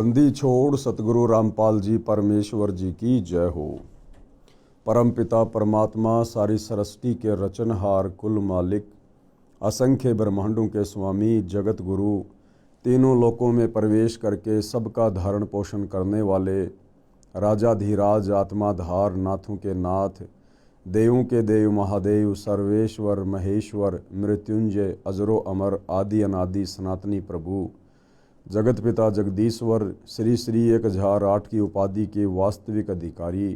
बंदी छोड़ सतगुरु रामपाल जी परमेश्वर जी की जय हो। परम पिता परमात्मा सारी सृष्टि के रचनहार कुल मालिक असंख्य ब्रह्मांडों के स्वामी जगत गुरु तीनों लोकों में प्रवेश करके सबका धारण पोषण करने वाले राजाधिराज आत्माधार नाथों के नाथ देवों के देव महादेव सर्वेश्वर महेश्वर मृत्युंजय अजरो अमर आदि अनादि सनातनी प्रभु जगत पिता जगदीश्वर श्री श्री 1008 की उपाधि के वास्तविक अधिकारी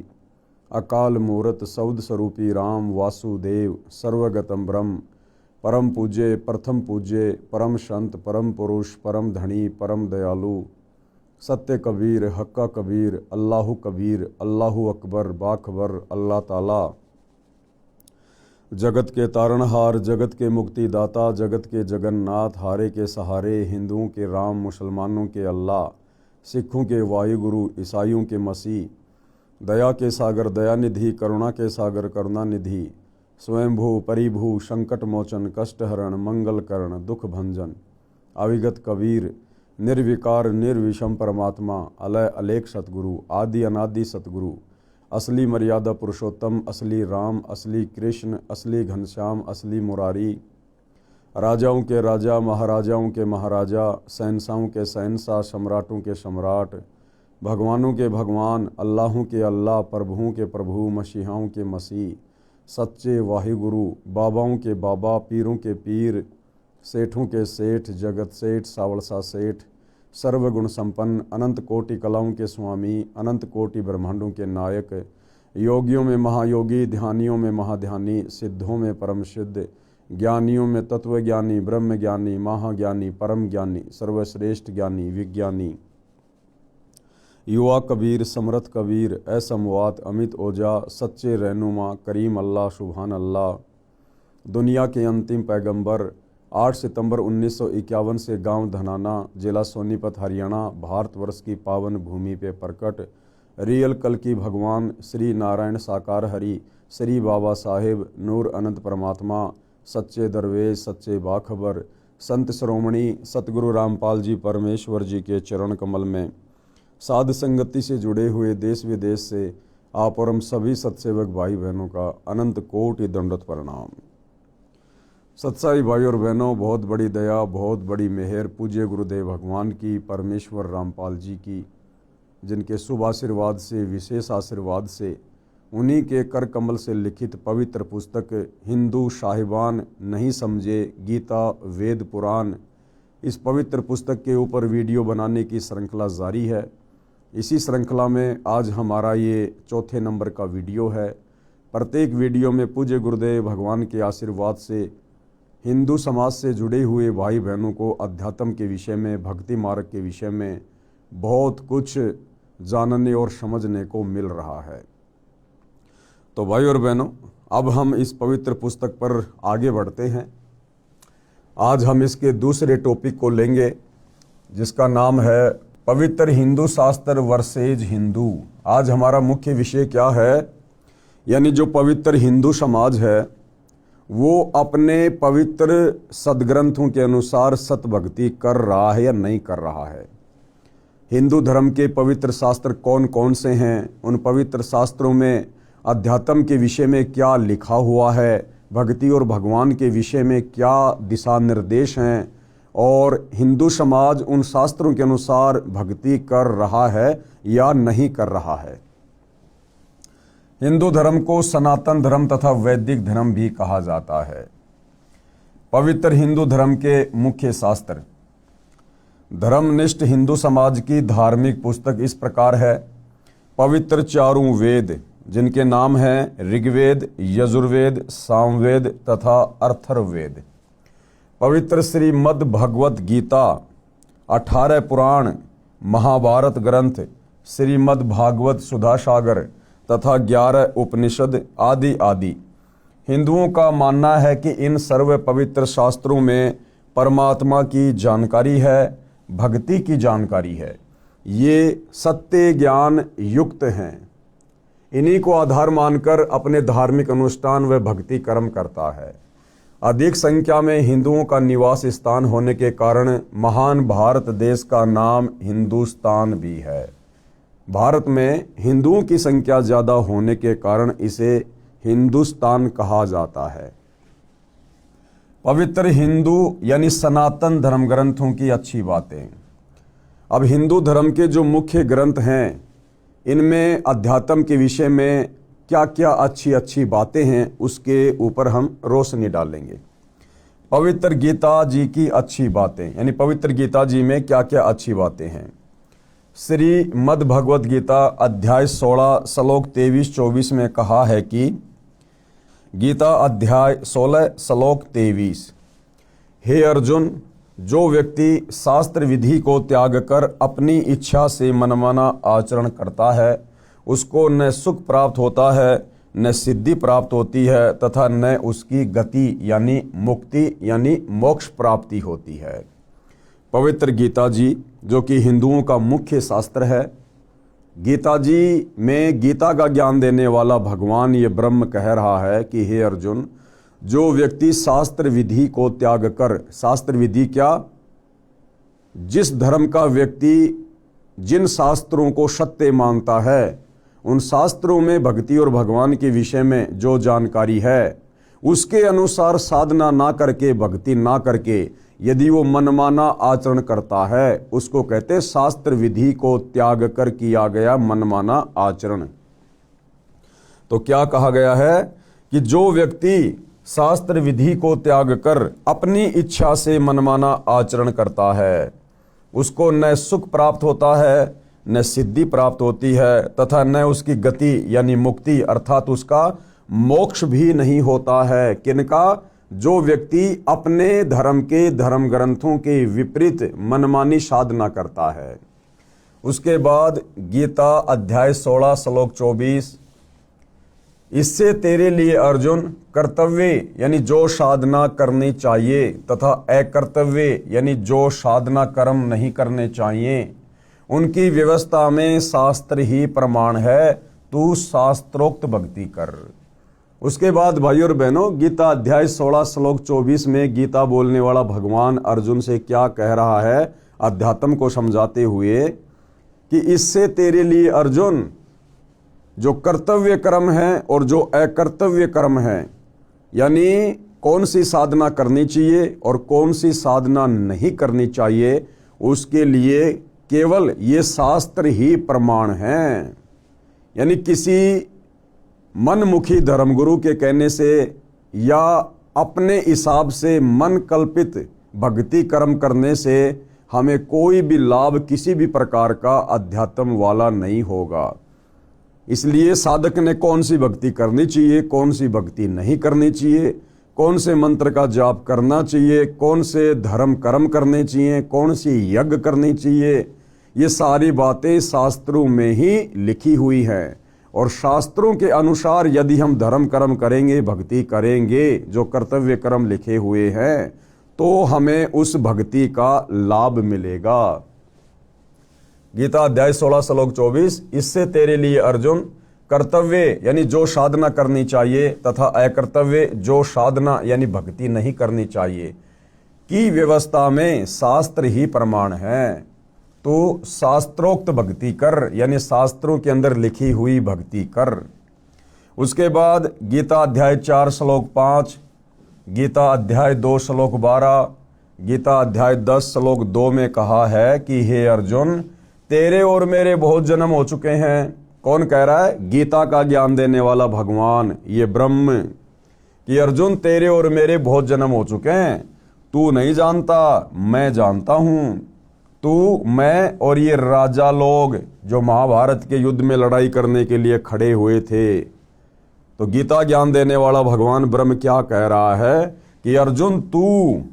अकाल मूर्त सौद स्वरूपी राम वासुदेव सर्वगतम ब्रह्म परम पूज्य प्रथम पूज्य परम संत परम पुरुष परम धनी परम दयालु सत्य कबीर हक्का कबीर अल्लाहु कबीर अल्लाहु अकबर बाखबर अल्लाह ताला जगत के तारणहार जगत के मुक्तिदाता जगत के जगन्नाथ हारे के सहारे हिंदुओं के राम मुसलमानों के अल्लाह सिखों के वायुगुरु ईसाइयों के मसीह दया के सागर दयानिधि करुणा के सागर करुणानिधि स्वयंभू परिभू संकट मोचन कष्टहरण मंगलकरण दुख भंजन अविगत कबीर निर्विकार निर्विषम परमात्मा अलय अलेख सतगुरु आदि अनादि सतगुरु असली मर्यादा पुरुषोत्तम असली राम असली कृष्ण असली घनश्याम असली मुरारी राजाओं के राजा महाराजाओं के महाराजा शहंशाहों के शहंशाह सम्राटों के सम्राट भगवानों के भगवान अल्लाहों के अल्लाह प्रभुओं के प्रभु मसीहाओं के मसीह सच्चे वाहिगुरु बाबाओं के बाबा पीरों के पीर सेठों के सेठ जगत सेठ सावलसा सेठ सर्वगुण संपन्न अनंत कोटि कलाओं के स्वामी अनंत कोटि ब्रह्मांडों के नायक योगियों में महायोगी ध्यानियों में महाध्यानी सिद्धों में परम सिद्ध ज्ञानियों में तत्वज्ञानी ब्रह्म ज्ञानी महाज्ञानी परम ज्ञानी सर्वश्रेष्ठ ज्ञानी विज्ञानी युवा कबीर समर्थ कबीर असमवात अमित ओझा सच्चे रहनुमा करीम अल्लाह सुभान अल्लाह दुनिया के अंतिम पैगंबर 8 सितंबर 1951 से गांव धनाना जिला सोनीपत हरियाणा भारतवर्ष की पावन भूमि पे प्रकट रियल कल की भगवान श्री नारायण साकार हरि श्री बाबा साहेब नूर अनंत परमात्मा सच्चे दरवेश सच्चे बाखबर संत श्रोमणी सतगुरु रामपाल जी परमेश्वर जी के चरण कमल में साध संगति से जुड़े हुए देश विदेश से आप और हम सभी सत्सेवक भाई बहनों का अनंत कोटि दंडवत प्रणाम। सत्साई भाई और बहनों, बहुत बड़ी दया बहुत बड़ी मेहर पूज्य गुरुदेव भगवान की परमेश्वर रामपाल जी की, जिनके शुभ आशीर्वाद से विशेष आशीर्वाद से उन्हीं के कर कमल से लिखित पवित्र पुस्तक हिंदू साहिबान नहीं समझे गीता वेद पुराण, इस पवित्र पुस्तक के ऊपर वीडियो बनाने की श्रृंखला जारी है। इसी श्रृंखला में आज हमारा ये चौथे नंबर का वीडियो है। प्रत्येक वीडियो में पूज्य गुरुदेव भगवान के आशीर्वाद से हिंदू समाज से जुड़े हुए भाई बहनों को अध्यात्म के विषय में भक्ति मार्ग के विषय में बहुत कुछ जानने और समझने को मिल रहा है। तो भाई और बहनों, अब हम इस पवित्र पुस्तक पर आगे बढ़ते हैं। आज हम इसके दूसरे टॉपिक को लेंगे जिसका नाम है पवित्र हिंदू शास्त्र वर्सेज हिंदू। आज हमारा मुख्य विषय क्या है, यानी जो पवित्र हिंदू समाज है वो अपने पवित्र सदग्रंथों के अनुसार सतभक्ति कर रहा है या नहीं कर रहा है। हिंदू धर्म के पवित्र शास्त्र कौन कौन से हैं, उन पवित्र शास्त्रों में अध्यात्म के विषय में क्या लिखा हुआ है, भक्ति और भगवान के विषय में क्या दिशा निर्देश हैं, और हिंदू समाज उन शास्त्रों के अनुसार भक्ति कर रहा है या नहीं कर रहा है। हिंदू धर्म को सनातन धर्म तथा वैदिक धर्म भी कहा जाता है। पवित्र हिंदू धर्म के मुख्य शास्त्र। धर्मनिष्ठ हिंदू समाज की धार्मिक पुस्तक इस प्रकार है। पवित्र चारों वेद जिनके नाम हैं ऋग्वेद यजुर्वेद सामवेद तथा अथर्ववेद। पवित्र श्रीमद् भगवत गीता, 18 पुराण, महाभारत ग्रंथ, श्रीमद् भागवत सुधा सागर तथा 11 उपनिषद आदि आदि। हिंदुओं का मानना है कि इन सर्व पवित्र शास्त्रों में परमात्मा की जानकारी है, भक्ति की जानकारी है। ये सत्य ज्ञान युक्त हैं। इन्हीं को आधार मानकर अपने धार्मिक अनुष्ठान व भक्ति कर्म करता है। अधिक संख्या में हिंदुओं का निवास स्थान होने के कारण महान भारत देश का नाम हिंदुस्तान भी है। भारत में हिंदुओं की संख्या ज़्यादा होने के कारण इसे हिंदुस्तान कहा जाता है। पवित्र हिंदू यानी सनातन धर्म ग्रंथों की अच्छी बातें। अब हिंदू धर्म के जो मुख्य ग्रंथ हैं, इनमें अध्यात्म के विषय में क्या क्या अच्छी अच्छी बातें हैं, उसके ऊपर हम रोशनी डालेंगे। पवित्र गीता जी की अच्छी बातें, यानी पवित्र गीता जी में क्या क्या अच्छी बातें हैं। श्रीमद् भगवत गीता अध्याय 16 श्लोक 23-24 में कहा है कि गीता अध्याय 16 श्लोक 23, हे अर्जुन, जो व्यक्ति शास्त्र विधि को त्याग कर अपनी इच्छा से मनमाना आचरण करता है, उसको न सुख प्राप्त होता है, न सिद्धि प्राप्त होती है तथा न उसकी गति यानी मुक्ति यानी मोक्ष प्राप्ति होती है। पवित्र गीता जी, जो कि हिंदुओं का मुख्य शास्त्र है, गीता जी में गीता का ज्ञान देने वाला भगवान ये ब्रह्म कह रहा है कि हे अर्जुन, जो व्यक्ति शास्त्र विधि को त्याग कर, शास्त्र विधि क्या, जिस धर्म का व्यक्ति जिन शास्त्रों को सत्य मानता है, उन शास्त्रों में भक्ति और भगवान के विषय में जो जानकारी है, उसके अनुसार साधना ना करके, भक्ति ना करके यदि वो मनमाना आचरण करता है, उसको कहते शास्त्र विधि को त्याग कर किया गया मनमाना आचरण। तो क्या कहा गया है कि जो व्यक्ति शास्त्र विधि को त्याग कर अपनी इच्छा से मनमाना आचरण करता है, उसको न सुख प्राप्त होता है, न सिद्धि प्राप्त होती है तथा न उसकी गति यानी मुक्ति अर्थात उसका मोक्ष भी नहीं होता है। किनका? जो व्यक्ति अपने धर्म के धर्म ग्रंथों के विपरीत मनमानी साधना करता है। उसके बाद गीता अध्याय 16 श्लोक 24, इससे तेरे लिए अर्जुन कर्तव्य यानी जो साधना करनी चाहिए तथा अकर्तव्य यानी जो साधना कर्म नहीं करने चाहिए, उनकी व्यवस्था में शास्त्र ही प्रमाण है, तू शास्त्रोक्त भक्ति कर। उसके बाद भाई और बहनों, गीता अध्याय 16 श्लोक 24 में गीता बोलने वाला भगवान अर्जुन से क्या कह रहा है अध्यात्म को समझाते हुए कि इससे तेरे लिए अर्जुन जो कर्तव्य कर्म है और जो अकर्तव्य कर्म है, यानी कौन सी साधना करनी चाहिए और कौन सी साधना नहीं करनी चाहिए, उसके लिए केवल ये शास्त्र ही प्रमाण हैं। यानी किसी मनमुखी धर्मगुरु के कहने से या अपने हिसाब से मन कल्पित भक्ति कर्म करने से हमें कोई भी लाभ किसी भी प्रकार का अध्यात्म वाला नहीं होगा। इसलिए साधक ने कौन सी भक्ति करनी चाहिए, कौन सी भक्ति नहीं करनी चाहिए, कौन से मंत्र का जाप करना चाहिए, कौन से धर्म कर्म करने चाहिए, कौन सी यज्ञ करनी चाहिए, ये सारी बातें शास्त्रों में ही लिखी हुई हैं। और शास्त्रों के अनुसार यदि हम धर्म कर्म करेंगे, भक्ति करेंगे, जो कर्तव्य कर्म लिखे हुए हैं, तो हमें उस भक्ति का लाभ मिलेगा। गीता अध्याय 16 श्लोक 24, इससे तेरे लिए अर्जुन कर्तव्य यानी जो साधना करनी चाहिए तथा अकर्तव्य जो साधना यानी भक्ति नहीं करनी चाहिए की व्यवस्था में शास्त्र ही प्रमाण है, तो शास्त्रोक्त भक्ति कर, यानी शास्त्रों के अंदर लिखी हुई भक्ति कर। उसके बाद गीता अध्याय 4 श्लोक 5, गीता अध्याय 2 श्लोक 12, गीता अध्याय 10 श्लोक 2 में कहा है कि हे अर्जुन, तेरे और मेरे बहुत जन्म हो चुके हैं। कौन कह रहा है? गीता का ज्ञान देने वाला भगवान ये ब्रह्म, कि अर्जुन तेरे और मेरे बहुत जन्म हो चुके हैं। तू नहीं जानता, मैं जानता हूं। तू, मैं और ये राजा लोग जो महाभारत के युद्ध में लड़ाई करने के लिए खड़े हुए थे। तो गीता ज्ञान देने वाला भगवान ब्रह्म क्या कह रहा है कि अर्जुन तू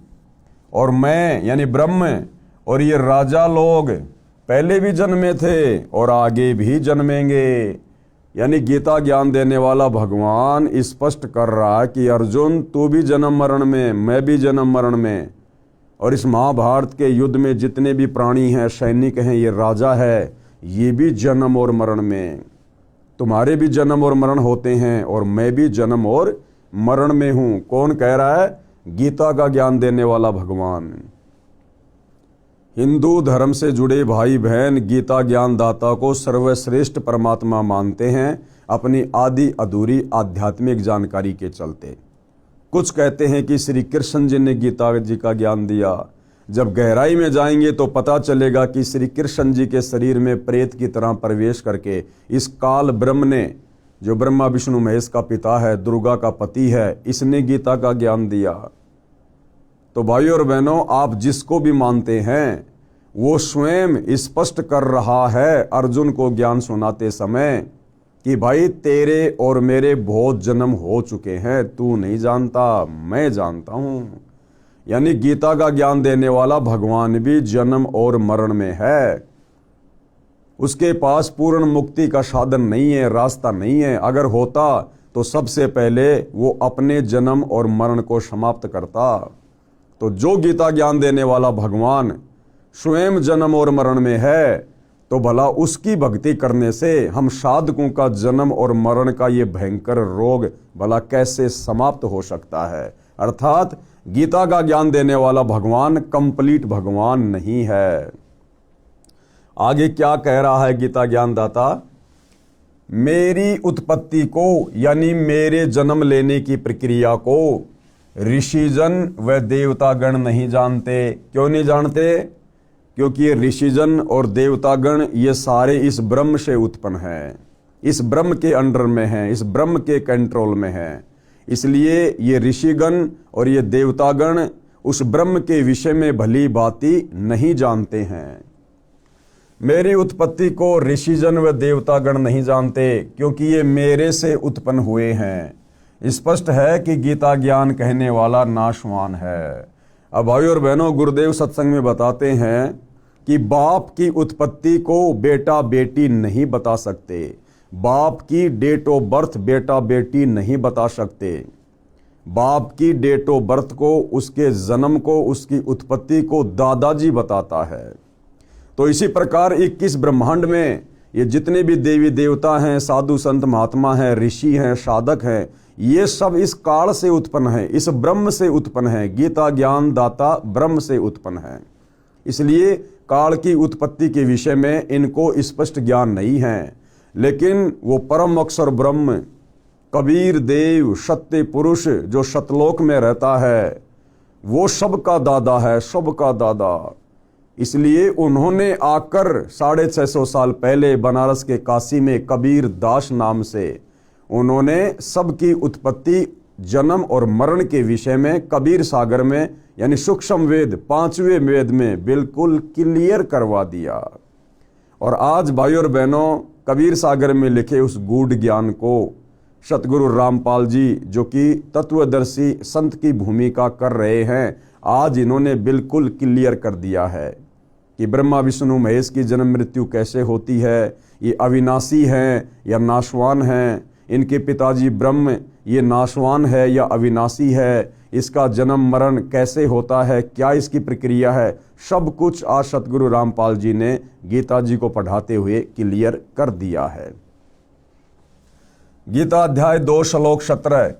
और मैं यानी ब्रह्म और ये राजा लोग पहले भी जन्मे थे और आगे भी जन्मेंगे। यानी गीता ज्ञान देने वाला भगवान स्पष्ट कर रहा है कि अर्जुन तू भी जन्म मरण में, मैं भी जन्म मरण में, और इस महाभारत के युद्ध में जितने भी प्राणी हैं, सैनिक हैं, ये राजा है, ये भी जन्म और मरण में। तुम्हारे भी जन्म और मरण होते हैं और मैं भी जन्म और मरण में हूँ। कौन कह रहा है? गीता का ज्ञान देने वाला भगवान। हिंदू धर्म से जुड़े भाई बहन गीता ज्ञान दाता को सर्वश्रेष्ठ परमात्मा मानते हैं अपनी आदि अधूरी आध्यात्मिक जानकारी के चलते। कुछ कहते हैं कि श्री कृष्ण जी ने गीता जी का ज्ञान दिया। जब गहराई में जाएंगे तो पता चलेगा कि श्री कृष्ण जी के शरीर में प्रेत की तरह प्रवेश करके इस काल ब्रह्म ने, जो ब्रह्मा विष्णु महेश का पिता है, दुर्गा का पति है, इसने गीता का ज्ञान दिया। तो भाइयों और बहनों, आप जिसको भी मानते हैं वो स्वयं स्पष्ट कर रहा है अर्जुन को ज्ञान सुनाते समय कि भाई तेरे और मेरे बहुत जन्म हो चुके हैं, तू नहीं जानता, मैं जानता हूं। यानी गीता का ज्ञान देने वाला भगवान भी जन्म और मरण में है। उसके पास पूर्ण मुक्ति का साधन नहीं है, रास्ता नहीं है। अगर होता तो सबसे पहले वो अपने जन्म और मरण को समाप्त करता। तो जो गीता ज्ञान देने वाला भगवान स्वयं जन्म और मरण में है, तो भला उसकी भक्ति करने से हम साधकों का जन्म और मरण का ये भयंकर रोग भला कैसे समाप्त हो सकता है। अर्थात गीता का ज्ञान देने वाला भगवान कंप्लीट भगवान नहीं है। आगे क्या कह रहा है गीता ज्ञान दाता? मेरी उत्पत्ति को यानी मेरे जन्म लेने की प्रक्रिया को ऋषिजन व देवतागण नहीं जानते। क्यों नहीं जानते? क्योंकि ये ऋषिजन और देवतागण ये सारे इस ब्रह्म से उत्पन्न हैं, इस ब्रह्म के अंडर में हैं, इस ब्रह्म के कंट्रोल में हैं। इसलिए ये ऋषिगण और ये देवतागण उस ब्रह्म के विषय में भली भांति नहीं जानते हैं। मेरी उत्पत्ति को ऋषिजन व देवतागण नहीं जानते क्योंकि ये मेरे से उत्पन्न हुए हैं। स्पष्ट है कि गीता ज्ञान कहने वाला नाशवान है। अब भाइयों और बहनों, गुरुदेव सत्संग में बताते हैं कि बाप की उत्पत्ति को बेटा बेटी नहीं बता सकते, बाप की डेट ऑफ बर्थ बेटा बेटी नहीं बता सकते। बाप की डेट ऑफ बर्थ को, उसके जन्म को, उसकी उत्पत्ति को दादाजी बताता है। तो इसी प्रकार 21 ब्रह्मांड में ये जितने भी देवी देवता हैं, साधु संत महात्मा हैं, ऋषि हैं, साधक हैं, ये सब इस काल से उत्पन्न है, इस ब्रह्म से उत्पन्न है। गीता ज्ञान दाता ब्रह्म से उत्पन्न है। इसलिए काल की उत्पत्ति के विषय में इनको स्पष्ट ज्ञान नहीं है। लेकिन वो परम अक्षर ब्रह्म कबीर देव सत्य पुरुष जो सतलोक में रहता है, वो सबका दादा है, सबका दादा। इसलिए उन्होंने आकर 650 साल पहले बनारस के काशी में कबीर दास नाम से उन्होंने सबकी उत्पत्ति, जन्म और मरण के विषय में कबीर सागर में यानी सूक्ष्म वेद 5वें वेद में बिल्कुल क्लियर करवा दिया। और आज भाइयों और बहनों, कबीर सागर में लिखे उस गूढ़ ज्ञान को सतगुरु रामपाल जी, जो कि तत्वदर्शी संत की भूमिका कर रहे हैं, आज इन्होंने बिल्कुल क्लियर कर दिया है कि ब्रह्मा विष्णु महेश की जन्म मृत्यु कैसे होती है, ये अविनाशी हैं या नाशवान हैं, इनके पिताजी ब्रह्म ये नाशवान है या अविनाशी है, इसका जन्म मरण कैसे होता है, क्या इसकी प्रक्रिया है, सब कुछ आज सतगुरु रामपाल जी ने गीता जी को पढ़ाते हुए क्लियर कर दिया है। गीता अध्याय 2 श्लोक 17,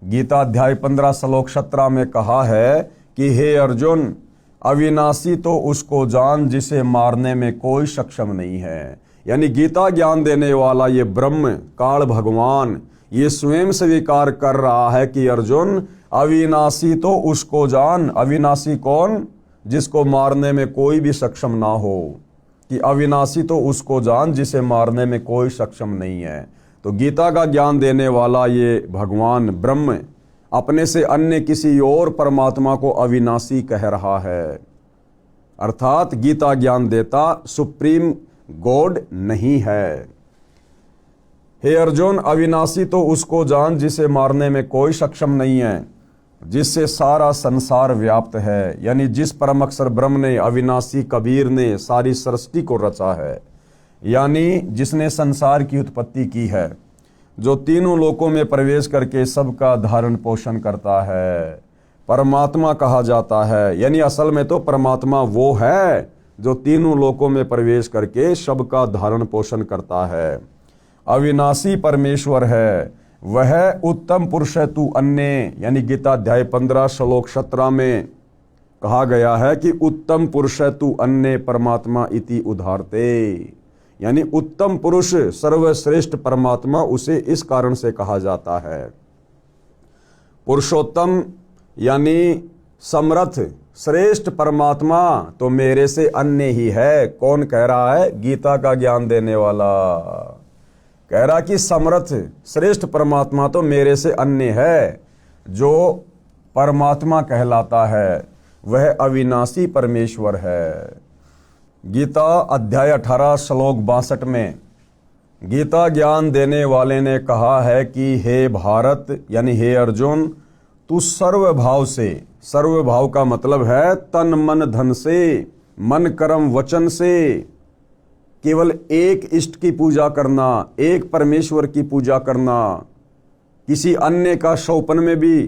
गीता अध्याय 15 श्लोक 17 में कहा है कि हे अर्जुन, अविनाशी तो उसको जान जिसे मारने में कोई सक्षम नहीं है। यानी गीता ज्ञान देने वाला ये ब्रह्म काल भगवान ये स्वयं स्वीकार कर रहा है कि अर्जुन, अविनाशी तो उसको जान। अविनाशी कौन? जिसको मारने में कोई भी सक्षम ना हो। कि अविनाशी तो उसको जान जिसे मारने में कोई सक्षम नहीं है। तो गीता का ज्ञान देने वाला ये भगवान ब्रह्म अपने से अन्य किसी और परमात्मा को अविनाशी कह रहा है। अर्थात गीता ज्ञान देता सुप्रीम गॉड नहीं है। हे अर्जुन, अविनाशी तो उसको जान जिसे मारने में कोई सक्षम नहीं है, जिससे सारा संसार व्याप्त है। यानी जिस परम अक्षर ब्रह्म ने, अविनाशी कबीर ने सारी सृष्टि को रचा है, यानी जिसने संसार की उत्पत्ति की है, जो तीनों लोकों में प्रवेश करके सबका धारण पोषण करता है, परमात्मा कहा जाता है। यानी असल में तो परमात्मा वो है जो तीनों लोकों में प्रवेश करके सबका धारण पोषण करता है। अविनाशी परमेश्वर है, वह उत्तम पुरुष है तू अन्य, यानी गीता अध्याय 15 श्लोक 17 में कहा गया है कि उत्तम पुरुष है तू अन्य परमात्मा इति उदाहरते, यानी उत्तम पुरुष सर्वश्रेष्ठ परमात्मा उसे इस कारण से कहा जाता है। पुरुषोत्तम यानी समर्थ श्रेष्ठ परमात्मा तो मेरे से अन्य ही है। कौन कह रहा है? गीता का ज्ञान देने वाला कह रहा कि समर्थ श्रेष्ठ परमात्मा तो मेरे से अन्य है। जो परमात्मा कहलाता है वह अविनाशी परमेश्वर है। गीता अध्याय 18 श्लोक 62 में गीता ज्ञान देने वाले ने कहा है कि हे भारत यानी हे अर्जुन, तू सर्वभाव से, सर्वभाव का मतलब है तन मन धन से, मन कर्म वचन से, केवल एक इष्ट की पूजा करना, एक परमेश्वर की पूजा करना, किसी अन्य का शौपन में भी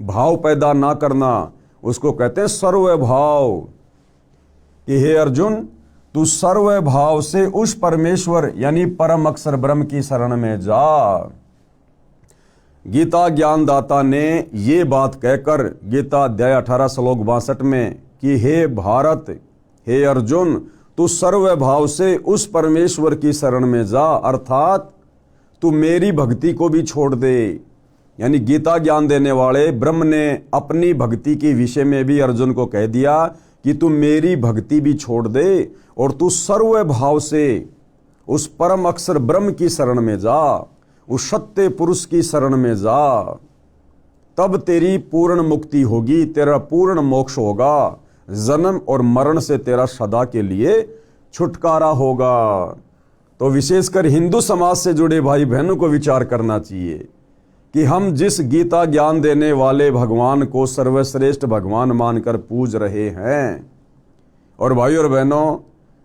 भाव पैदा ना करना, उसको कहते हैं सर्वभाव। कि हे अर्जुन, तू सर्वभाव से उस परमेश्वर यानी परम अक्षर ब्रह्म की शरण में जा। गीता ज्ञानदाता ने ये बात कहकर गीता अध्याय 18 श्लोक 62 में कि हे भारत, हे अर्जुन, तू सर्वभाव से उस परमेश्वर की शरण में जा, अर्थात तू मेरी भक्ति को भी छोड़ दे। यानी गीता ज्ञान देने वाले ब्रह्म ने अपनी भक्ति के विषय में भी अर्जुन को कह दिया कि तू मेरी भक्ति भी छोड़ दे और तू सर्वभाव से उस परम अक्षर ब्रह्म की शरण में जा, उस सत्य पुरुष की शरण में जा। तब तेरी पूर्ण मुक्ति होगी, तेरा पूर्ण मोक्ष होगा, जन्म और मरण से तेरा सदा के लिए छुटकारा होगा। तो विशेषकर हिंदू समाज से जुड़े भाई बहनों को विचार करना चाहिए कि हम जिस गीता ज्ञान देने वाले भगवान को सर्वश्रेष्ठ भगवान मानकर पूज रहे हैं, और भाई और बहनों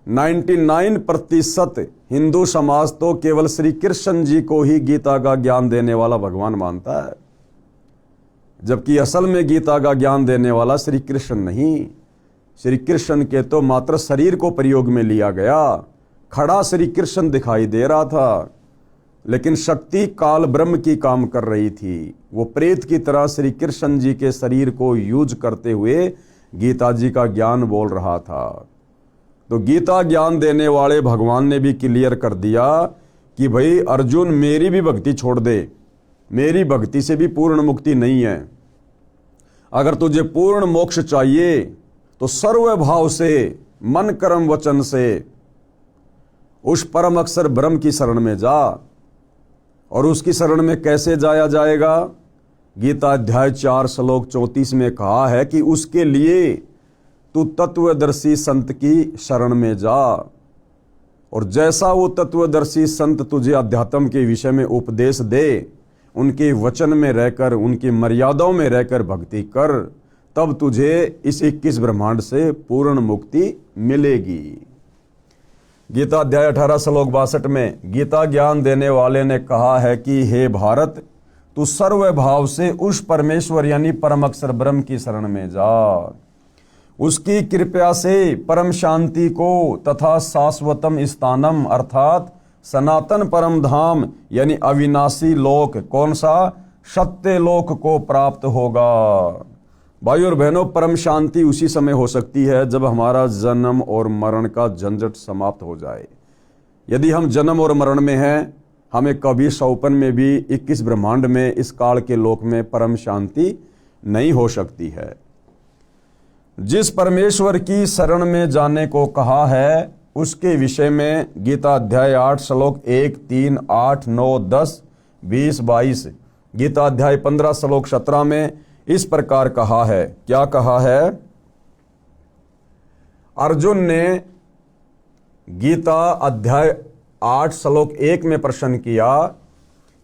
99% हिंदू समाज तो केवल श्री कृष्ण जी को ही गीता का ज्ञान देने वाला भगवान मानता है, जबकि असल में गीता का ज्ञान देने वाला श्री कृष्ण नहीं। श्री कृष्ण के तो मात्र शरीर को प्रयोग में लिया गया, खड़ा श्री कृष्ण दिखाई दे रहा था, लेकिन शक्ति काल ब्रह्म की काम कर रही थी। वो प्रेत की तरह श्री कृष्ण जी के शरीर को यूज करते हुए गीता जी का ज्ञान बोल रहा था। तो गीता ज्ञान देने वाले भगवान ने भी क्लियर कर दिया कि भाई अर्जुन, मेरी भी भक्ति छोड़ दे, मेरी भक्ति से भी पूर्ण मुक्ति नहीं है। अगर तुझे पूर्ण मोक्ष चाहिए तो सर्वभाव से, मन कर्म वचन से उस परम अक्षर ब्रह्म की शरण में जा। और उसकी शरण में कैसे जाया जाएगा? गीता अध्याय 4 श्लोक 34 में कहा है कि उसके लिए तू तत्वदर्शी संत की शरण में जा, और जैसा वो तत्वदर्शी संत तुझे अध्यात्म के विषय में उपदेश दे, उनके वचन में रहकर, उनकी मर्यादाओं में रहकर भक्ति कर, तब तुझे इस 21 ब्रह्मांड से पूर्ण मुक्ति मिलेगी। गीता अध्याय 18 श्लोक 62 में गीता ज्ञान देने वाले ने कहा है कि हे भारत, तू सर्वभाव से उस परमेश्वर यानी परम अक्षर ब्रह्म की शरण में जा। उसकी कृपा से परम शांति को तथा शाश्वतम स्थानम अर्थात सनातन परम धाम यानी अविनाशी लोक, कौन सा? सत्य लोक को प्राप्त होगा। भाई और बहनों, परम शांति उसी समय हो सकती है जब हमारा जन्म और मरण का झंझट समाप्त हो जाए। यदि हम जन्म और मरण में हैं, हमें कभी सौपन में भी 21 ब्रह्मांड में इस काल के लोक में परम शांति नहीं हो सकती है। जिस परमेश्वर की शरण में जाने को कहा है उसके विषय में गीता अध्याय 8 श्लोक 1, 3, 8, 9, 10, 20, 22, गीता अध्याय 15 श्लोक 17 में इस प्रकार कहा है। क्या कहा है? अर्जुन ने गीता अध्याय 8 श्लोक 1 में प्रश्न किया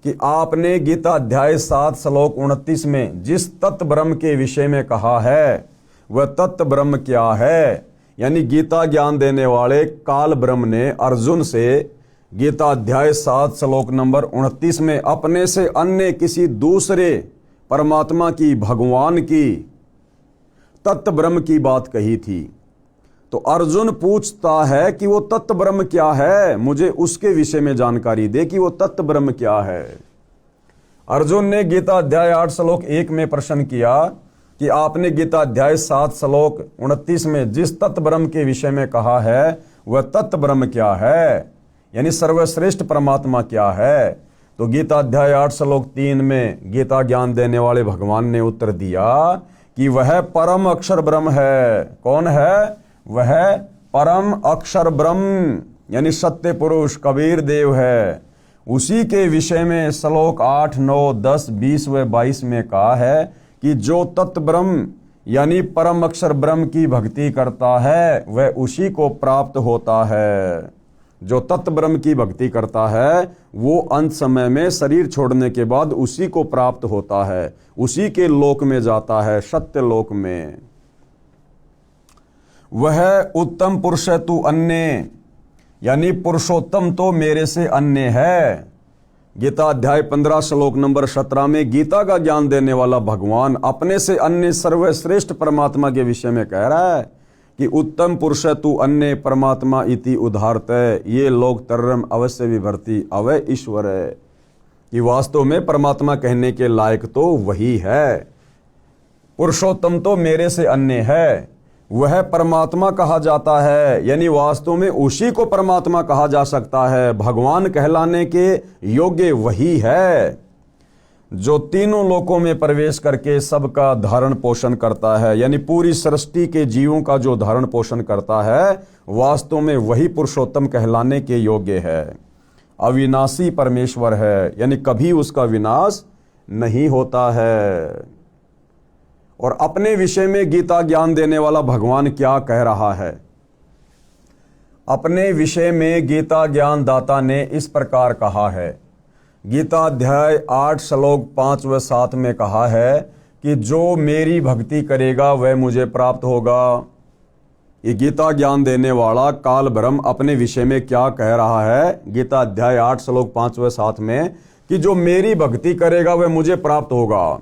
कि आपने गीता अध्याय 7 श्लोक 29 में जिस तत्व ब्रह्म के विषय में कहा है वह तत्व ब्रह्म क्या है? यानी गीता ज्ञान देने वाले काल ब्रह्म ने अर्जुन से गीता अध्याय 7 श्लोक नंबर 29 में अपने से अन्य किसी दूसरे परमात्मा की, भगवान की, तत्व ब्रह्म की बात कही थी। तो अर्जुन पूछता है कि वो तत्व ब्रह्म क्या है, मुझे उसके विषय में जानकारी दे कि वो तत्व ब्रह्म क्या है। अर्जुन ने गीता अध्याय 8 श्लोक 1 में प्रश्न किया कि आपने गीता अध्याय 7 श्लोक 29 में जिस तत्व ब्रह्म के विषय में कहा है वह तत्व ब्रह्म क्या है, यानी सर्वश्रेष्ठ परमात्मा क्या है। तो गीता अध्याय 8 श्लोक 3 में गीता ज्ञान देने वाले भगवान ने उत्तर दिया कि वह परम अक्षर ब्रह्म है। कौन है? वह परम अक्षर ब्रह्म यानी सत्य पुरुष कबीर देव है। उसी के विषय में श्लोक 8, 9, 10, 20 व 22 में कहा है कि जो तत्व ब्रह्म यानी परम अक्षर ब्रह्म की भक्ति करता है वह उसी को प्राप्त होता है। जो तत्व ब्रह्म की भक्ति करता है वो अंत समय में शरीर छोड़ने के बाद उसी को प्राप्त होता है, उसी के लोक में जाता है, सत्य लोक में। वह उत्तम पुरुष है तू अन्य, यानी पुरुषोत्तम तो मेरे से अन्य है। गीता अध्याय 15 श्लोक नंबर 17 में गीता का ज्ञान देने वाला भगवान अपने से अन्य सर्वश्रेष्ठ परमात्मा के विषय में कह रहा है कि उत्तम पुरुष तू अन्य परमात्मा इति उदाहरत ये लोग तरम अवश्य विभर्ति अवय ईश्वर है, कि वास्तव में परमात्मा कहने के लायक तो वही है। पुरुषोत्तम तो मेरे से अन्य है, वह परमात्मा कहा जाता है, यानी वास्तव में उसी को परमात्मा कहा जा सकता है। भगवान कहलाने के योग्य वही है जो तीनों लोकों में प्रवेश करके सबका धारण पोषण करता है, यानी पूरी सृष्टि के जीवों का जो धारण पोषण करता है वास्तव में वही पुरुषोत्तम कहलाने के योग्य है। अविनाशी परमेश्वर है, यानी कभी उसका विनाश नहीं होता है। और अपने विषय में गीता ज्ञान देने वाला भगवान क्या कह रहा है? अपने विषय में गीता ज्ञान दाता ने इस प्रकार कहा है। गीता अध्याय 8 श्लोक 5 व 7 में कहा है कि जो मेरी भक्ति करेगा वह मुझे प्राप्त होगा। ये गीता ज्ञान देने वाला काल ब्रह्म अपने विषय में क्या कह रहा है? गीता अध्याय 8 श्लोक 5 व 7 में कि जो मेरी भक्ति करेगा वह मुझे प्राप्त होगा।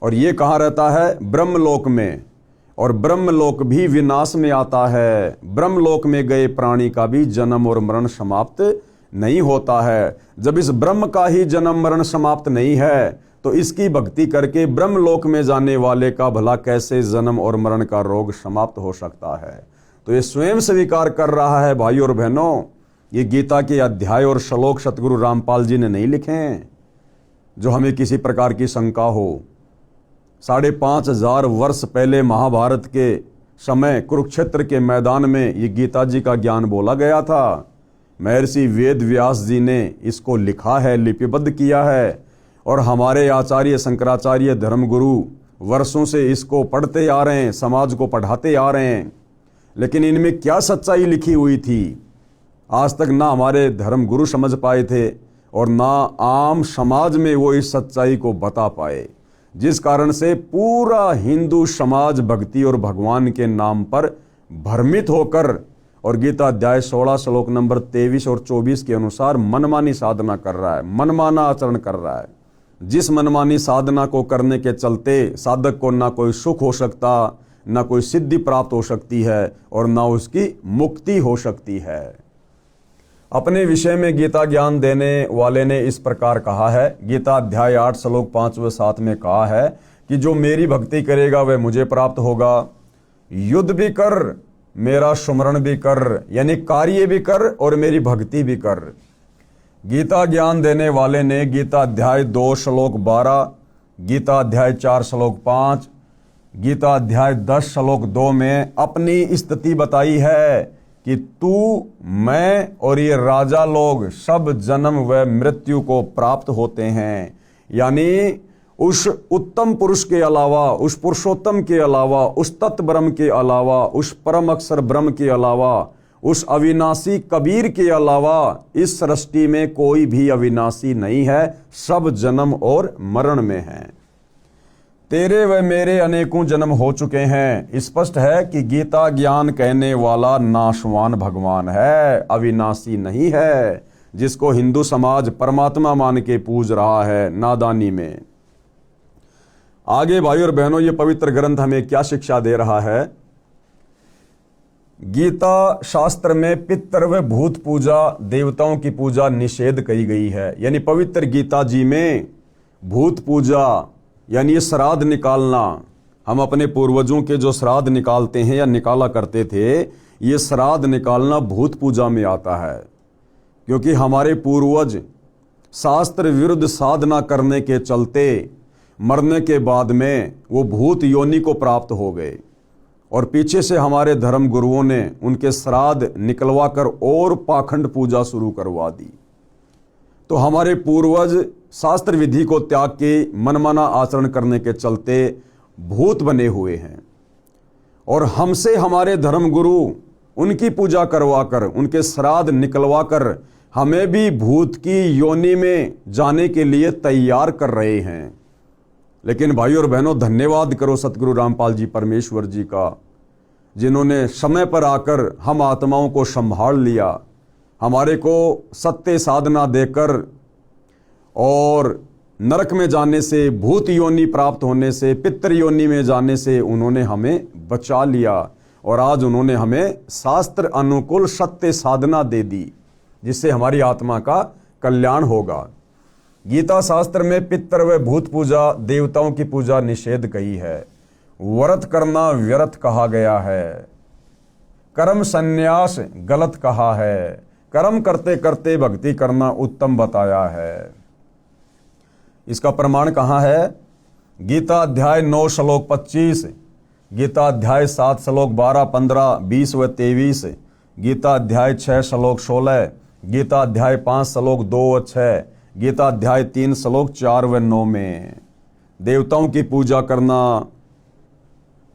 और ये कहाँ रहता है? ब्रह्मलोक में। और ब्रह्मलोक भी विनाश में आता है। ब्रह्मलोक में गए प्राणी का भी जन्म और मरण समाप्त नहीं होता है। जब इस ब्रह्म का ही जन्म मरण समाप्त नहीं है तो इसकी भक्ति करके ब्रह्मलोक में जाने वाले का भला कैसे जन्म और मरण का रोग समाप्त हो सकता है? तो ये स्वयं स्वीकार कर रहा है। भाइयों और बहनों, ये गीता के अध्याय और श्लोक सतगुरु रामपाल जी ने नहीं लिखे हैं जो हमें किसी प्रकार की शंका हो। 5,500 वर्ष पहले महाभारत के समय कुरुक्षेत्र के मैदान में ये गीता जी का ज्ञान बोला गया था। महर्षि वेद व्यास जी ने इसको लिखा है, लिपिबद्ध किया है, और हमारे आचार्य शंकराचार्य धर्मगुरु वर्षों से इसको पढ़ते आ रहे हैं, समाज को पढ़ाते आ रहे हैं। लेकिन इनमें क्या सच्चाई लिखी हुई थी आज तक ना हमारे धर्मगुरु समझ पाए थे और ना आम समाज में वो इस सच्चाई को बता पाए, जिस कारण से पूरा हिंदू समाज भक्ति और भगवान के नाम पर भ्रमित होकर और गीता अध्याय 16 श्लोक नंबर 23 और 24 के अनुसार मनमानी साधना कर रहा है, मनमाना आचरण कर रहा है। जिस मनमानी साधना को करने के चलते साधक को ना कोई सुख हो सकता, ना कोई सिद्धि प्राप्त हो सकती है और ना उसकी मुक्ति हो सकती है। अपने विषय में गीता ज्ञान देने वाले ने इस प्रकार कहा है। गीता अध्याय 8 श्लोक 5 व 7 में कहा है कि जो मेरी भक्ति करेगा वह मुझे प्राप्त होगा। युद्ध भी कर, मेरा सुमरण भी कर, यानी कार्य भी कर और मेरी भक्ति भी कर। गीता ज्ञान देने वाले ने गीता अध्याय 2 श्लोक 12, गीता अध्याय 4 श्लोक 5, गीता अध्याय 10 श्लोक 2 में अपनी स्थिति बताई है कि तू, मैं और ये राजा लोग सब जन्म व मृत्यु को प्राप्त होते हैं। यानी उस उत्तम पुरुष के अलावा, उस पुरुषोत्तम के अलावा, उस तत्व ब्रह्म के अलावा, उस परम अक्षर ब्रह्म के अलावा, उस अविनाशी कबीर के अलावा इस सृष्टि में कोई भी अविनाशी नहीं है। सब जन्म और मरण में हैं। तेरे व मेरे अनेकों जन्म हो चुके हैं। स्पष्ट है कि गीता ज्ञान कहने वाला नाशवान भगवान है, अविनाशी नहीं है, जिसको हिंदू समाज परमात्मा मान के पूज रहा है नादानी में। आगे भाई और बहनों, ये पवित्र ग्रंथ हमें क्या शिक्षा दे रहा है? गीता शास्त्र में पितर व भूत पूजा, देवताओं की पूजा निषेध कही गई है। यानी पवित्र गीता जी में भूत पूजा यानी ये श्राद्ध निकालना, हम अपने पूर्वजों के जो श्राद्ध निकालते हैं या निकाला करते थे, ये श्राद्ध निकालना भूत पूजा में आता है। क्योंकि हमारे पूर्वज शास्त्र विरुद्ध साधना करने के चलते मरने के बाद में वो भूत योनि को प्राप्त हो गए, और पीछे से हमारे धर्म गुरुओं ने उनके श्राद्ध निकलवा कर और पाखंड पूजा शुरू करवा दी। तो हमारे पूर्वज शास्त्र विधि को त्याग के मनमाना आचरण करने के चलते भूत बने हुए हैं, और हमसे हमारे धर्म गुरु उनकी पूजा करवा कर, उनके श्राद्ध निकलवा कर हमें भी भूत की योनि में जाने के लिए तैयार कर रहे हैं। लेकिन भाई और बहनों, धन्यवाद करो सतगुरु रामपाल जी परमेश्वर जी का, जिन्होंने समय पर आकर हम आत्माओं को संभाल लिया, हमारे को सत्य साधना देकर और नरक में जाने से, भूत योनि प्राप्त होने से, पितृ योनि में जाने से उन्होंने हमें बचा लिया, और आज उन्होंने हमें शास्त्र अनुकूल सत्य साधना दे दी, जिससे हमारी आत्मा का कल्याण होगा। गीता शास्त्र में पितृ व भूत पूजा, देवताओं की पूजा निषेध कही है। व्रत करना व्यर्थ कहा गया है। कर्म संन्यास गलत कहा है। कर्म करते करते भक्ति करना उत्तम बताया है। इसका प्रमाण कहाँ है? गीता अध्याय 9 श्लोक 25, गीता अध्याय 7 श्लोक 12, 15, 20 व 23, गीता अध्याय 6 श्लोक 16, गीता अध्याय 5 श्लोक 2 व 6, गीता अध्याय 3 श्लोक 4 व 9 में देवताओं की पूजा करना,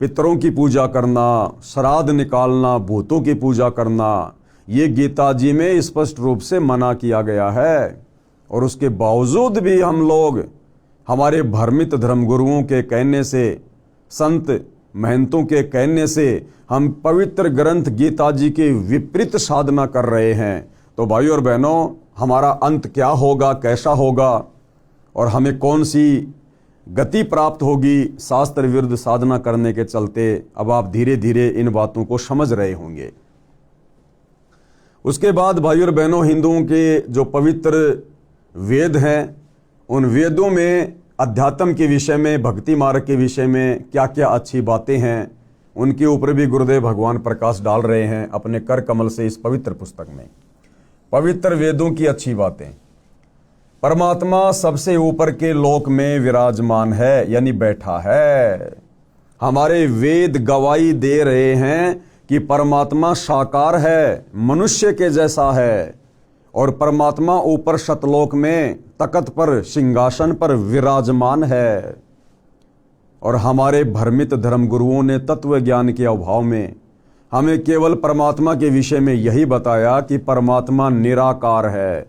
पितरों की पूजा करना, श्राद्ध निकालना, भूतों की पूजा करना, ये गीता जी में स्पष्ट रूप से मना किया गया है। और उसके बावजूद भी हम लोग हमारे भ्रमित धर्मगुरुओं के कहने से, संत महंतों के कहने से हम पवित्र ग्रंथ गीता जी के विपरीत साधना कर रहे हैं। तो भाई और बहनों, हमारा अंत क्या होगा, कैसा होगा, और हमें कौन सी गति प्राप्त होगी शास्त्र विरुद्ध साधना करने के चलते, अब आप धीरे धीरे इन बातों को समझ रहे होंगे। उसके बाद भाई और बहनों, हिंदुओं के जो पवित्र वेद हैं, उन वेदों में अध्यात्म के विषय में, भक्ति मार्ग के विषय में क्या क्या अच्छी बातें हैं, उनके ऊपर भी गुरुदेव भगवान प्रकाश डाल रहे हैं अपने कर कमल से इस पवित्र पुस्तक में। पवित्र वेदों की अच्छी बातें। परमात्मा सबसे ऊपर के लोक में विराजमान है, यानी बैठा है। हमारे वेद गवाही दे रहे हैं कि परमात्मा साकार है, मनुष्य के जैसा है, और परमात्मा ऊपर सतलोक में तख्त पर, सिंहासन पर विराजमान है। और हमारे भ्रमित धर्मगुरुओं ने तत्व ज्ञान के अभाव में हमें केवल परमात्मा के विषय में यही बताया कि परमात्मा निराकार है,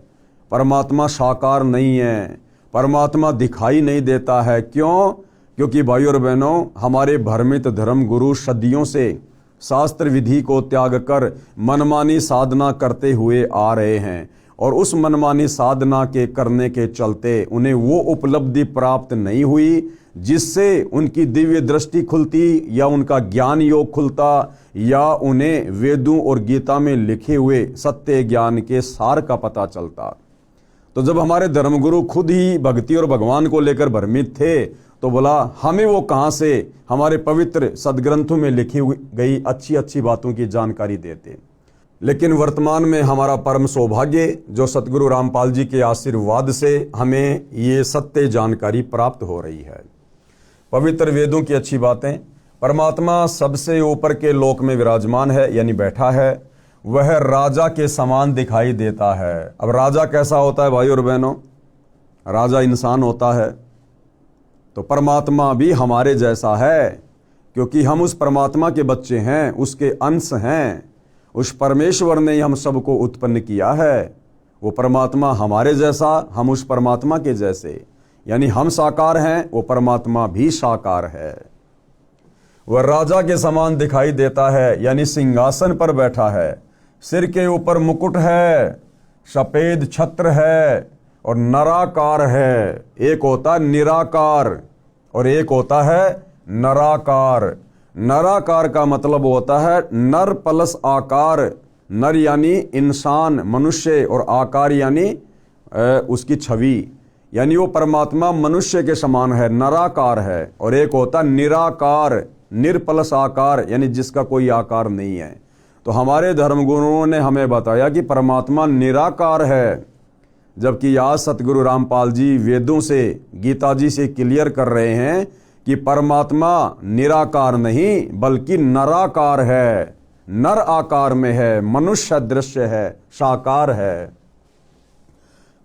परमात्मा साकार नहीं है, परमात्मा दिखाई नहीं देता है। क्यों? क्योंकि भाई और बहनों, हमारे भ्रमित धर्मगुरु सदियों से शास्त्र विधि को त्याग कर मनमानी साधना करते हुए आ रहे हैं, और उस मनमानी साधना के करने के चलते उन्हें वो उपलब्धि प्राप्त नहीं हुई जिससे उनकी दिव्य दृष्टि खुलती, या उनका ज्ञान योग खुलता, या उन्हें वेदों और गीता में लिखे हुए सत्य ज्ञान के सार का पता चलता। तो जब हमारे धर्मगुरु खुद ही भक्ति और भगवान को लेकर भ्रमित थे, तो बोला हमें वो कहाँ से हमारे पवित्र सदग्रंथों में लिखी गई अच्छी अच्छी बातों की जानकारी देते। लेकिन वर्तमान में हमारा परम सौभाग्य जो सतगुरु रामपाल जी के आशीर्वाद से हमें ये सत्य जानकारी प्राप्त हो रही है। पवित्र वेदों की अच्छी बातें। परमात्मा सबसे ऊपर के लोक में विराजमान है, यानी बैठा है। वह राजा के समान दिखाई देता है। अब राजा कैसा होता है भाई और बहनों? राजा इंसान होता है। तो परमात्मा भी हमारे जैसा है, क्योंकि हम उस परमात्मा के बच्चे हैं, उसके अंश हैं। उस परमेश्वर ने हम सबको उत्पन्न किया है। वो परमात्मा हमारे जैसा, हम उस परमात्मा के जैसे, यानी हम साकार हैं, वो परमात्मा भी साकार है। वह राजा के समान दिखाई देता है, यानी सिंहासन पर बैठा है। सिर के ऊपर मुकुट है, सफेद छत्र है, और नराकार है। एक होता है निराकार और एक होता है नराकार। नराकार का मतलब होता है नर प्लस आकार। नर यानी इंसान, मनुष्य, और आकार यानी उसकी छवि, यानी वो परमात्मा मनुष्य के समान है, नराकार है, और एक होता निराकार, निर्पलस आकार, यानी जिसका कोई आकार नहीं है। तो हमारे धर्मगुरुओं ने हमें बताया कि परमात्मा निराकार है, जबकि आज सतगुरु रामपाल जी वेदों से, गीता जी से क्लियर कर रहे हैं कि परमात्मा निराकार नहीं बल्कि नराकार है, नर आकार में है, मनुष्य दृश्य है, साकार है।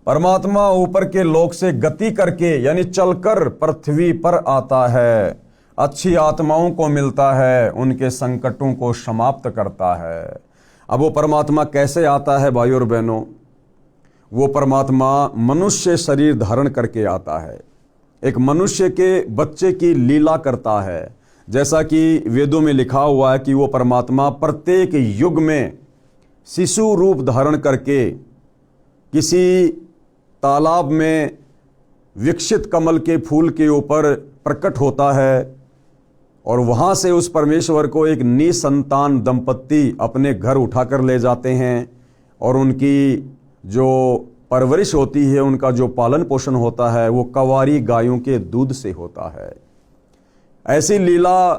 परमात्मा ऊपर के लोक से गति करके यानी चलकर पृथ्वी पर आता है, अच्छी आत्माओं को मिलता है, उनके संकटों को समाप्त करता है। अब वो परमात्मा कैसे आता है भाइयों और बहनों? वो परमात्मा मनुष्य शरीर धारण करके आता है, एक मनुष्य के बच्चे की लीला करता है। जैसा कि वेदों में लिखा हुआ है कि वो परमात्मा प्रत्येक युग में शिशु रूप धारण करके किसी तालाब में विकसित कमल के फूल के ऊपर प्रकट होता है, और वहाँ से उस परमेश्वर को एक निसंतान दंपत्ति अपने घर उठाकर ले जाते हैं, और उनकी जो परवरिश होती है, उनका जो पालन पोषण होता है, वो कवारी गायों के दूध से होता है। ऐसी लीला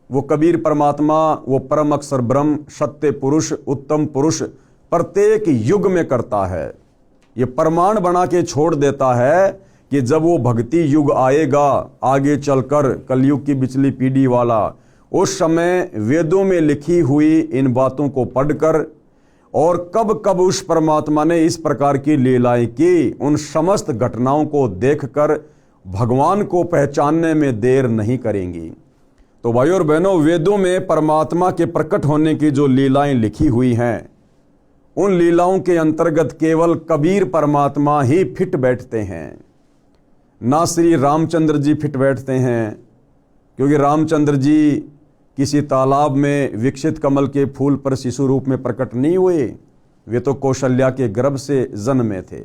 वो कबीर परमात्मा, वो परम अक्षर ब्रह्म, सत्य पुरुष, उत्तम पुरुष प्रत्येक युग में करता है। ये प्रमाण बना के छोड़ देता है कि जब वो भक्ति युग आएगा आगे चलकर, कलयुग की पिछली पीढ़ी वाला, उस समय वेदों में लिखी हुई इन बातों को पढ़कर और कब कब उस परमात्मा ने इस प्रकार की लीलाएं की, उन समस्त घटनाओं को देखकर भगवान को पहचानने में देर नहीं करेंगी। तो भाइयों और बहनों, वेदों में परमात्मा के प्रकट होने की जो लीलाएं लिखी हुई हैं, उन लीलाओं के अंतर्गत केवल कबीर परमात्मा ही फिट बैठते हैं, ना श्री रामचंद्र जी फिट बैठते हैं, क्योंकि रामचंद्र जी किसी तालाब में विकसित कमल के फूल पर शिशु रूप में प्रकट नहीं हुए, वे तो कौशल्या के गर्भ से जन्मे थे।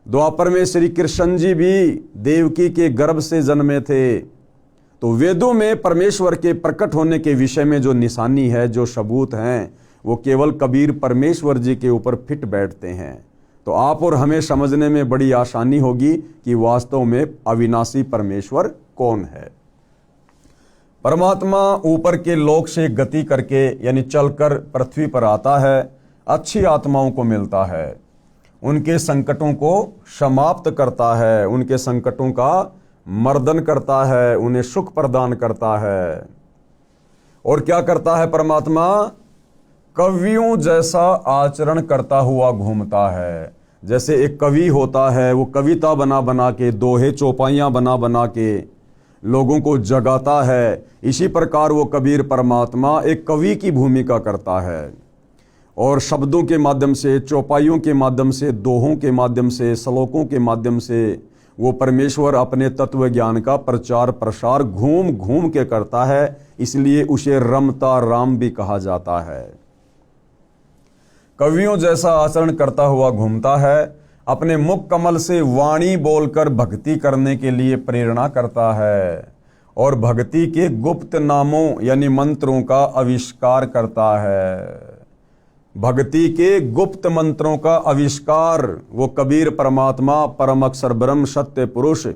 द्वापर में श्री कृष्ण जी भी देवकी के गर्भ से जन्मे थे। तो वेदों में परमेश्वर के प्रकट होने के विषय में जो निशानी है, जो सबूत हैं, वो केवल कबीर परमेश्वर जी के ऊपर फिट बैठते हैं। तो आप और हमें समझने में बड़ी आसानी होगी कि वास्तव में अविनाशी परमेश्वर कौन है। परमात्मा ऊपर के लोक से गति करके यानी चलकर पृथ्वी पर आता है, अच्छी आत्माओं को मिलता है, उनके संकटों को समाप्त करता है, उनके संकटों का मर्दन करता है, उन्हें सुख प्रदान करता है। और क्या करता है परमात्मा? कवियों जैसा आचरण करता हुआ घूमता है। जैसे एक कवि होता है, वो कविता बना बना के, दोहे चौपाइयाँ बना बना के लोगों को जगाता है, इसी प्रकार वो कबीर परमात्मा एक कवि की भूमिका करता है, और शब्दों के माध्यम से, चौपाइयों के माध्यम से, दोहों के माध्यम से, श्लोकों के माध्यम से वो परमेश्वर अपने तत्व ज्ञान का प्रचार प्रसार घूम घूम के करता है। इसलिए उसे रमता राम भी कहा जाता है। कवियों जैसा आचरण करता हुआ घूमता है, अपने मुख कमल से वाणी बोलकर भक्ति करने के लिए प्रेरणा करता है, और भक्ति के गुप्त नामों यानी मंत्रों का आविष्कार करता है। भक्ति के गुप्त मंत्रों का आविष्कार वो कबीर परमात्मा, परम अक्षर ब्रह्म, सत्य पुरुष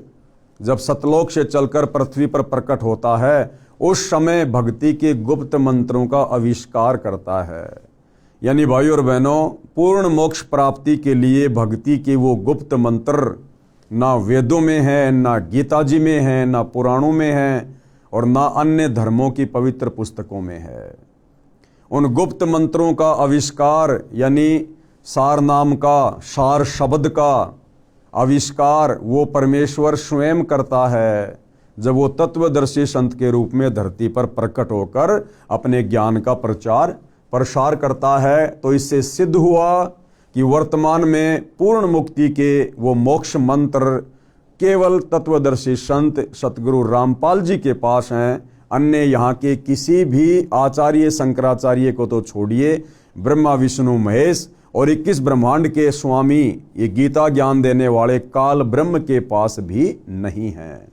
जब सतलोक से चलकर पृथ्वी पर प्रकट होता है, उस समय भक्ति के गुप्त मंत्रों का आविष्कार करता है। यानी भाइयों और बहनों, पूर्ण मोक्ष प्राप्ति के लिए भक्ति के वो गुप्त मंत्र ना वेदों में है, ना गीता जी में है, ना पुराणों में है, और ना अन्य धर्मों की पवित्र पुस्तकों में है। उन गुप्त मंत्रों का आविष्कार यानी सार नाम का, सार शब्द का आविष्कार वो परमेश्वर स्वयं करता है, जब वो तत्वदर्शी संत के रूप में धरती पर प्रकट होकर अपने ज्ञान का प्रचार प्रसार करता है। तो इससे सिद्ध हुआ कि वर्तमान में पूर्ण मुक्ति के वो मोक्ष मंत्र केवल तत्वदर्शी संत सतगुरु रामपाल जी के पास हैं। अन्य यहाँ के किसी भी आचार्य शंकराचार्य को तो छोड़िए, ब्रह्मा विष्णु महेश और 21 ब्रह्मांड के स्वामी, ये गीता ज्ञान देने वाले काल ब्रह्म के पास भी नहीं है।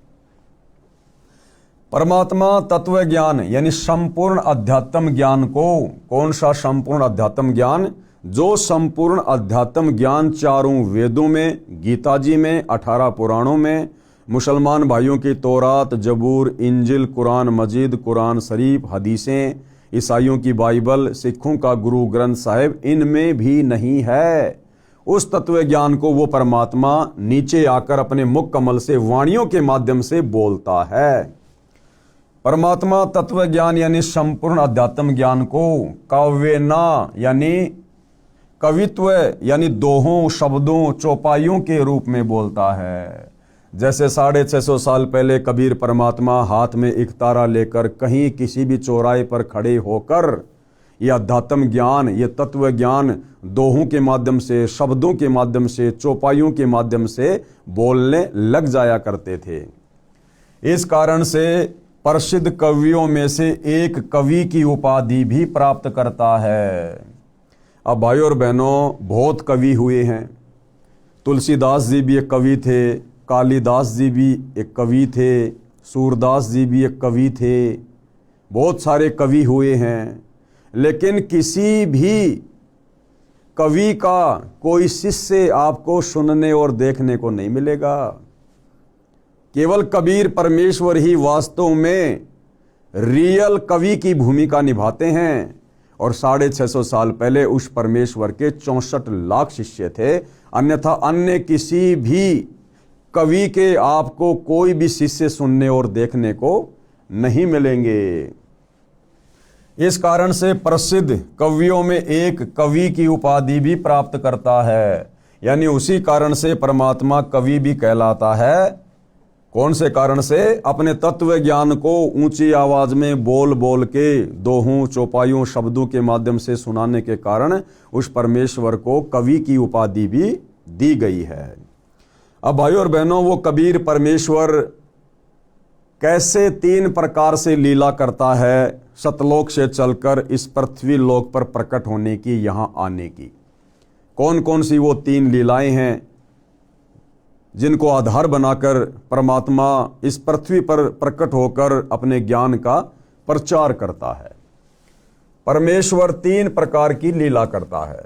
परमात्मा तत्व ज्ञान यानी संपूर्ण अध्यात्म ज्ञान को, कौन सा संपूर्ण अध्यात्म ज्ञान? जो संपूर्ण अध्यात्म ज्ञान चारों वेदों में, गीता जी में, 18 पुराणों में, मुसलमान भाइयों की तौरात, जबूर, इंजिल, कुरान मजीद, कुरान शरीफ, हदीसें, ईसाइयों की बाइबल, सिखों का गुरु ग्रंथ साहिब, इनमें भी नहीं है। उस तत्व ज्ञान को वो परमात्मा नीचे आकर अपने मुख कमल से वाणियों के माध्यम से बोलता है। परमात्मा तत्व ज्ञान यानी संपूर्ण अध्यात्म ज्ञान को काव्यना यानी कवित्व यानी दोहों, शब्दों, चौपाइयों के रूप में बोलता है। जैसे 650 साल पहले कबीर परमात्मा हाथ में एक तारा लेकर कहीं किसी भी चौराहे पर खड़े होकर ये अध्यात्म ज्ञान, ये तत्व ज्ञान दोहों के माध्यम से, शब्दों के माध्यम से, चौपाइयों के माध्यम से बोलने लग जाया करते थे। इस कारण से प्रसिद्ध कवियों में से एक कवि की उपाधि भी प्राप्त करता है। अब भाइयों और बहनों, बहुत कवि हुए हैं। तुलसीदास जी भी एक कवि थे, कालिदास जी भी एक कवि थे, सूरदास जी भी एक कवि थे, बहुत सारे कवि हुए हैं। लेकिन किसी भी कवि का कोई शिष्य आपको सुनने और देखने को नहीं मिलेगा। केवल कबीर परमेश्वर ही वास्तव में रियल कवि की भूमिका निभाते हैं। और 650 साल पहले उस परमेश्वर के 64 लाख शिष्य थे। अन्यथा अन्य किसी भी कवि के आपको कोई भी शिष्य सुनने और देखने को नहीं मिलेंगे। इस कारण से प्रसिद्ध कवियों में एक कवि की उपाधि भी प्राप्त करता है। यानी उसी कारण से परमात्मा कवि भी कहलाता है। कौन से कारण से? अपने तत्व ज्ञान को ऊंची आवाज में बोल बोल के दोहों, चौपाइयों, शब्दों के माध्यम से सुनाने के कारण उस परमेश्वर को कवि की उपाधि भी दी गई है। अब भाइयों और बहनों, वो कबीर परमेश्वर कैसे 3 प्रकार से लीला करता है, सतलोक से चलकर इस पृथ्वी लोक पर प्रकट होने की, यहां आने की। कौन कौन सी वो 3 लीलाएं हैं जिनको आधार बनाकर परमात्मा इस पृथ्वी पर प्रकट होकर अपने ज्ञान का प्रचार करता है। परमेश्वर 3 प्रकार की लीला करता है।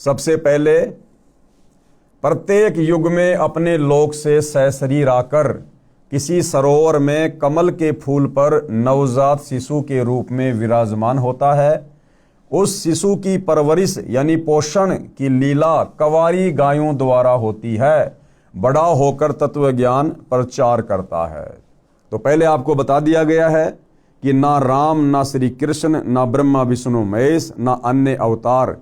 सबसे पहले, प्रत्येक युग में अपने लोक से सशरीर आकर किसी सरोवर में कमल के फूल पर नवजात शिशु के रूप में विराजमान होता है। उस शिशु की परवरिश यानी पोषण की लीला कवारी गायों द्वारा होती है। बड़ा होकर तत्व ज्ञान प्रचार करता है। तो पहले आपको बता दिया गया है कि ना राम, ना श्री कृष्ण, ना ब्रह्मा विष्णु महेश, ना अन्य अवतार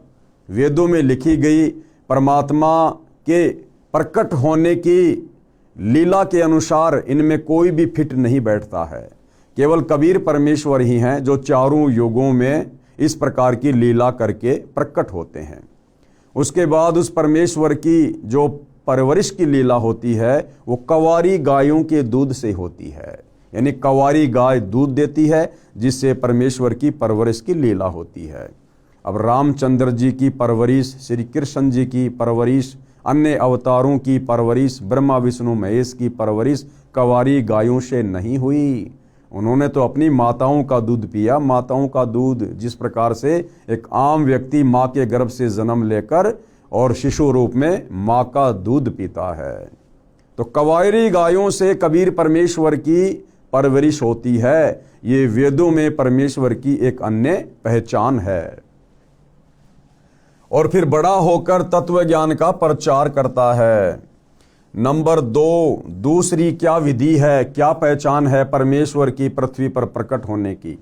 वेदों में लिखी गई परमात्मा के प्रकट होने की लीला के अनुसार इनमें कोई भी फिट नहीं बैठता है। केवल कबीर परमेश्वर ही हैं जो चारों युगों में इस प्रकार की लीला करके प्रकट होते हैं। उसके बाद उस परमेश्वर की जो परवरिश की लीला होती है वो कवारी गायों के दूध से होती है। यानी कवारी गाय दूध देती है जिससे परमेश्वर की परवरिश की लीला होती है। अब रामचंद्र जी की परवरिश, श्री कृष्ण जी की परवरिश, अन्य अवतारों की परवरिश, ब्रह्मा विष्णु महेश की परवरिश कवारी गायों से नहीं हुई। उन्होंने तो अपनी माताओं का दूध पिया। माताओं का दूध जिस प्रकार से एक आम व्यक्ति माँ के गर्भ से जन्म लेकर और शिशु रूप में माँ का दूध पीता है, तो कवारी गायों से कबीर परमेश्वर की परवरिश होती है। ये वेदों में परमेश्वर की एक अन्य पहचान है। और फिर बड़ा होकर तत्व ज्ञान का प्रचार करता है। नंबर 2, दूसरी क्या विधि है, क्या पहचान है परमेश्वर की पृथ्वी पर प्रकट होने की?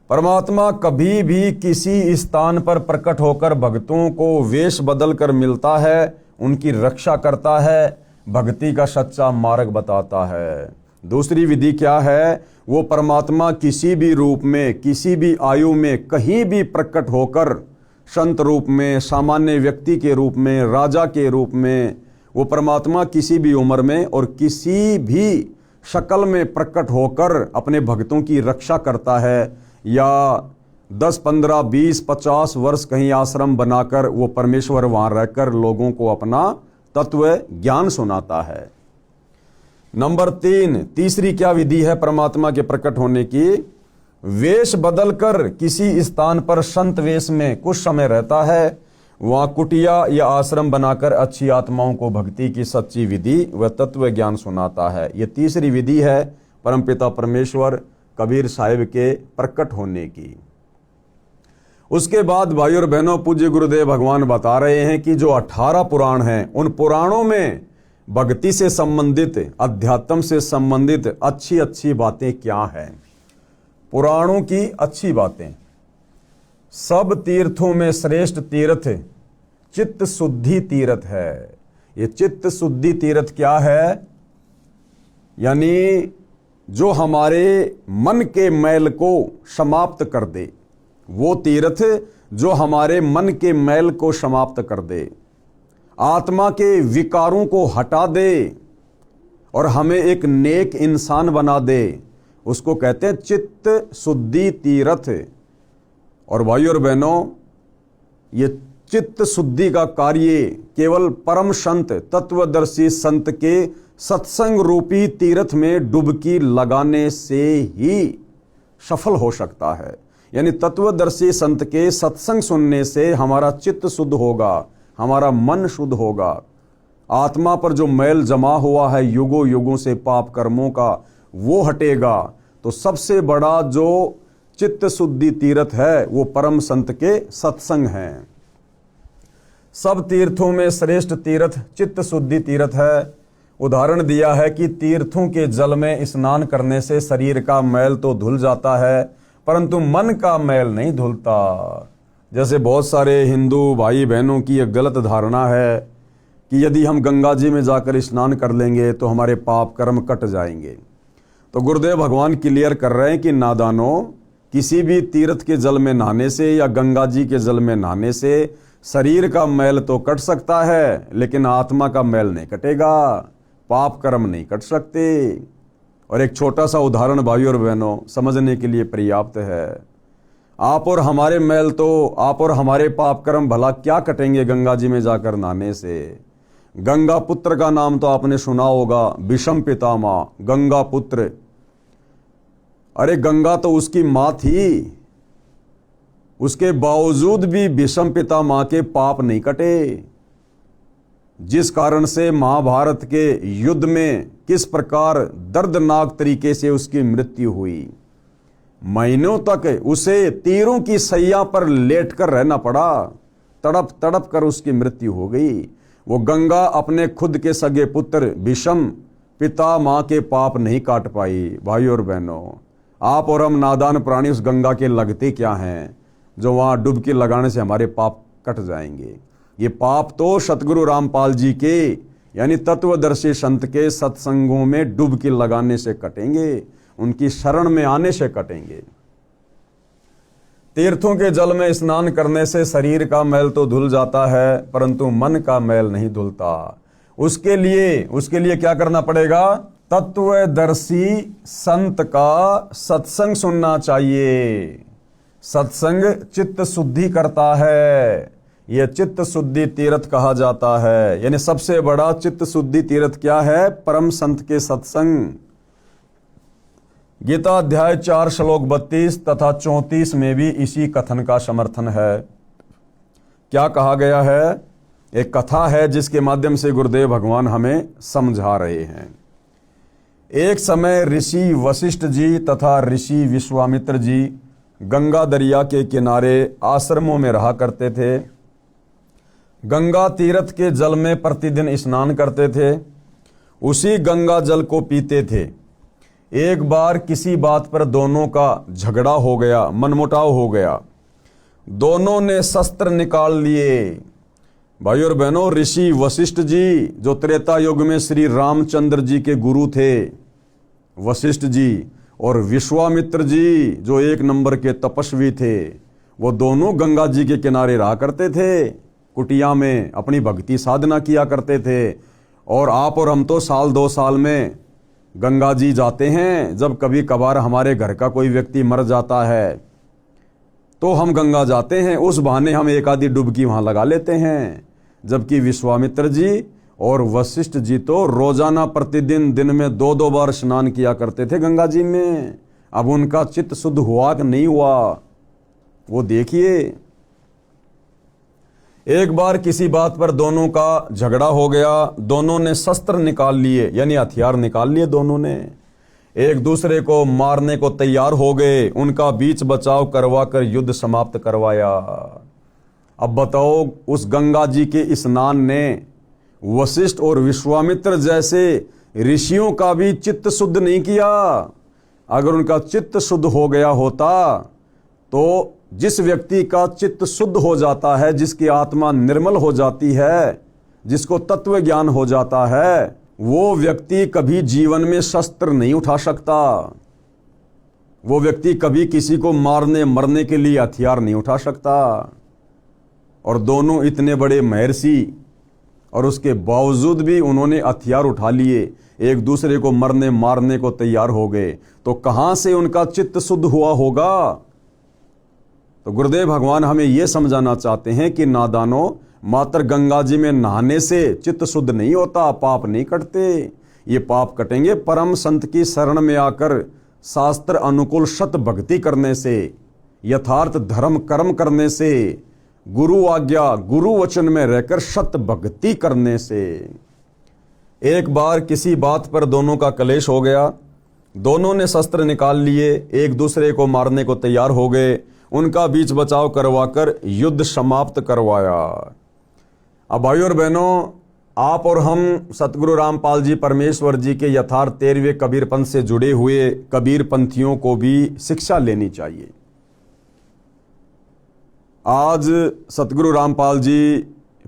परमात्मा कभी भी किसी स्थान पर प्रकट होकर भक्तों को वेश बदल कर मिलता है, उनकी रक्षा करता है, भक्ति का सच्चा मार्ग बताता है। दूसरी विधि क्या है? वो परमात्मा किसी भी रूप में, किसी भी आयु में, कहीं भी प्रकट होकर संत रूप में, सामान्य व्यक्ति के रूप में, राजा के रूप में, वो परमात्मा किसी भी उम्र में और किसी भी शक्ल में प्रकट होकर अपने भक्तों की रक्षा करता है। या 10, 15, 20, 50 वर्ष कहीं आश्रम बनाकर वो परमेश्वर वहां रहकर लोगों को अपना तत्व ज्ञान सुनाता है। नंबर 3, तीसरी क्या विधि है परमात्मा के प्रकट होने की? वेश बदलकर किसी स्थान पर संत वेश में कुछ समय रहता है, वहां कुटिया या आश्रम बनाकर अच्छी आत्माओं को भक्ति की सच्ची विधि व तत्व ज्ञान सुनाता है। ये तीसरी विधि है परमपिता परमेश्वर कबीर साहिब के प्रकट होने की। उसके बाद भाई और बहनों, पूज्य गुरुदेव भगवान बता रहे हैं कि जो 18 पुराण हैं, उन पुराणों में भक्ति से संबंधित, अध्यात्म से संबंधित अच्छी अच्छी बातें क्या हैं। पुराणों की अच्छी बातें। सब तीर्थों में श्रेष्ठ तीर्थ चित्त शुद्धि तीर्थ है। ये चित्त शुद्धि तीर्थ क्या है? यानी जो हमारे मन के मैल को समाप्त कर दे, वो तीर्थ जो हमारे मन के मैल को समाप्त कर दे, आत्मा के विकारों को हटा दे और हमें एक नेक इंसान बना दे, उसको कहते हैं चित्त शुद्धि तीर्थ। और भाइयों और बहनों, ये चित्त शुद्धि का कार्य केवल परम संत, तत्वदर्शी संत के सत्संग रूपी तीर्थ में डुबकी लगाने से ही सफल हो सकता है। यानी तत्वदर्शी संत के सत्संग सुनने से हमारा चित्त शुद्ध होगा, हमारा मन शुद्ध होगा, आत्मा पर जो मैल जमा हुआ है युगों युगों से पाप कर्मों का, वो हटेगा। तो सबसे बड़ा जो चित्त शुद्धि तीर्थ है वो परम संत के सत्संग हैं। सब तीर्थों में श्रेष्ठ तीर्थ चित्त शुद्धि तीर्थ है। उदाहरण दिया है कि तीर्थों के जल में स्नान करने से शरीर का मैल तो धुल जाता है, परंतु मन का मैल नहीं धुलता। जैसे बहुत सारे हिंदू भाई बहनों की एक गलत धारणा है कि यदि हम गंगा जी में जाकर स्नान कर लेंगे तो हमारे पाप कर्म कट जाएंगे। तो गुरुदेव भगवान क्लियर कर रहे हैं कि नादानों, किसी भी तीर्थ के जल में नहाने से या गंगा जी के जल में नहाने से शरीर का मैल तो कट सकता है, लेकिन आत्मा का मैल नहीं कटेगा, पाप कर्म नहीं कट सकते। और एक छोटा सा उदाहरण भाइयों और बहनों समझने के लिए पर्याप्त है। आप और हमारे मैल तो, आप और हमारे पाप कर्म भला क्या कटेंगे गंगा जी में जाकर नहाने से। गंगा पुत्र का नाम तो आपने सुना होगा, विषम पितामह गंगा पुत्र। अरे गंगा तो उसकी मां थी, उसके बावजूद भी विषम पितामह के पाप नहीं कटे, जिस कारण से महाभारत के युद्ध में किस प्रकार दर्दनाक तरीके से उसकी मृत्यु हुई। महीनों तक उसे तीरों की सैया पर लेटकर रहना पड़ा, तड़प तड़प कर उसकी मृत्यु हो गई। वो गंगा अपने खुद के सगे पुत्र विषम पितामह के पाप नहीं काट पाई। भाइयों और बहनों, आप और हम नादान प्राणी उस गंगा के लगते क्या हैं जो वहां डुबकी लगाने से हमारे पाप कट जाएंगे। ये पाप तो सतगुरु रामपाल जी के यानी तत्वदर्शी संत के सत्संगों में डुबकी लगाने से कटेंगे, उनकी शरण में आने से कटेंगे। तीर्थों के जल में स्नान करने से शरीर का मैल तो धुल जाता है, परंतु मन का मैल नहीं धुलता। उसके लिए क्या करना पड़ेगा? तत्वदर्शी संत का सत्संग सुनना चाहिए। सत्संग चित्त शुद्धि करता है, यह चित्त शुद्धि तीर्थ कहा जाता है। यानी सबसे बड़ा चित्त शुद्धि तीर्थ क्या है? परम संत के सत्संग। गीता अध्याय 4 श्लोक 32 तथा 34 में भी इसी कथन का समर्थन है। क्या कहा गया है? एक कथा है जिसके माध्यम से गुरुदेव भगवान हमें समझा रहे हैं। एक समय ऋषि वशिष्ठ जी तथा ऋषि विश्वामित्र जी गंगा दरिया के किनारे आश्रमों में रहा करते थे। गंगा तीर्थ के जल में प्रतिदिन स्नान करते थे, उसी गंगा जल को पीते थे। एक बार किसी बात पर दोनों का झगड़ा हो गया, मनमुटाव हो गया। दोनों ने शस्त्र निकाल लिए। भाइयों और बहनों, ऋषि वशिष्ठ जी जो त्रेता युग में श्री रामचंद्र जी के गुरु थे, वशिष्ठ जी, और विश्वामित्र जी जो एक नंबर के तपस्वी थे, वो दोनों गंगा जी के किनारे रहा करते थे, कुटिया में अपनी भक्ति साधना किया करते थे। और आप और हम तो साल 2 साल में गंगा जी जाते हैं। जब कभी कभार हमारे घर का कोई व्यक्ति मर जाता है तो हम गंगा जाते हैं, उस बहाने हम एक आधी डुबकी वहां लगा लेते हैं। जबकि विश्वामित्र जी और वशिष्ठ जी तो रोजाना प्रतिदिन दिन में 2-2 बार स्नान किया करते थे गंगा जी में। अब उनका चित्त शुद्ध हुआ कि नहीं हुआ, वो देखिए। एक बार किसी बात पर दोनों का झगड़ा हो गया, दोनों ने शस्त्र निकाल लिए, यानी हथियार निकाल लिए, दोनों ने एक दूसरे को मारने को तैयार हो गए। उनका बीच बचाव करवाकर युद्ध समाप्त करवाया। अब बताओ, उस गंगा जी के स्नान ने वशिष्ठ और विश्वामित्र जैसे ऋषियों का भी चित्त शुद्ध नहीं किया। अगर उनका चित्त शुद्ध हो गया होता तो जिस व्यक्ति का चित्त शुद्ध हो जाता है, जिसकी आत्मा निर्मल हो जाती है, जिसको तत्व ज्ञान हो जाता है, वो व्यक्ति कभी जीवन में शस्त्र नहीं उठा सकता। वो व्यक्ति कभी किसी को मारने मरने के लिए हथियार नहीं उठा सकता। और दोनों इतने बड़े महर्षि, और उसके बावजूद भी उन्होंने हथियार उठा लिए, एक दूसरे को मरने मारने को तैयार हो गए। तो कहां से उनका चित्त शुद्ध हुआ होगा? तो गुरुदेव भगवान हमें यह समझाना चाहते हैं कि नादानों, मात्र गंगा जी में नहाने से चित्त शुद्ध नहीं होता, पाप नहीं कटते। ये पाप कटेंगे परम संत की शरण में आकर शास्त्र अनुकूल सत भक्ति करने से, यथार्थ धर्म कर्म करने से, गुरु आज्ञा गुरु वचन में रहकर सत भक्ति करने से। एक बार किसी बात पर दोनों का कलेश हो गया, दोनों ने शस्त्र निकाल लिए, एक दूसरे को मारने को तैयार हो गए। उनका बीच बचाव करवाकर युद्ध समाप्त करवाया। अब भाइयों और बहनों, आप और हम सतगुरु रामपाल जी परमेश्वर जी के यथार्थ 13वें कबीर पंथ से जुड़े हुए कबीर पंथियों को भी शिक्षा लेनी चाहिए। आज सतगुरु रामपाल जी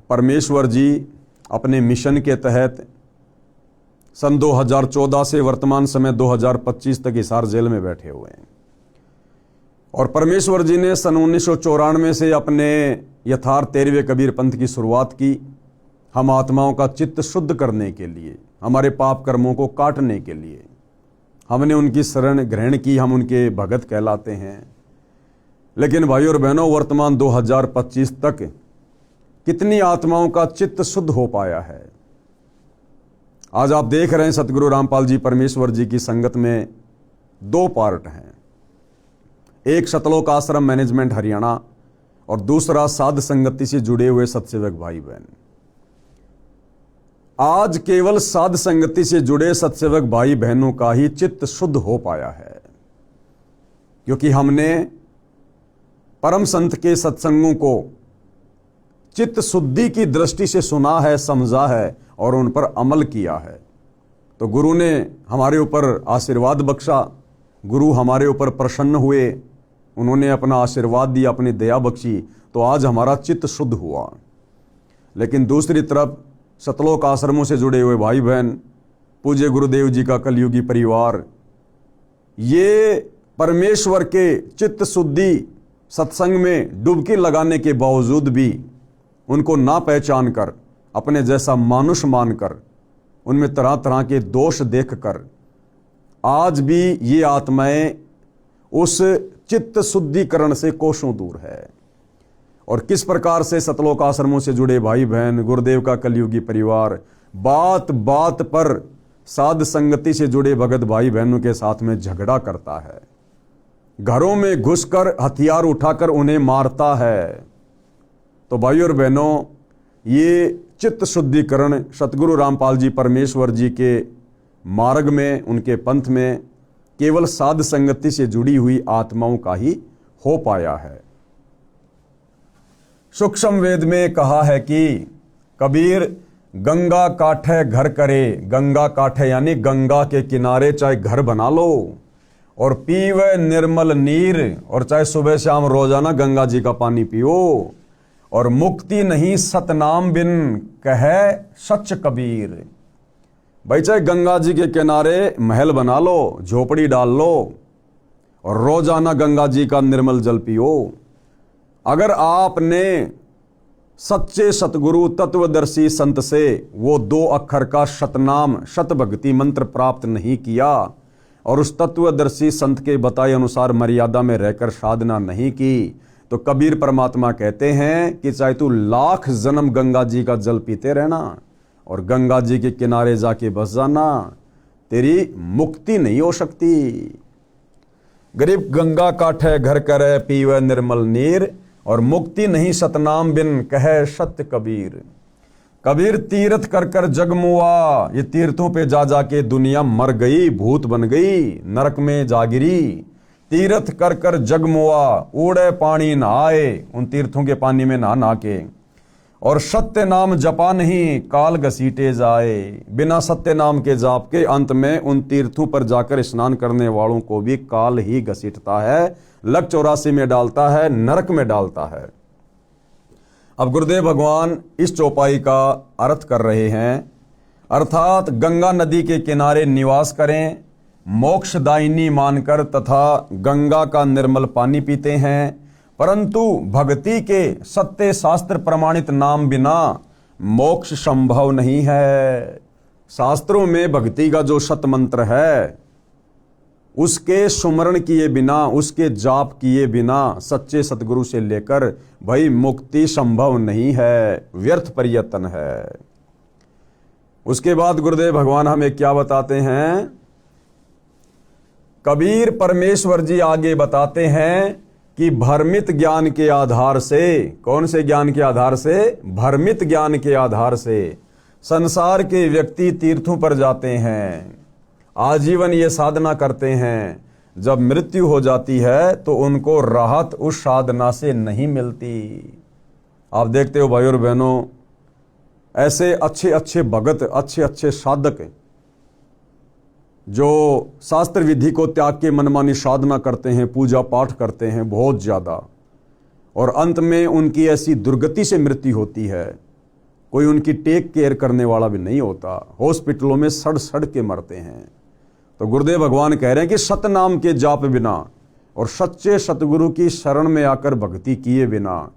परमेश्वर जी अपने मिशन के तहत सन 2014 से वर्तमान समय 2025 तक हिसार जेल में बैठे हुए हैं। और परमेश्वर जी ने सन 1994 से अपने यथार्थ 13वें कबीर पंथ की शुरुआत की, हम आत्माओं का चित्त शुद्ध करने के लिए, हमारे पाप कर्मों को काटने के लिए। हमने उनकी शरण ग्रहण की, हम उनके भगत कहलाते हैं। लेकिन भाइयों और बहनों, वर्तमान 2025 तक कितनी आत्माओं का चित्त शुद्ध हो पाया है? आज आप देख रहे हैं सतगुरु रामपाल जी परमेश्वर जी की संगत में 2 पार्ट हैं। एक सतलोक आश्रम मैनेजमेंट हरियाणा और दूसरा साध संगति से जुड़े हुए सत्सेवक भाई बहन। आज केवल साध संगति से जुड़े सत्सेवक भाई बहनों का ही चित्त शुद्ध हो पाया है, क्योंकि हमने परम संत के सत्संगों को चित्त शुद्धि की दृष्टि से सुना है, समझा है और उन पर अमल किया है। तो गुरु ने हमारे ऊपर आशीर्वाद बख्शा, गुरु हमारे ऊपर प्रसन्न हुए, उन्होंने अपना आशीर्वाद दिया, अपनी दया बख्शी, तो आज हमारा चित्त शुद्ध हुआ। लेकिन दूसरी तरफ सतलोक आश्रमों से जुड़े हुए भाई बहन, पूज्य गुरुदेव जी का कलयुगी परिवार, ये परमेश्वर के चित्त शुद्धि सत्संग में डुबकी लगाने के बावजूद भी उनको ना पहचान कर, अपने जैसा मानुष मानकर, उनमें तरह तरह के दोष देखकर आज भी ये आत्माएं उस चित्त शुद्धिकरण से कोसों दूर है। और किस प्रकार से सतलोक आश्रमों से जुड़े भाई बहन, गुरुदेव का कलयुगी परिवार बात बात पर साध संगति से जुड़े भगत भाई बहनों के साथ में झगड़ा करता है, घरों में घुसकर हथियार उठाकर उन्हें मारता है। तो भाइयों और बहनों, ये चित्त शुद्धिकरण सतगुरु रामपाल जी परमेश्वर जी के मार्ग में, उनके पंथ में केवल साध संगति से जुड़ी हुई आत्माओं का ही हो पाया है। सूक्ष्म वेद में कहा है कि कबीर गंगा काठे घर करे, गंगा काठे यानी गंगा के किनारे चाहे घर बना लो और पीवे निर्मल नीर, और चाहे सुबह शाम रोजाना गंगा जी का पानी पियो, और मुक्ति नहीं सतनाम बिन कहे सच कबीर। भाई चाहे गंगा जी के किनारे महल बना लो, झोपड़ी डाल लो और रोजाना गंगा जी का निर्मल जल पियो। अगर आपने सच्चे सतगुरु तत्वदर्शी संत से वो 2 अक्षर का सतनाम सत भक्ति मंत्र प्राप्त नहीं किया और उस तत्वदर्शी संत के बताए अनुसार मर्यादा में रहकर साधना नहीं की, तो कबीर परमात्मा कहते हैं कि चाहे तू लाख जन्म गंगा जी का जल पीते रहना और गंगा जी के किनारे जाके बस जाना, तेरी मुक्ति नहीं हो सकती। गरीब गंगा काठे घर करे पीवे निर्मल नीर, और मुक्ति नहीं सतनाम बिन कहे सत्य कबीर। कबीर तीर्थ कर कर जग मुआ, ये तीर्थों पे जा जाके दुनिया मर गई, भूत बन गई, नरक में जा गिरी। तीर्थ कर कर जग मुआ, उड़े पानी नहाए, उन तीर्थों के पानी में नहा के। और सत्य नाम जपा नहीं, काल घसीटे जाए। बिना सत्य नाम के जाप के अंत में उन तीर्थों पर जाकर स्नान करने वालों को भी काल ही घसीटता है, लक 84 में डालता है, नरक में डालता है। अब गुरुदेव भगवान इस चौपाई का अर्थ कर रहे हैं, अर्थात गंगा नदी के किनारे निवास करें, मोक्षदायिनी मानकर तथा गंगा का निर्मल पानी पीते हैं, परंतु भक्ति के सत्य शास्त्र प्रमाणित नाम बिना मोक्ष संभव नहीं है। शास्त्रों में भक्ति का जो सत मंत्र है, उसके सुमरण किए बिना, उसके जाप किए बिना सच्चे सतगुरु से लेकर भाई मुक्ति संभव नहीं है, व्यर्थ प्रयत्न है। उसके बाद गुरुदेव भगवान हमें क्या बताते हैं? कबीर परमेश्वर जी आगे बताते हैं कि भ्रमित ज्ञान के आधार से, कौन से ज्ञान के आधार से? भ्रमित ज्ञान के आधार से संसार के व्यक्ति तीर्थों पर जाते हैं, आजीवन ये साधना करते हैं, जब मृत्यु हो जाती है तो उनको राहत उस साधना से नहीं मिलती। आप देखते हो भाई और बहनों, ऐसे अच्छे अच्छे भगत, अच्छे अच्छे साधक जो शास्त्र विधि को त्याग के मनमानी साधना करते हैं, पूजा पाठ करते हैं बहुत ज़्यादा, और अंत में उनकी ऐसी दुर्गति से मृत्यु होती है, कोई उनकी टेक केयर करने वाला भी नहीं होता, हॉस्पिटलों में सड़ सड़ के मरते हैं। तो गुरुदेव भगवान कह रहे हैं कि सतनाम के जाप बिना और सच्चे सतगुरु की शरण में आकर भक्ति किए बिना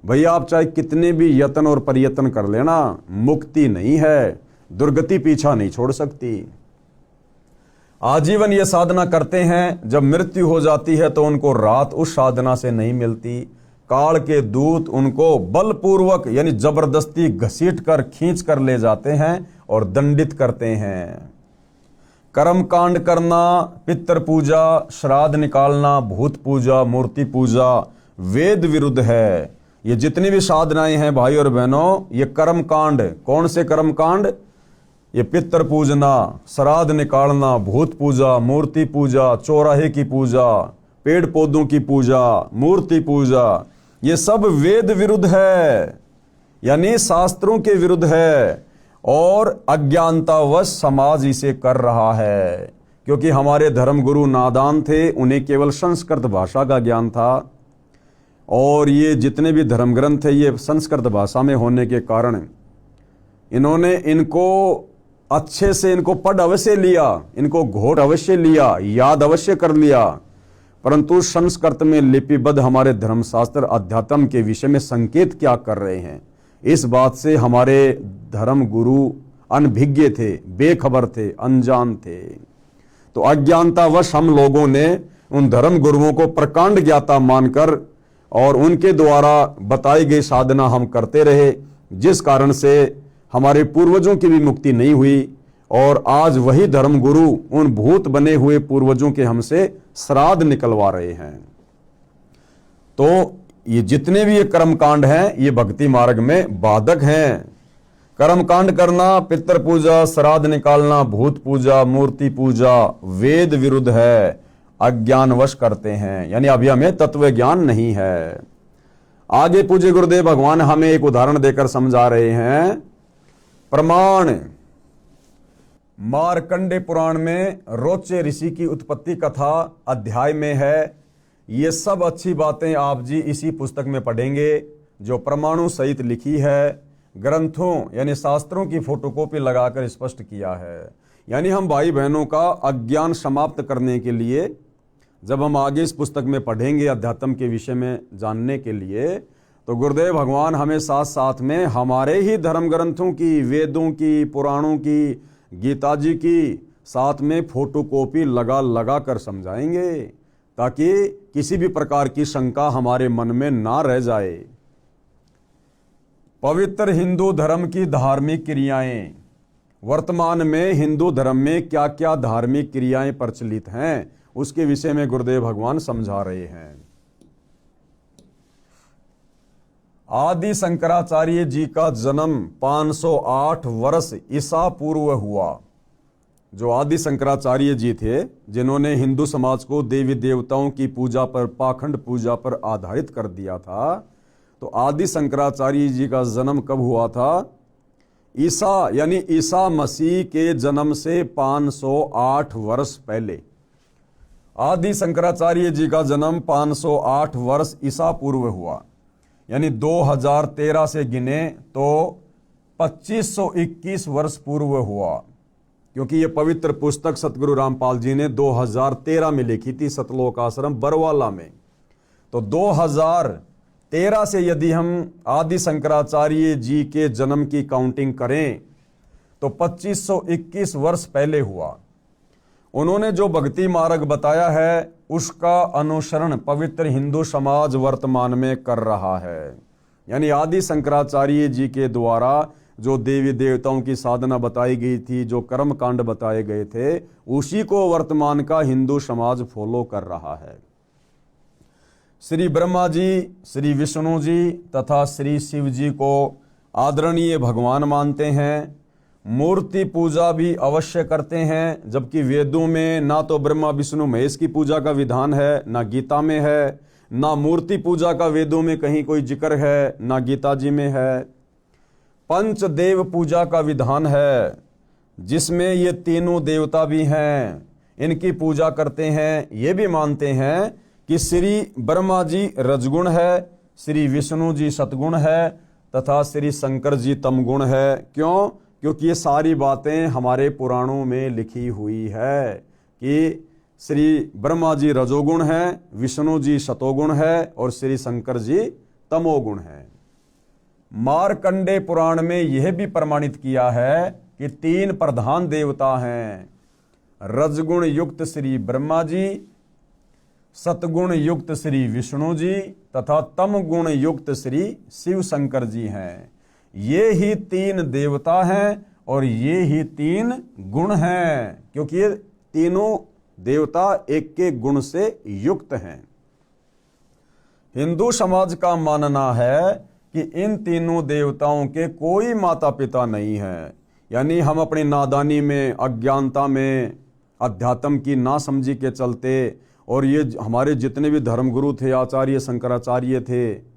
भैया आप चाहे कितने भी यत्न और प्रयत्न कर लेना, मुक्ति नहीं है, दुर्गति पीछा नहीं छोड़ सकती। आजीवन ये साधना करते हैं, जब मृत्यु हो जाती है तो उनको राहत उस साधना से नहीं मिलती। काल के दूत उनको बलपूर्वक यानी जबरदस्ती घसीट कर खींच कर ले जाते हैं और दंडित करते हैं। कर्म कांड करना, पितृ पूजा, श्राद्ध निकालना, भूत पूजा, मूर्ति पूजा वेद विरुद्ध है। ये जितनी भी साधनाएं हैं भाई और बहनों, ये कर्म कांड, कौन से कर्म कांड? ये पितृ पूजना, श्राद्ध निकालना, भूत पूजा, मूर्ति पूजा, चौराहे की पूजा, पेड़ पौधों की पूजा, मूर्ति पूजा, ये सब वेद विरुद्ध है, यानी शास्त्रों के विरुद्ध है, और अज्ञानतावश समाज इसे कर रहा है। क्योंकि हमारे धर्मगुरु नादान थे, उन्हें केवल संस्कृत भाषा का ज्ञान था, और ये जितने भी धर्म ग्रंथ थे ये संस्कृत भाषा में होने के कारण इन्होंने इनको अच्छे से इनको पढ़ अवश्य लिया, इनको घोट अवश्य लिया, याद अवश्य कर लिया, परंतु संस्कृत में लिपिबद्ध हमारे धर्मशास्त्र अध्यात्म के विषय में संकेत क्या कर रहे हैं, इस बात से हमारे धर्म गुरु अनभिज्ञ थे, बेखबर थे, अनजान थे। तो अज्ञानतावश हम लोगों ने उन धर्म गुरुओं को प्रकांड ज्ञाता मानकर और उनके द्वारा बताई गई साधना हम करते रहे, जिस कारण से हमारे पूर्वजों की भी मुक्ति नहीं हुई, और आज वही धर्मगुरु उन भूत बने हुए पूर्वजों के हमसे श्राद्ध निकलवा रहे हैं। तो ये जितने भी ये कर्मकांड हैं ये भक्ति मार्ग में बाधक हैं। कर्मकांड करना, पितृ पूजा, श्राद्ध निकालना, भूत पूजा, मूर्ति पूजा वेद विरुद्ध है, अज्ञानवश करते हैं, यानी अभी हमें तत्व ज्ञान नहीं है। आगे पूज्य गुरुदेव भगवान हमें एक उदाहरण देकर समझा रहे हैं। प्रमाण मार्कंडे पुराण में रोचे ऋषि की उत्पत्ति कथा अध्याय में है। ये सब अच्छी बातें आप जी इसी पुस्तक में पढ़ेंगे जो प्रमाणों सहित लिखी है, ग्रंथों यानी शास्त्रों की फोटोकॉपी लगाकर स्पष्ट किया है। यानी हम भाई बहनों का अज्ञान समाप्त करने के लिए जब हम आगे इस पुस्तक में पढ़ेंगे अध्यात्म के विषय में जानने के लिए, तो गुरुदेव भगवान हमें साथ साथ में हमारे ही धर्म ग्रंथों की, वेदों की, पुराणों की, गीता जी की साथ में फोटोकॉपी लगा लगा कर समझाएंगे, ताकि किसी भी प्रकार की शंका हमारे मन में ना रह जाए। पवित्र हिंदू धर्म की धार्मिक क्रियाएं, वर्तमान में हिंदू धर्म में क्या क्या धार्मिक क्रियाएं प्रचलित हैं उसके विषय में गुरुदेव भगवान समझा रहे हैं। आदि शंकराचार्य जी का जन्म 508 वर्ष ईसा पूर्व हुआ। जो आदि शंकराचार्य जी थे, जिन्होंने हिंदू समाज को देवी देवताओं की पूजा पर, पाखंड पूजा पर आधारित कर दिया था, तो आदि शंकराचार्य जी का जन्म कब हुआ था? ईसा यानी ईसा मसीह के जन्म से 508 वर्ष पहले। आदि शंकराचार्य जी का जन्म 508 वर्ष ईसा पूर्व हुआ, यानी 2013 से गिने तो 2521 वर्ष पूर्व हुआ, क्योंकि ये पवित्र पुस्तक सतगुरु रामपाल जी ने 2013 में लिखी थी, सतलोक आश्रम बरवाला में। तो 2013 से यदि हम आदि शंकराचार्य जी के जन्म की काउंटिंग करें तो 2521 वर्ष पहले हुआ। उन्होंने जो भक्ति मार्ग बताया है उसका अनुसरण पवित्र हिंदू समाज वर्तमान में कर रहा है। यानी आदि शंकराचार्य जी के द्वारा जो देवी देवताओं की साधना बताई गई थी, जो कर्म कांड बताए गए थे, उसी को वर्तमान का हिंदू समाज फॉलो कर रहा है। श्री ब्रह्मा जी, श्री विष्णु जी तथा श्री शिव जी को आदरणीय भगवान मानते हैं। मूर्ति पूजा भी अवश्य करते हैं, जबकि वेदों में ना तो ब्रह्मा विष्णु महेश की पूजा का विधान है, ना गीता में है, ना मूर्ति पूजा का वेदों में कहीं कोई जिक्र है, ना गीता जी में है। पंचदेव पूजा का विधान है, जिसमें ये तीनों देवता भी हैं, इनकी पूजा करते हैं। ये भी मानते हैं कि श्री ब्रह्मा जी रजगुण है, श्री विष्णु जी सतगुण है तथा श्री शंकर जी तमगुण है। क्यों? क्योंकि ये सारी बातें हमारे पुराणों में लिखी हुई है कि श्री ब्रह्मा जी रजोगुण है, विष्णु जी सतोगुण है और श्री शंकर जी तमोगुण है। मार्कंडे पुराण में यह भी प्रमाणित किया है कि तीन प्रधान देवता हैं, रजगुण युक्त श्री ब्रह्मा जी, सतगुण युक्त श्री विष्णु जी तथा तम गुण युक्त श्री शिव शंकर जी हैं। ये ही तीन देवता हैं और ये ही तीन गुण हैं, क्योंकि ये तीनों देवता एक के गुण से युक्त हैं। हिंदू समाज का मानना है कि इन तीनों देवताओं के कोई माता पिता नहीं है। यानी हम अपनी नादानी में, अज्ञानता में, अध्यात्म की नासमझी के चलते, और ये हमारे जितने भी धर्मगुरु थे, आचार्य शंकराचार्य थे,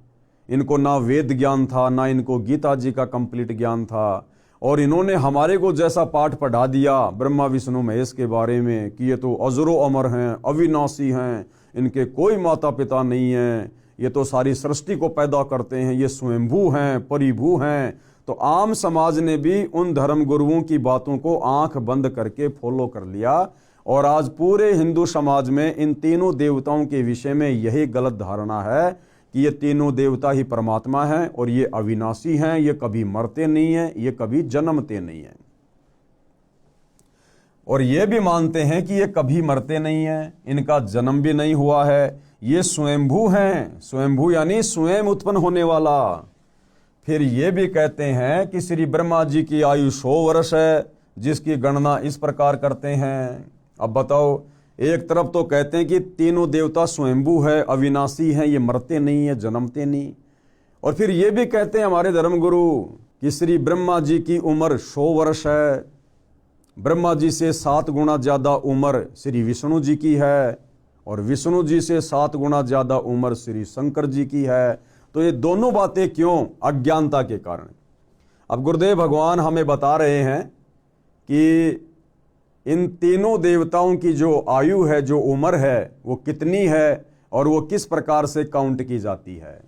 इनको ना वेद ज्ञान था, ना इनको गीता जी का कंप्लीट ज्ञान था, और इन्होंने हमारे को जैसा पाठ पढ़ा दिया ब्रह्मा विष्णु महेश के बारे में कि ये तो अजरो अमर हैं, अविनाशी हैं, इनके कोई माता पिता नहीं हैं, ये तो सारी सृष्टि को पैदा करते हैं, ये स्वयंभू हैं, परिभू हैं। तो आम समाज ने भी उन धर्म गुरुओं की बातों को आंख बंद करके फॉलो कर लिया, और आज पूरे हिंदू समाज में इन तीनों देवताओं के विषय में यही गलत धारणा है कि ये तीनों देवता ही परमात्मा हैं और ये अविनाशी हैं, ये कभी मरते नहीं हैं, ये कभी जन्मते नहीं हैं। और ये भी मानते हैं कि ये कभी मरते नहीं हैं, इनका जन्म भी नहीं हुआ है, ये स्वयंभू हैं। स्वयंभू यानी स्वयं उत्पन्न होने वाला। फिर ये भी कहते हैं कि श्री ब्रह्मा जी की आयु 100 वर्ष है, जिसकी गणना इस प्रकार करते हैं। अब बताओ, एक तरफ तो कहते हैं कि तीनों देवता स्वयंभू है, अविनाशी हैं, ये मरते नहीं है, जन्मते नहीं, और फिर ये भी कहते हैं हमारे धर्मगुरु कि श्री ब्रह्मा जी की उम्र 100 वर्ष है, ब्रह्मा जी से 7 गुना ज्यादा उम्र श्री विष्णु जी की है, और विष्णु जी से 7 गुना ज्यादा उम्र श्री शंकर जी की है। तो ये दोनों बातें क्यों? अज्ञानता के कारण। अब गुरुदेव भगवान हमें बता रहे हैं कि इन तीनों देवताओं की जो आयु है, जो उम्र है, वो कितनी है और वो किस प्रकार से काउंट की जाती है।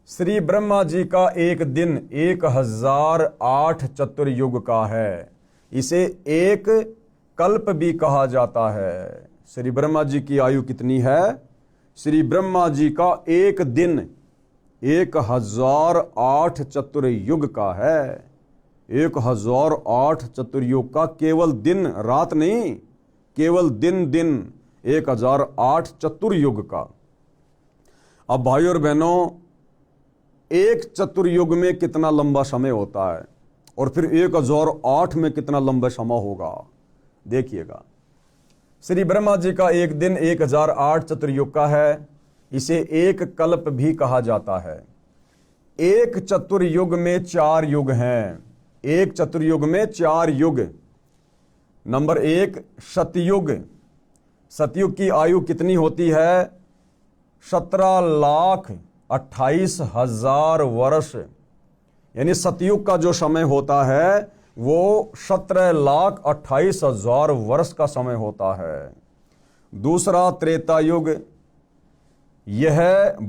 श्री ब्रह्मा जी का एक दिन 1008 चतुर्युग का है, इसे एक कल्प भी कहा जाता है। श्री ब्रह्मा जी की आयु कितनी है? श्री ब्रह्मा जी का एक दिन 1008 चतुर्युग का है। 1008 चतुर्युग का, केवल दिन रात नहीं, केवल दिन 1008 चतुर्युग का। अब भाइयों और बहनों, एक चतुर्युग में कितना लंबा समय होता है और फिर 1008 में कितना लंबा समय होगा, देखिएगा। श्री ब्रह्मा जी का एक दिन 1008 चतुर्युग का है। इसे एक कल्प भी कहा जाता है। एक चतुर्युग में 4 युग हैं। एक चतुर्युग में 4 युग। नंबर 1 सतयुग। सतयुग की आयु कितनी होती है? 17,28,000 वर्ष। यानी सतयुग का जो समय होता है वो 17,28,000 वर्ष का समय होता है। दूसरा त्रेता युग, यह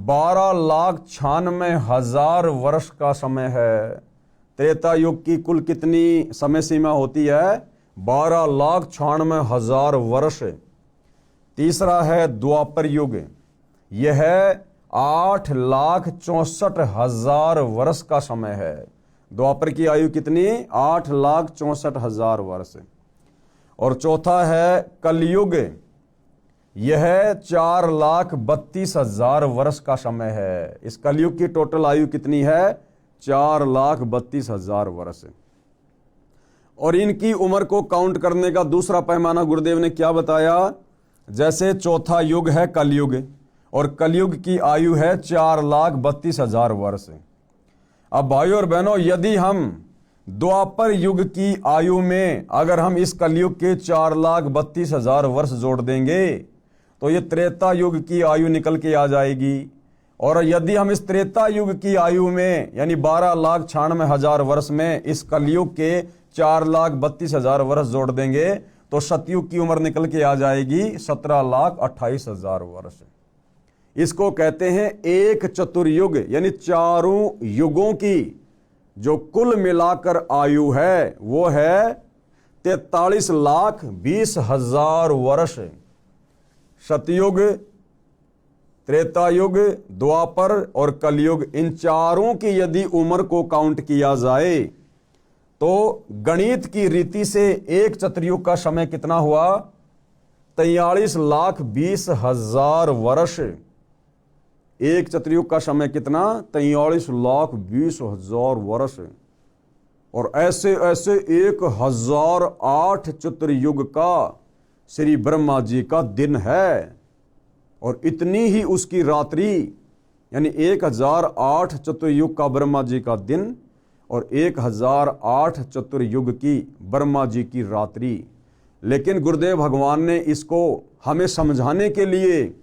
12,96,000 वर्ष का समय है। त्रेता युग की कुल कितनी समय सीमा होती है? 12,96,000 वर्ष। तीसरा है द्वापर युग, यह 8,64,000 वर्ष का समय है। द्वापर की आयु कितनी? 8,64,000 वर्ष। और चौथा है कलयुग, यह 4,32,000 वर्ष का समय है। इस कलयुग की टोटल आयु कितनी है? 4,32,000 वर्ष। और इनकी उम्र को काउंट करने का दूसरा पैमाना गुरुदेव ने क्या बताया? जैसे चौथा युग है कलयुग, और कलयुग की आयु है 4,32,000 वर्ष। अब भाइयों और बहनों, यदि हम द्वापर युग की आयु में अगर हम इस कलयुग के 4,32,000 वर्ष जोड़ देंगे तो ये त्रेता युग की आयु निकल के आ जाएगी। और यदि हम इस त्रेता युग की आयु में यानी 12,96,000 वर्ष में इस कलयुग के 4,32,000 वर्ष जोड़ देंगे तो सतयुग की उम्र निकल के आ जाएगी 17,28,000 वर्ष। इसको कहते हैं एक चतुर्युग, यानी चारों युगों की जो कुल मिलाकर आयु है वो है 43,20,000 वर्ष। सतयुग, त्रेतायुग, द्वापर और कलयुग, इन चारों की यदि उम्र को काउंट किया जाए तो गणित की रीति से एक चतुर्युग का समय कितना हुआ? 43,20,000 वर्ष। एक चतुर्युग का समय कितना? 43,20,000 वर्ष। और ऐसे ऐसे 1,008 चतुर्युग का श्री ब्रह्मा जी का दिन है। और इतनी ही उसकी रात्रि, यानी 1,008 चतुर्युग का ब्रह्मा जी का दिन और 1,008 चतुर्युग की ब्रह्मा जी की रात्रि। लेकिन गुरुदेव भगवान ने इसको हमें समझाने के लिए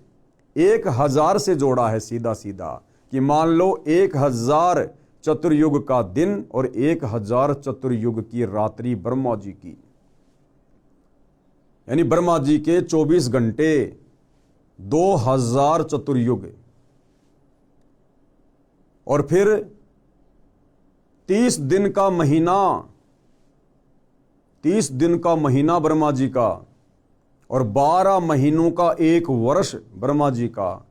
1,000 से जोड़ा है सीधा सीधा, कि मान लो 1,000 चतुर्युग का दिन और 1,000 चतुर्युग की रात्रि ब्रह्मा जी की, यानी ब्रह्मा जी के 24 घंटे 2,000 चतुर्युग। और फिर 30 दिन का महीना, 30 दिन का महीना ब्रह्मा जी का, और 12 महीनों का एक वर्ष ब्रह्मा जी का,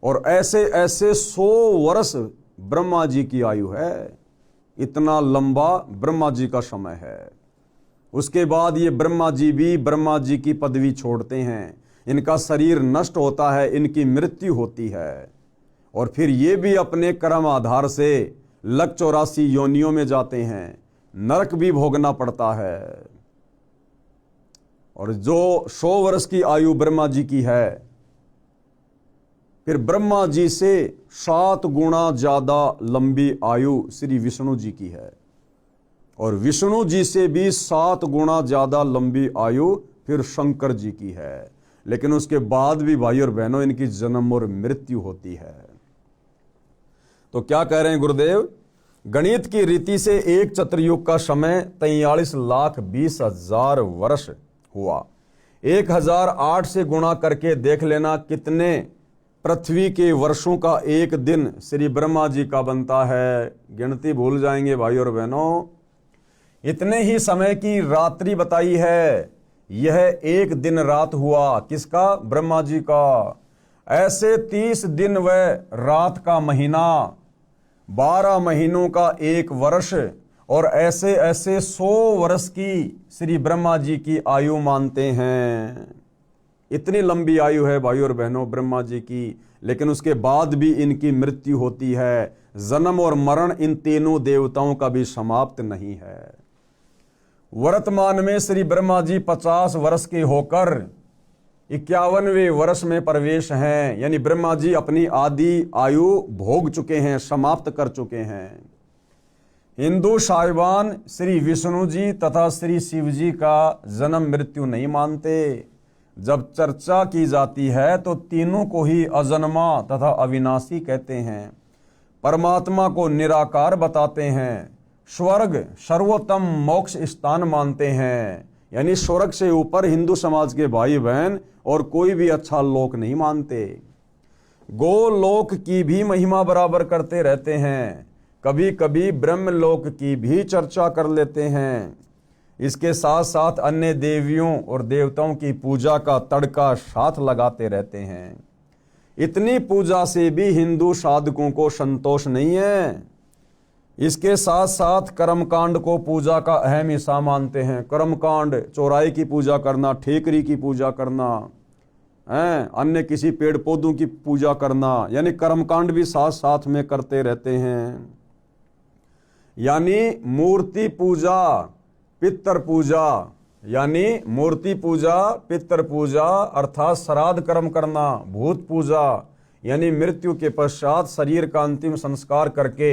और ऐसे ऐसे 100 वर्ष ब्रह्मा जी की आयु है। इतना लंबा ब्रह्मा जी का समय है। उसके बाद ये ब्रह्मा जी भी ब्रह्मा जी की पदवी छोड़ते हैं, इनका शरीर नष्ट होता है, इनकी मृत्यु होती है। और फिर ये भी अपने कर्म आधार से लग 84 योनियों में जाते हैं, नरक भी भोगना पड़ता है। और जो 100 वर्ष की आयु ब्रह्मा जी की है, फिर ब्रह्मा जी से 7 गुना ज्यादा लंबी आयु श्री विष्णु जी की है, और विष्णु जी से भी 7 गुना ज्यादा लंबी आयु फिर शंकर जी की है। लेकिन उसके बाद भी भाई और बहनों इनकी जन्म और मृत्यु होती है। तो क्या कह रहे हैं गुरुदेव? गणित की रीति से एक चतुर्युग का समय 43,20,000 वर्ष हुआ। 1,008 से गुणा करके देख लेना कितने पृथ्वी के वर्षों का एक दिन श्री ब्रह्मा जी का बनता है। गिनती भूल जाएंगे भाई और बहनों। इतने ही समय की रात्रि बताई है। यह एक दिन रात हुआ किसका? ब्रह्मा जी का। ऐसे 30 दिन व रात का महीना, 12 महीनों का एक वर्ष, और ऐसे ऐसे 100 वर्ष की श्री ब्रह्मा जी की आयु मानते हैं। इतनी लंबी आयु है भाई और बहनों ब्रह्मा जी की। लेकिन उसके बाद भी इनकी मृत्यु होती है। जन्म और मरण इन तीनों देवताओं का भी समाप्त नहीं है। वर्तमान में श्री ब्रह्मा जी 50 वर्ष के होकर 51वें वर्ष में प्रवेश हैं, यानी ब्रह्मा जी अपनी आदि आयु भोग चुके हैं, समाप्त कर चुके हैं। हिंदू साहिबान श्री विष्णु जी तथा श्री शिव जी का जन्म मृत्यु नहीं मानते। जब चर्चा की जाती है तो तीनों को ही अजन्मा तथा अविनाशी कहते हैं। परमात्मा को निराकार बताते हैं। स्वर्ग सर्वोत्तम मोक्ष स्थान मानते हैं, यानी स्वर्ग से ऊपर हिंदू समाज के भाई बहन और कोई भी अच्छा लोक नहीं मानते। गोलोक की भी महिमा बराबर करते रहते हैं, कभी कभी ब्रह्मलोक की भी चर्चा कर लेते हैं। इसके साथ साथ अन्य देवियों और देवताओं की पूजा का तड़का साथ लगाते रहते हैं। इतनी पूजा से भी हिंदू साधकों को संतोष नहीं है। इसके साथ साथ कर्मकांड को पूजा का अहम हिस्सा मानते हैं। कर्मकांड, चौराहे की पूजा करना, ठेकरी की पूजा करना, अन्य किसी पेड़ पौधों की पूजा करना, यानी कर्मकांड भी साथ साथ में करते रहते हैं। यानी मूर्ति पूजा, पितर पूजा, यानी मूर्ति पूजा, पितर पूजा अर्थात श्राद्ध कर्म करना, भूत पूजा यानी मृत्यु के पश्चात शरीर का अंतिम संस्कार करके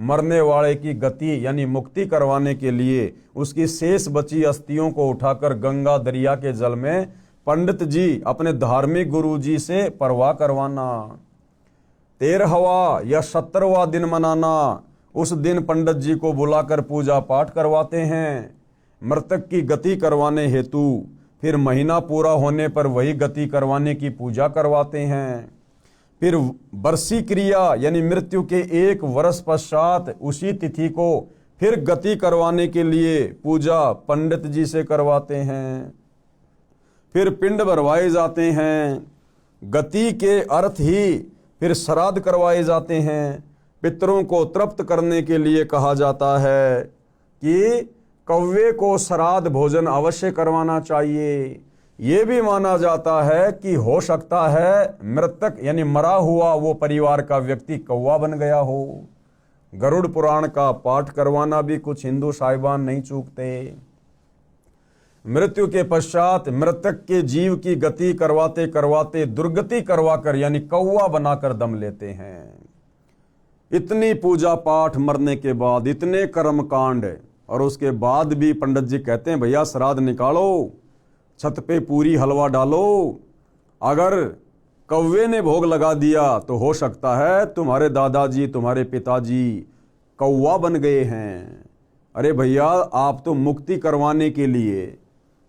मरने वाले की गति यानी मुक्ति करवाने के लिए उसकी शेष बची अस्थियों को उठाकर गंगा दरिया के जल में पंडित जी अपने धार्मिक गुरु जी से परवाह करवाना। 13वां या 17वां दिन मनाना, उस दिन पंडित जी को बुलाकर पूजा पाठ करवाते हैं मृतक की गति करवाने हेतु। फिर महीना पूरा होने पर वही गति करवाने की पूजा करवाते हैं। फिर वर्षी क्रिया यानी मृत्यु के 1 वर्ष पश्चात उसी तिथि को फिर गति करवाने के लिए पूजा पंडित जी से करवाते हैं। फिर पिंड भरवाए जाते हैं। गति के अर्थ ही फिर श्राद्ध करवाए जाते हैं। पितरों को तृप्त करने के लिए कहा जाता है कि कौवे को श्राद्ध भोजन अवश्य करवाना चाहिए। ये भी माना जाता है कि हो सकता है मृतक यानी मरा हुआ वो परिवार का व्यक्ति कौवा बन गया हो। गरुड़ पुराण का पाठ करवाना भी कुछ हिंदू साहिबान नहीं चूकते। मृत्यु के पश्चात मृतक के जीव की गति करवाते करवाते दुर्गति करवाकर यानी कौवा बनाकर दम लेते हैं। इतनी पूजा पाठ मरने के बाद, इतने कर्मकांड, और उसके बाद भी पंडित जी कहते हैं भैया श्राद्ध निकालो, छत पे पूरी हलवा डालो। अगर कौवे ने भोग लगा दिया तो हो सकता है तुम्हारे दादाजी, तुम्हारे पिताजी कौवा बन गए हैं। अरे भैया आप तो मुक्ति करवाने के लिए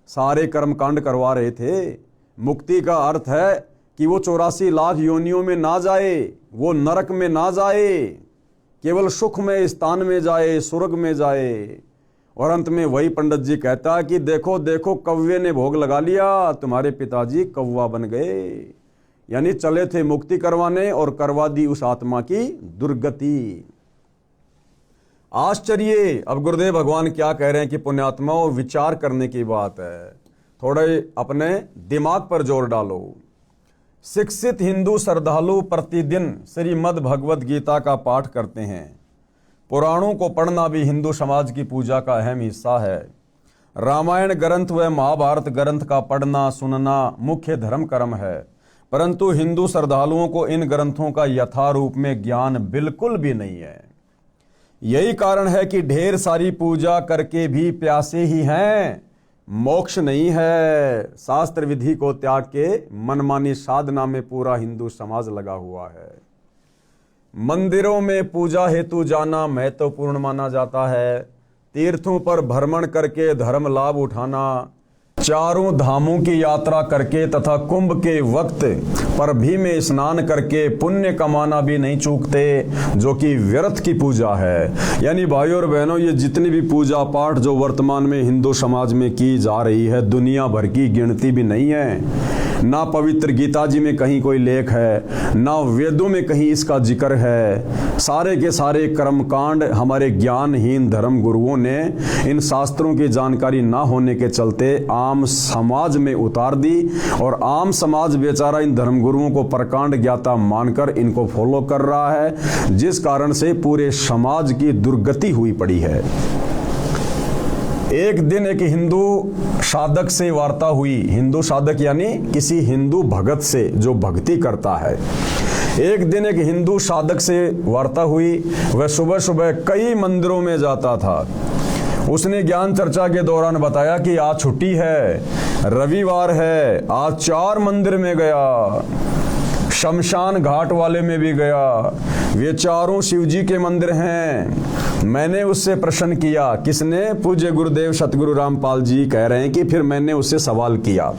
सारे कर्मकांड करवा रहे थे। मुक्ति का अर्थ है कि वो 84 लाख योनियों में ना जाए, वो नरक में ना जाए, केवल सुखमय स्थान में जाए, स्वर्ग में जाए। और अंत में वही पंडित जी कहता है कि देखो देखो कौवे ने भोग लगा लिया, तुम्हारे पिताजी कौवा बन गए। यानी चले थे मुक्ति करवाने और करवा दी उस आत्मा की दुर्गति। आश्चर्य। अब गुरुदेव भगवान क्या कह रहे हैं कि पुण्यात्माओं विचार करने की बात है, थोड़े अपने दिमाग पर जोर डालो। शिक्षित हिंदू श्रद्धालु प्रतिदिन श्रीमद् भगवद गीता का पाठ करते हैं। पुराणों को पढ़ना भी हिंदू समाज की पूजा का अहम हिस्सा है। रामायण ग्रंथ व महाभारत ग्रंथ का पढ़ना सुनना मुख्य धर्म कर्म है, परंतु हिंदू श्रद्धालुओं को इन ग्रंथों का यथारूप में ज्ञान बिल्कुल भी नहीं है। यही कारण है कि ढेर सारी पूजा करके भी प्यासे ही हैं, मोक्ष नहीं है। शास्त्र विधि को त्याग के मनमानी साधना में पूरा हिंदू समाज लगा हुआ है। मंदिरों में पूजा हेतु जाना महत्वपूर्ण माना जाता है। तीर्थों पर भ्रमण करके धर्म लाभ उठाना, चारों धामों की यात्रा करके तथा कुंभ के वक्त पर भी में स्नान करके पुण्य कमाना भी नहीं चूकते, जो कि व्यर्थ की पूजा है। यानी भाइयों और बहनों, ये जितनी भी पूजा पाठ जो वर्तमान में हिंदू समाज में की जा रही है, दुनिया भर की गिनती भी नहीं है। ना पवित्र गीता जी में कहीं कोई लेख है, ना वेदों में कहीं इसका जिक्र है। सारे के सारे कर्मकांड हमारे ज्ञानहीन धर्म गुरुओं ने इन शास्त्रों की जानकारी ना होने के चलते आम समाज में उतार दी, और आम समाज बेचारा इन धर्म गुरुओं को प्रकांड ज्ञाता मानकर इनको फॉलो कर रहा है, जिस कारण से पूरे समाज की दुर्गति हुई पड़ी है। एक दिन एक हिंदू साधक से वार्ता हुई। हिंदू साधक यानी किसी हिंदू भगत से जो भक्ति करता है। एक दिन एक हिंदू साधक से वार्ता हुई। वह सुबह सुबह कई मंदिरों में जाता था। उसने ज्ञान चर्चा के दौरान बताया कि आज छुट्टी है, रविवार है। आज 4 मंदिर में गया, शमशान घाट वाले में भी गया। वे चारों शिव जी के मंदिर हैं। मैंने उससे प्रश्न किया। किसने? पूज्य गुरुदेव सतगुरु रामपाल जी कह रहे हैं कि फिर मैंने उससे सवाल किया।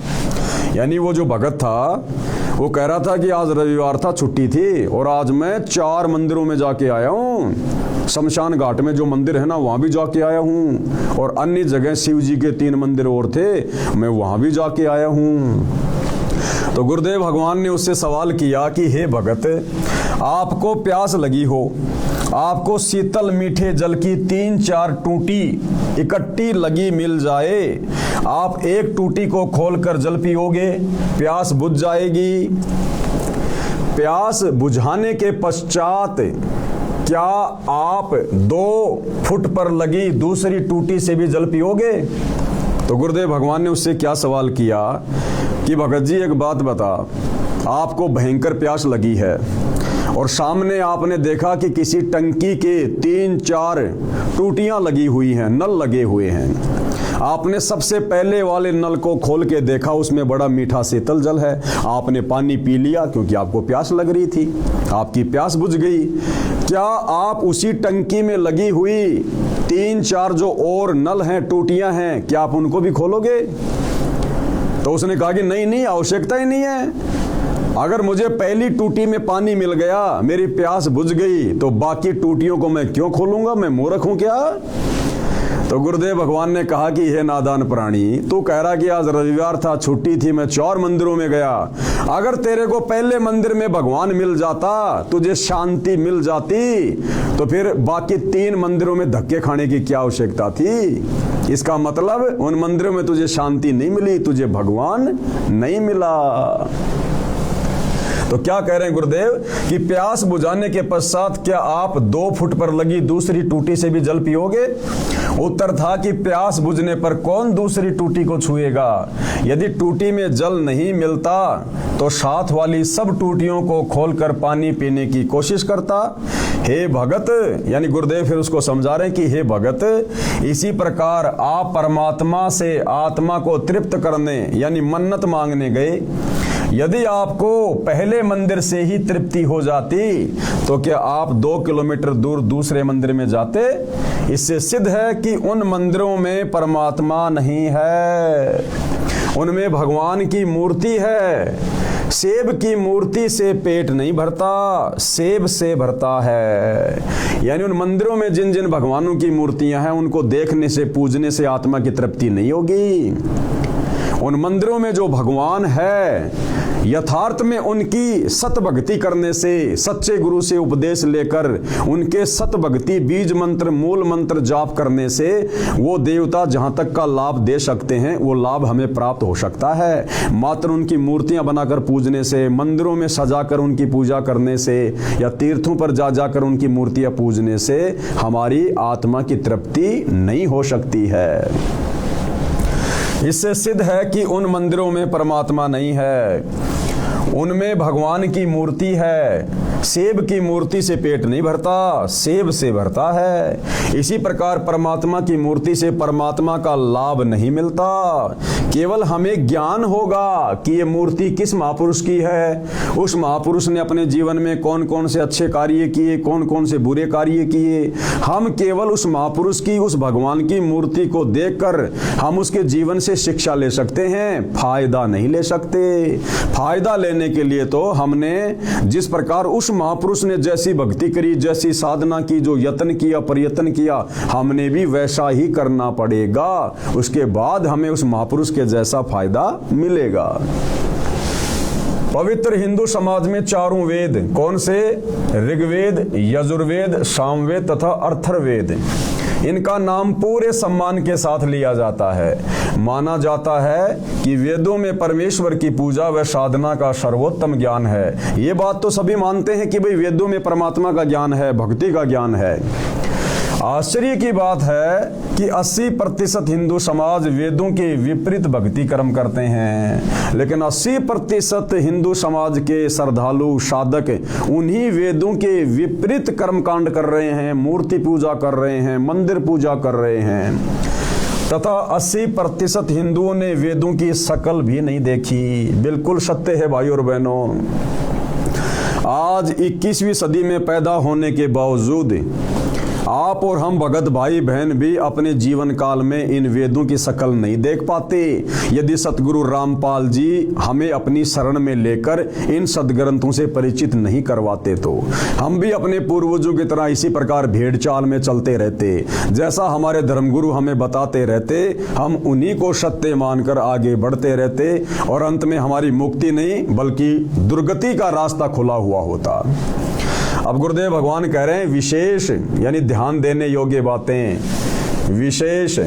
यानी वो जो भगत था वो कह रहा था कि आज रविवार था, छुट्टी थी, और आज मैं 4 मंदिरों में जाके आया हूँ। शमशान घाट में जो मंदिर है ना, वहाँ भी जाके आया हूँ, और अन्य जगह शिव जी के 3 मंदिर और थे, मैं वहाँ भी जाके आया हूँ। तो गुरुदेव भगवान ने उससे सवाल किया कि हे भगत, आपको प्यास लगी हो, आपको शीतल मीठे जल की 3-4 टूटी इकट्ठी लगी मिल जाए, आप एक टूटी को खोलकर जल पियोगे, प्यास बुझ जाएगी। प्यास बुझाने के पश्चात क्या आप 2 फुट पर लगी दूसरी टूटी से भी जल पियोगे? तो गुरुदेव भगवान ने उससे क्या सवाल किया कि भगत जी एक बात बता, आपको भयंकर प्यास लगी है और सामने आपने देखा कि किसी टंकी के 3-4 टूटियां लगी हुई हैं, नल लगे हुए हैं। आपने सबसे पहले वाले नल को खोल के देखा, उसमें बड़ा मीठा शीतल जल है। आपने पानी पी लिया क्योंकि आपको प्यास लग रही थी, आपकी प्यास बुझ गई। क्या आप उसी टंकी में लगी हुई 3-4 जो और नल हैं, टूटियां हैं, क्या आप उनको भी खोलोगे? तो उसने कहा कि नहीं, आवश्यकता ही नहीं है। अगर मुझे पहली टूटी में पानी मिल गया, मेरी प्यास बुझ गई, तो बाकी टूटियों को मैं क्यों खोलूंगा? मैं मूर्ख हूं क्या? तो गुरुदेव भगवान ने कहा कि हे नादान प्राणी, तू कह रहा कि आज रविवार था, छुट्टी थी, मैं 4 मंदिरों में गया। अगर तेरे को पहले मंदिर में भगवान मिल जाता, तुझे शांति मिल जाती, तो फिर बाकी 3 मंदिरों में धक्के खाने की क्या आवश्यकता थी? इसका मतलब उन मंदिरों में तुझे शांति नहीं मिली, तुझे भगवान नहीं मिला। तो क्या कह रहे हैं गुरुदेव कि प्यास बुझाने के पश्चात क्या आप 2 फुट पर लगी दूसरी टूटी से भी जल पियोगे? उत्तर था कि प्यास बुझने पर कौन दूसरी टूटी को छुएगा? यदि टूटी में जल नहीं मिलता तो साथ वाली सब टूटियों को खोलकर पानी पीने की कोशिश करता। हे भगत, यानी गुरुदेव फिर उसको समझा रहे हैं कि हे भगत, इसी प्रकार आप परमात्मा से आत्मा को तृप्त करने यानी मन्नत मांगने गए। यदि आपको पहले मंदिर से ही तृप्ति हो जाती तो क्या आप 2 किलोमीटर दूर दूसरे मंदिर में जाते? इससे सिद्ध है कि उन मंदिरों में परमात्मा नहीं है, उनमें भगवान की मूर्ति है। सेब की मूर्ति से पेट नहीं भरता, सेब से भरता है। यानी उन मंदिरों में जिन जिन भगवानों की मूर्तियां हैं, उनको देखने से, पूजने से आत्मा की तृप्ति नहीं होगी। उन मंदिरों में जो भगवान है, यथार्थ में उनकी सत भक्ति करने से, सच्चे गुरु से उपदेश लेकर उनके सत भक्ति बीज मंत्र, मूल मंत्र जाप करने से वो देवता जहां तक का लाभ दे सकते हैं, वो लाभ हमें प्राप्त हो सकता है। मात्र उनकी मूर्तियां बनाकर पूजने से, मंदिरों में सजाकर उनकी पूजा करने से, या तीर्थों पर जा जाकर उनकी मूर्तियां पूजने से हमारी आत्मा की तृप्ति नहीं हो सकती है। इससे सिद्ध है कि उन मंदिरों में परमात्मा नहीं है, उनमें भगवान की मूर्ति है। सेब की मूर्ति से पेट नहीं भरता, सेब से भरता है। इसी प्रकार परमात्मा की मूर्ति से परमात्मा का लाभ नहीं मिलता। केवल हमें ज्ञान होगा कि ये मूर्ति किस महापुरुष की है, उस महापुरुष ने अपने जीवन में कौन कौन से अच्छे कार्य किए, कौन कौन से बुरे कार्य किए। हम केवल उस महापुरुष की, उस भगवान की मूर्ति को देखकर हम उसके जीवन से शिक्षा ले सकते हैं, फायदा नहीं ले सकते। फायदा लेने के लिए तो हमने जिस प्रकार उस महापुरुष ने जैसी भक्ति करी, जैसी साधना की, जो यत्न किया, प्रयत्न किया, हमने भी वैसा ही करना पड़ेगा। उसके बाद हमें उस महापुरुष के जैसा फायदा मिलेगा। पवित्र हिंदू समाज में 4 वेद कौन से? ऋग्वेद, यजुर्वेद, सामवेद तथा अथर्ववेद। इनका नाम पूरे सम्मान के साथ लिया जाता है। माना जाता है कि वेदों में परमेश्वर की पूजा व साधना का सर्वोत्तम ज्ञान है। ये बात तो सभी मानते हैं कि भाई वेदों में परमात्मा का ज्ञान है, भक्ति का ज्ञान है। आश्चर्य की बात है कि 80% हिंदू समाज वेदों के विपरीत भक्ति कर्म करते हैं, लेकिन 80% हिंदू समाज के श्रद्धालु साधक उन्हीं वेदों के विपरीत कर्मकांड कर रहे हैं, मूर्ति पूजा कर रहे हैं, मंदिर पूजा कर रहे हैं, तथा 80% हिंदुओं ने वेदों की शकल भी नहीं देखी। बिल्कुल सत्य है भाइयों और बहनों। आज 21वीं सदी में पैदा होने के बावजूद आप और हम भगत भाई बहन भी अपने जीवन काल में इन वेदों की शकल नहीं देख पाते। यदि सतगुरु रामपाल जी हमें अपनी शरण में लेकर इन सदग्रंथों से परिचित नहीं करवाते तो हम भी अपने पूर्वजों की तरह इसी प्रकार भेड़ चाल में चलते रहते। जैसा हमारे धर्मगुरु हमें बताते रहते, हम उन्हीं को सत्य मानकर आगे बढ़ते रहते और अंत में हमारी मुक्ति नहीं बल्कि दुर्गति का रास्ता खुला हुआ होता। अब गुरुदेव भगवान कह रहे हैं विशेष यानी ध्यान देने योग्य बातें। विशेष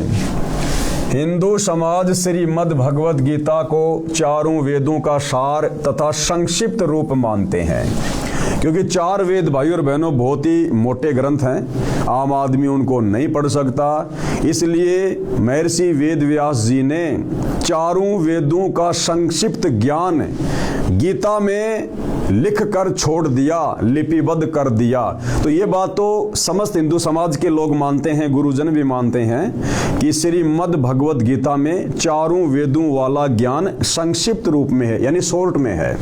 हिंदू समाज श्रीमद् भगवद गीता को चारों वेदों का सार तथा संक्षिप्त रूप मानते हैं, क्योंकि 4 वेद भाइयों और बहनों बहुत ही मोटे ग्रंथ हैं, आम आदमी उनको नहीं पढ़ सकता। इसलिए महर्षि वेद व्यास जी ने चारों वेदों का संक्षिप्त ज्ञान गीता में लिख कर छोड़ दिया, लिपिबद्ध कर दिया। तो ये बात तो समस्त हिंदू समाज के लोग मानते हैं, गुरुजन भी मानते हैं कि श्रीमद् भगवद गीता में चारों वेदों वाला ज्ञान संक्षिप्त रूप में है, यानी शॉर्ट में है।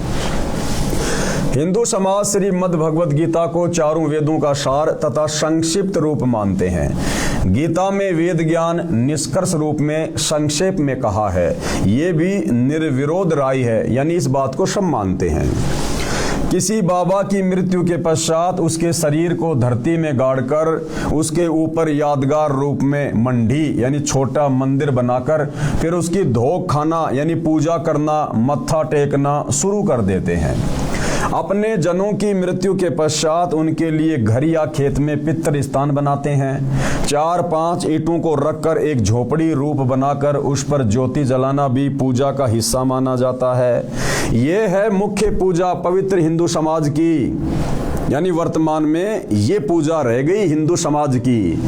हिंदू समाज श्रीमद् भगवद गीता को चारों वेदों का सार तथा संक्षिप्त रूप मानते हैं। गीता में वेद ज्ञान निष्कर्ष रूप में संक्षेप में कहा है, ये भी निर्विरोध राय है, यानी इस बात को सब मानते हैं। किसी बाबा की मृत्यु के पश्चात उसके शरीर को धरती में गाड़कर उसके ऊपर यादगार रूप में मंडी यानी छोटा मंदिर बनाकर फिर उसकी धोख खाना यानी पूजा करना, मत्था टेकना शुरू कर देते हैं। अपने जनों की मृत्यु के पश्चात उनके लिए घर या खेत में पितृ स्थान बनाते हैं। 4-5 ईंटों को रखकर एक झोपड़ी रूप बनाकर उस पर ज्योति जलाना भी पूजा का हिस्सा माना जाता है। ये है मुख्य पूजा पवित्र हिंदू समाज की, यानी वर्तमान में ये पूजा रह गई हिंदू समाज की।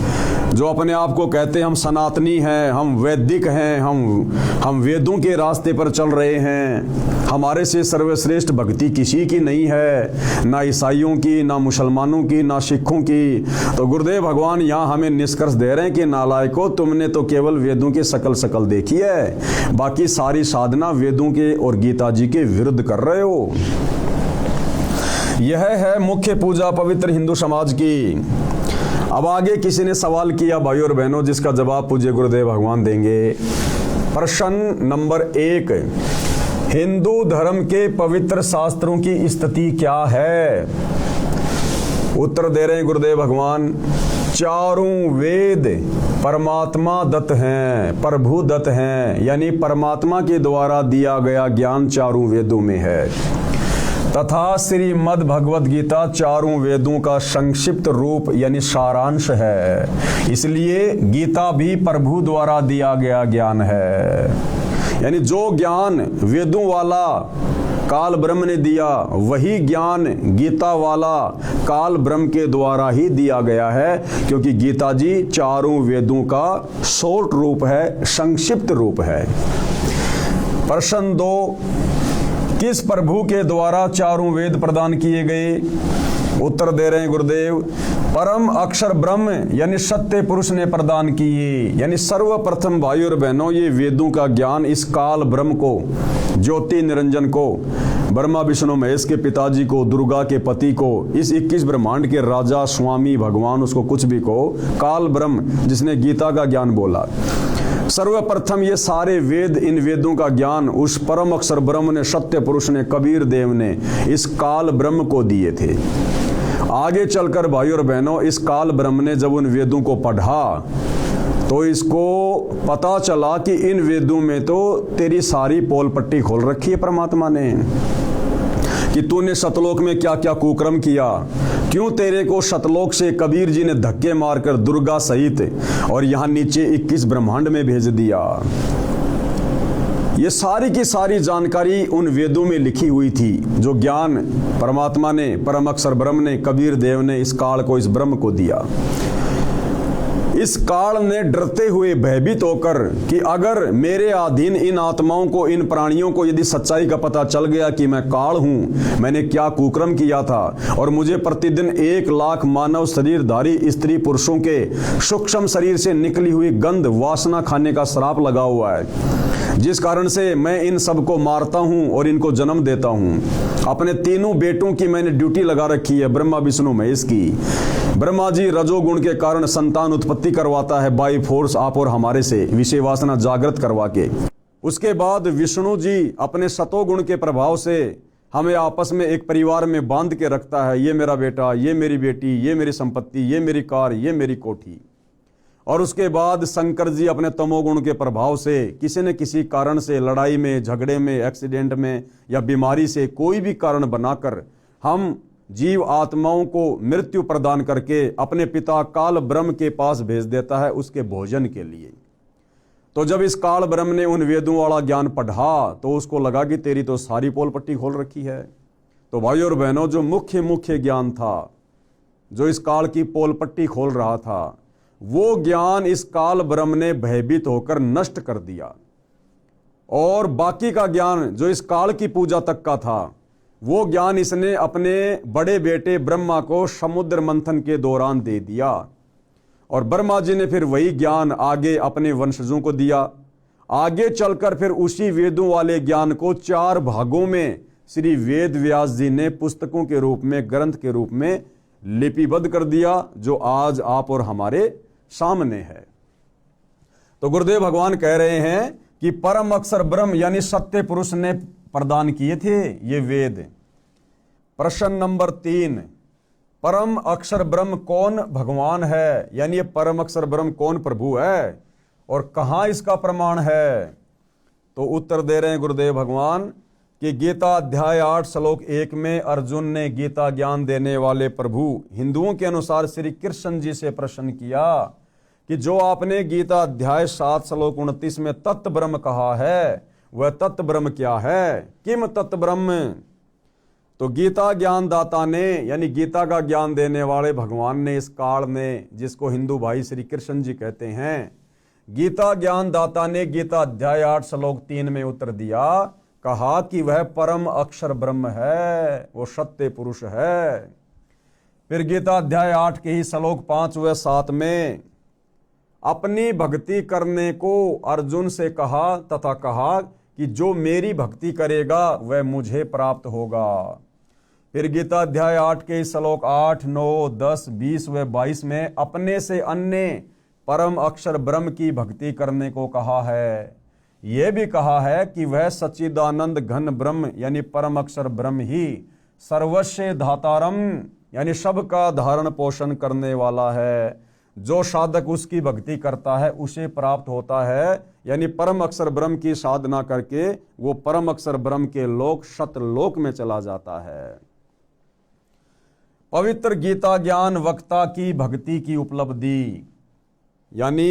जो अपने आप को कहते हैं हम सनातनी हैं, हम वैदिक हैं, हम वेदों के रास्ते पर चल रहे हैं, हमारे से सर्वश्रेष्ठ भक्ति किसी की नहीं है, ना ईसाइयों की, ना मुसलमानों की, ना सिखों की। तो गुरुदेव भगवान यहाँ हमें निष्कर्ष दे रहे हैं कि नालायकों, तुमने तो केवल वेदों की शकल देखी है, बाकी सारी साधना वेदों के और गीता जी के विरुद्ध कर रहे हो। यह है मुख्य पूजा पवित्र हिंदू समाज की। अब आगे किसी ने सवाल किया भाइयों और बहनों, जिसका जवाब पूज्य गुरुदेव भगवान देंगे। प्रश्न नंबर 1, हिंदू धर्म के पवित्र शास्त्रों की स्थिति क्या है? उत्तर दे रहे हैं गुरुदेव भगवान, चारों वेद परमात्मा दत्त हैं, प्रभु दत्त हैं, यानी परमात्मा के द्वारा दिया गया ज्ञान चारों वेदों में है तथा श्रीमद् भगवद गीता चारों वेदों का संक्षिप्त रूप यानी सारांश है। इसलिए गीता भी प्रभु द्वारा दिया गया ज्ञान है, यानी जो ज्ञान वेदों वाला काल ब्रह्म ने दिया वही ज्ञान गीता वाला काल ब्रह्म के द्वारा ही दिया गया है, क्योंकि गीता जी चारों वेदों का शॉर्ट रूप है, संक्षिप्त रूप है। प्रश्न 2, किस प्रभु के द्वारा चारों वेद प्रदान किए गए? उत्तर दे रहे हैं गुरुदेव, परम अक्षर ब्रह्म यानी सत्य पुरुष ने प्रदान किए। यानी सर्वप्रथम भाइयों और बहनों ये वेदों का ज्ञान इस काल ब्रह्म को, ज्योति निरंजन को, ब्रह्मा विष्णु महेश के पिताजी को, दुर्गा के पति को, इस 21 ब्रह्मांड के राजा स्वामी भगवान उसको कुछ भी को, काल ब्रह्म जिसने गीता का ज्ञान बोला, सर्वप्रथम ये सारे वेद, इन वेदों का ज्ञान उस परम अक्षर ब्रह्म ने, सत्य पुरुष ने, कबीर देव ने इस काल ब्रह्म को दिए थे। आगे चलकर भाइयों और बहनों इस काल ब्रह्म ने जब उन वेदों को पढ़ा तो इसको पता चला कि इन वेदों में तो तेरी सारी पोल पट्टी खोल रखी है परमात्मा ने, कि तूने सतलोक में क्या क्या कुकर्म किया, क्यों तेरे को सतलोक से कबीर जी ने धक्के मारकर दुर्गा सहित और यहाँ नीचे 21 ब्रह्मांड में भेज दिया। ये सारी की सारी जानकारी उन वेदों में लिखी हुई थी, जो ज्ञान परमात्मा ने, परम अक्षर ब्रह्म ने, कबीर देव ने इस काल को, इस ब्रह्म को दिया। इस काल ने डरते हुए भयभीत होकर कि अगर मेरे अधीन इन आत्माओं को, इन प्राणियों को यदि सच्चाई का पता चल गया कि मैं काल हूं, मैंने क्या कुकर्म किया था और मुझे प्रतिदिन 1 लाख मानव शरीरधारी स्त्री पुरुषों के सूक्ष्म शरीर से निकली हुई गंध वासना खाने का श्राप लगा हुआ है, जिस कारण से मैं इन सबको मारता हूं और इनको जन्म देता हूं। अपने तीनों बेटों की मैंने ड्यूटी लगा रखी है, ब्रह्मा विष्णु महेश की। ब्रह्मा जी रजोगुण के कारण संतान उत्पत्ति करवाता है बाई फोर्स आप और हमारे से, विषय वासना जागृत करवा के। उसके बाद विष्णु जी अपने सतोगुण के प्रभाव से हमें आपस में एक परिवार में बांध के रखता है। ये मेरा बेटा, ये मेरी बेटी, ये मेरी संपत्ति, ये मेरी कार, ये मेरी कोठी। और उसके बाद शंकर जी अपने तमोगुण के प्रभाव से किसी न किसी कारण से, लड़ाई में, झगड़े में, एक्सीडेंट में या बीमारी से, कोई भी कारण बनाकर हम जीव आत्माओं को मृत्यु प्रदान करके अपने पिता काल ब्रह्म के पास भेज देता है उसके भोजन के लिए। तो जब इस काल ब्रह्म ने उन वेदों वाला ज्ञान पढ़ा तो उसको लगा कि तेरी तो सारी पोल पट्टी खोल रखी है। तो भाइयों और बहनों, जो मुख्य ज्ञान था, जो इस काल की पोल पट्टी खोल रहा था, वो ज्ञान इस काल ब्रह्म ने भयभीत होकर नष्ट कर दिया। और बाकी का ज्ञान जो इस काल की पूजा तक का था, वो ज्ञान इसने अपने बड़े बेटे ब्रह्मा को समुद्र मंथन के दौरान दे दिया। और ब्रह्मा जी ने फिर वही ज्ञान आगे अपने वंशजों को दिया। आगे चलकर फिर उसी वेदों वाले ज्ञान को 4 भागों में श्री वेद व्यास जी ने पुस्तकों के रूप में, ग्रंथ के रूप में लिपिबद्ध कर दिया, जो आज आप और हमारे सामने है। तो गुरुदेव भगवान कह रहे हैं कि परम अक्षर ब्रह्म यानी सत्य पुरुष ने प्रदान किए थे ये वेद। प्रश्न नंबर 3, परम अक्षर ब्रह्म कौन भगवान है, यानी ये परम अक्षर ब्रह्म कौन प्रभु है और कहां इसका प्रमाण है? तो उत्तर दे रहे हैं गुरुदेव भगवान कि गीता अध्याय 8 श्लोक 1 में अर्जुन ने गीता ज्ञान देने वाले प्रभु हिंदुओं के अनुसार श्री कृष्ण जी से प्रश्न किया कि जो आपने गीता अध्याय 7 श्लोक 29 में तत्व ब्रह्म कहा है, वह तत्व ब्रह्म क्या है? किम तत्व ब्रह्म? तो गीता ज्ञान दाता ने, यानी गीता का ज्ञान देने वाले भगवान ने, इस काल ने, जिसको हिंदू भाई श्री कृष्ण जी कहते हैं, गीता ज्ञान दाता ने गीता अध्याय 8 श्लोक 3 में उत्तर दिया, कहा कि वह परम अक्षर ब्रह्म है, वो सत्य पुरुष है। फिर गीता अध्याय 8 के ही श्लोक 5 व 7 में अपनी भक्ति करने को अर्जुन से कहा तथा कहा कि जो मेरी भक्ति करेगा वह मुझे प्राप्त होगा। फिर गीता अध्याय 8 के श्लोक 8, 9, 10, 20 व 22 में अपने से अन्य परम अक्षर ब्रह्म की भक्ति करने को कहा है। यह भी कहा है कि वह सच्चिदानंद घन ब्रह्म यानी परम अक्षर ब्रह्म ही सर्वस्व धातारम यानी सबका धारण पोषण करने वाला है। जो साधक उसकी भक्ति करता है उसे प्राप्त होता है, यानी परम अक्षर ब्रह्म की साधना करके वो परम अक्षर ब्रह्म के लोक सतलोक में चला जाता है। पवित्र गीता ज्ञान वक्ता की भक्ति की उपलब्धि, यानी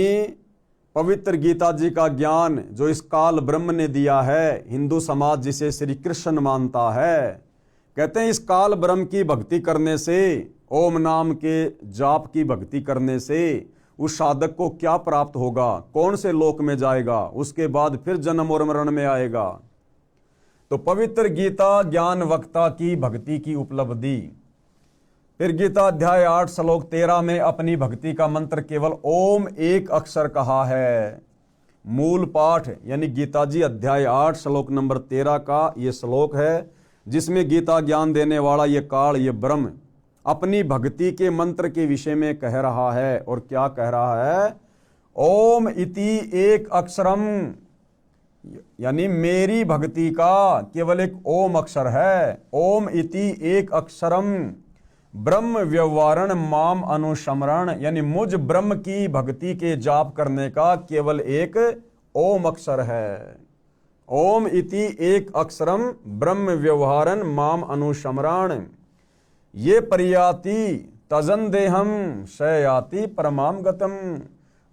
पवित्र गीता जी का ज्ञान जो इस काल ब्रह्म ने दिया है, हिंदू समाज जिसे श्री कृष्ण मानता है, कहते हैं इस काल ब्रह्म की भक्ति करने से, ओम नाम के जाप की भक्ति करने से उस साधक को क्या प्राप्त होगा, कौन से लोक में जाएगा, उसके बाद फिर जन्म और मरण में आएगा। तो पवित्र गीता ज्ञान वक्ता की भक्ति की उपलब्धि। फिर गीता अध्याय 8 श्लोक 13 में अपनी भक्ति का मंत्र केवल ओम एक अक्षर कहा है। मूल पाठ यानी गीता जी अध्याय 8 श्लोक नंबर 13 का ये श्लोक है, जिसमें गीता ज्ञान देने वाला ये काल, ये ब्रह्म अपनी भक्ति के मंत्र के विषय में कह रहा है। और क्या कह रहा है? ओम इति एक अक्षरम, यानी मेरी भक्ति का केवल एक ओम अक्षर है। ओम इति एक अक्षरम ब्रह्म व्यवहारण माम अनुस्मरण, यानी मुझ ब्रह्म की भक्ति के जाप करने का केवल एक ओम अक्षर है। ओम इति एक अक्षरम ब्रह्म व्यवहारन माम अनुस्मरण ये परियाति तजन देहम शयाति परमाम गतम।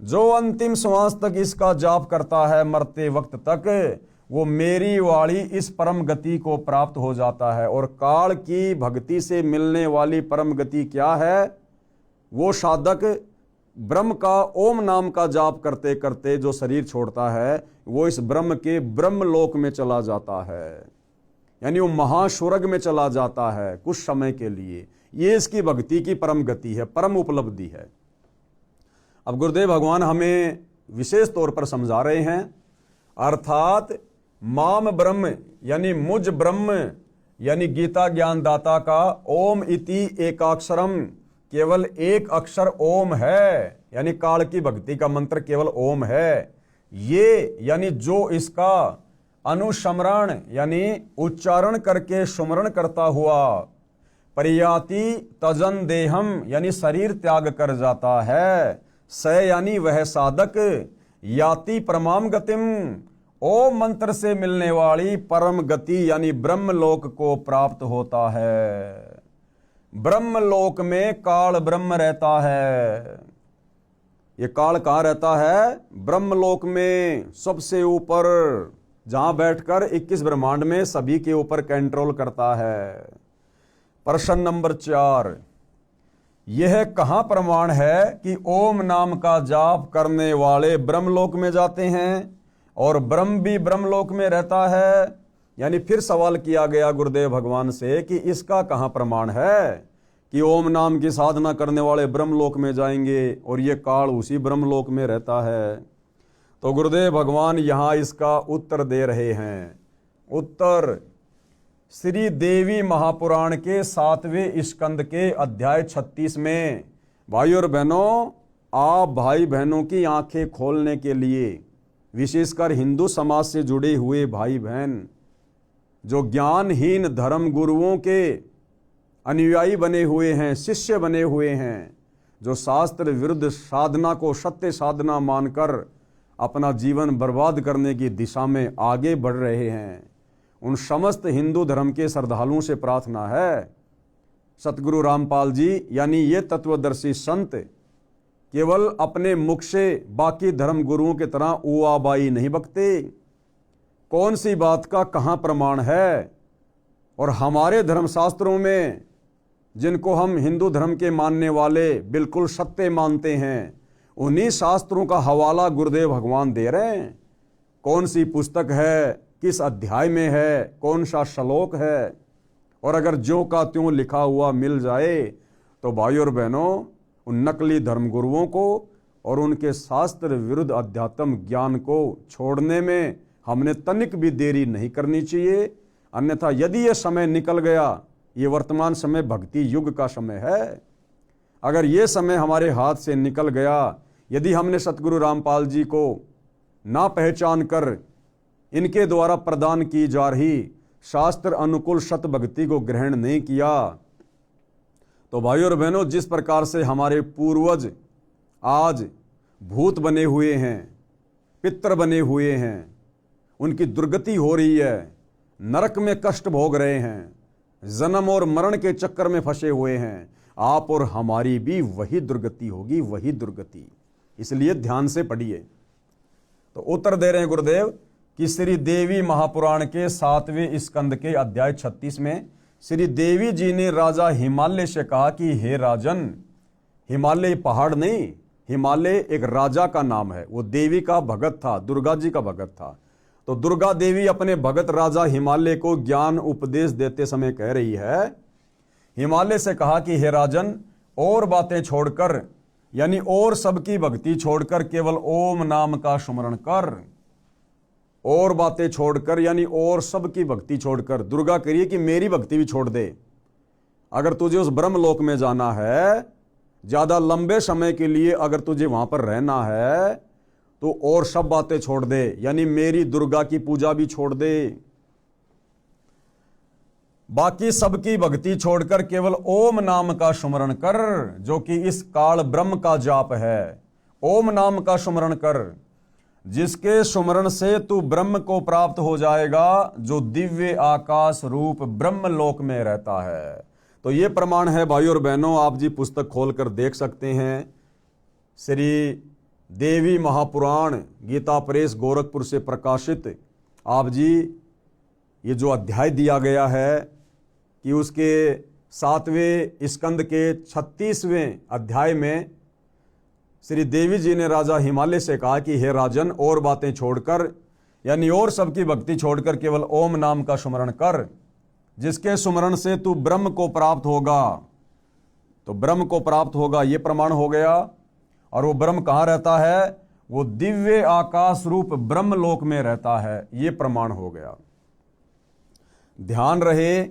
जो अंतिम श्वास तक इसका जाप करता है, मरते वक्त तक, वो मेरी वाली इस परम गति को प्राप्त हो जाता है। और काल की भक्ति से मिलने वाली परम गति क्या है? वो साधक ब्रह्म का, ओम नाम का जाप करते करते जो शरीर छोड़ता है वो इस ब्रह्म के ब्रह्मलोक में चला जाता है, यानी वो महास्वर्ग में चला जाता है कुछ समय के लिए। ये इसकी भक्ति की परम गति है, परम उपलब्धि है। अब गुरुदेव भगवान हमें विशेष तौर पर समझा रहे हैं, अर्थात माम ब्रह्म यानी मुझ ब्रह्म, यानी गीता ज्ञानदाता का ओम इति एकाक्षरम, केवल एक अक्षर ओम है, यानी काल की भक्ति का मंत्र केवल ओम है। ये यानी जो इसका अनुस्मरण यानी उच्चारण करके सुमरण करता हुआ परियाति तजन देहम यानी शरीर त्याग कर जाता है, स यानी वह साधक याति परमाम गतिम, ओम मंत्र से मिलने वाली परम गति यानी ब्रह्मलोक को प्राप्त होता है। ब्रह्मलोक में काल ब्रह्म रहता है। ये काल कहाँ रहता है? ब्रह्मलोक में, सबसे ऊपर, जहां बैठकर 21 ब्रह्मांड में सभी के ऊपर कंट्रोल करता है। प्रश्न नंबर 4, यह कहां प्रमाण है कि ओम नाम का जाप करने वाले ब्रह्मलोक में जाते हैं और ब्रह्म भी ब्रह्मलोक में रहता है? यानी फिर सवाल किया गया गुरुदेव भगवान से कि इसका कहां प्रमाण है कि ओम नाम की साधना करने वाले ब्रह्मलोक में जाएंगे और ये काल उसी ब्रह्मलोक में रहता है। तो गुरुदेव भगवान यहां इसका उत्तर दे रहे हैं। उत्तर श्री देवी महापुराण के 7वें स्कंद के अध्याय 36 में। भाई और बहनों, आप भाई बहनों की आंखें खोलने के लिए, विशेषकर हिंदू समाज से जुड़े हुए भाई बहन जो ज्ञानहीन धर्म गुरुओं के अनुयायी बने हुए हैं, शिष्य बने हुए हैं, जो शास्त्र विरुद्ध साधना को सत्य साधना मानकर अपना जीवन बर्बाद करने की दिशा में आगे बढ़ रहे हैं, उन समस्त हिंदू धर्म के श्रद्धालुओं से प्रार्थना है, सतगुरु रामपाल जी यानी ये तत्वदर्शी संत केवल अपने मुख से बाकी धर्म गुरुओं की तरह उआबाई नहीं बकते। कौन सी बात का कहाँ प्रमाण है? और हमारे धर्मशास्त्रों में, जिनको हम हिंदू धर्म के मानने वाले बिल्कुल सत्य मानते हैं, उन्हीं शास्त्रों का हवाला गुरुदेव भगवान दे रहे हैं। कौन सी पुस्तक है, किस अध्याय में है, कौन सा श्लोक है, और अगर ज्यों का त्यों लिखा हुआ मिल जाए तो भाई और बहनों, उन नकली धर्मगुरुओं को और उनके शास्त्र विरुद्ध अध्यात्म ज्ञान को छोड़ने में हमने तनिक भी देरी नहीं करनी चाहिए। अन्यथा यदि यह समय निकल गया, ये वर्तमान समय भक्ति युग का समय है, अगर ये समय हमारे हाथ से निकल गया, यदि हमने सतगुरु रामपाल जी को ना पहचान कर इनके द्वारा प्रदान की जा रही शास्त्र अनुकूल सत भक्ति को ग्रहण नहीं किया, तो भाइयों और बहनों, जिस प्रकार से हमारे पूर्वज आज भूत बने हुए हैं, पितर बने हुए हैं, उनकी दुर्गति हो रही है, नरक में कष्ट भोग रहे हैं, जन्म और मरण के चक्कर में फंसे हुए हैं, आप और हमारी भी वही दुर्गति होगी, वही दुर्गति। इसलिए ध्यान से पढ़िए। तो उत्तर दे रहे हैं गुरुदेव कि श्री देवी महापुराण के 7वें स्कंद के अध्याय 36 में श्री देवी जी ने राजा हिमालय से कहा कि हे राजन, हिमालय पहाड़ नहीं, हिमालय एक राजा का नाम है, वो देवी का भगत था, दुर्गा जी का भगत था। तो दुर्गा देवी अपने भगत राजा हिमालय को ज्ञान उपदेश देते समय कह रही है, हिमालय से कहा कि हे राजन, और बातें छोड़कर यानी और सबकी भक्ति छोड़कर केवल ओम नाम का सुमरण कर। और बातें छोड़कर यानी और सबकी भक्ति छोड़कर। दुर्गा कह रही है कि मेरी भक्ति भी छोड़ दे। अगर तुझे उस ब्रह्मलोक में जाना है, ज्यादा लंबे समय के लिए अगर तुझे वहां पर रहना है, तो और सब बातें छोड़ दे, यानी मेरी दुर्गा की पूजा भी छोड़ दे। बाकी सबकी भक्ति छोड़कर केवल ओम नाम का सुमरण कर, जो कि इस काल ब्रह्म का जाप है। ओम नाम का सुमरण कर, जिसके सुमरण से तू ब्रह्म को प्राप्त हो जाएगा, जो दिव्य आकाश रूप ब्रह्मलोक में रहता है। तो ये प्रमाण है भाई और बहनों, आप जी पुस्तक खोलकर देख सकते हैं। श्री देवी महापुराण गीता प्रेस गोरखपुर से प्रकाशित आप जी ये जो अध्याय दिया गया है कि उसके 7वें स्कंद के 36वें अध्याय में श्री देवी जी ने राजा हिमालय से कहा कि हे राजन, और बातें छोड़कर यानी और सबकी भक्ति छोड़कर केवल ओम नाम का सुमरण कर, जिसके सुमरण से तू ब्रह्म को प्राप्त होगा। तो ब्रह्म को प्राप्त होगा ये प्रमाण हो गया। और वो ब्रह्म कहाँ रहता है? वो दिव्य आकाश रूप ब्रह्मलोक में रहता है, ये प्रमाण हो गया। ध्यान रहे,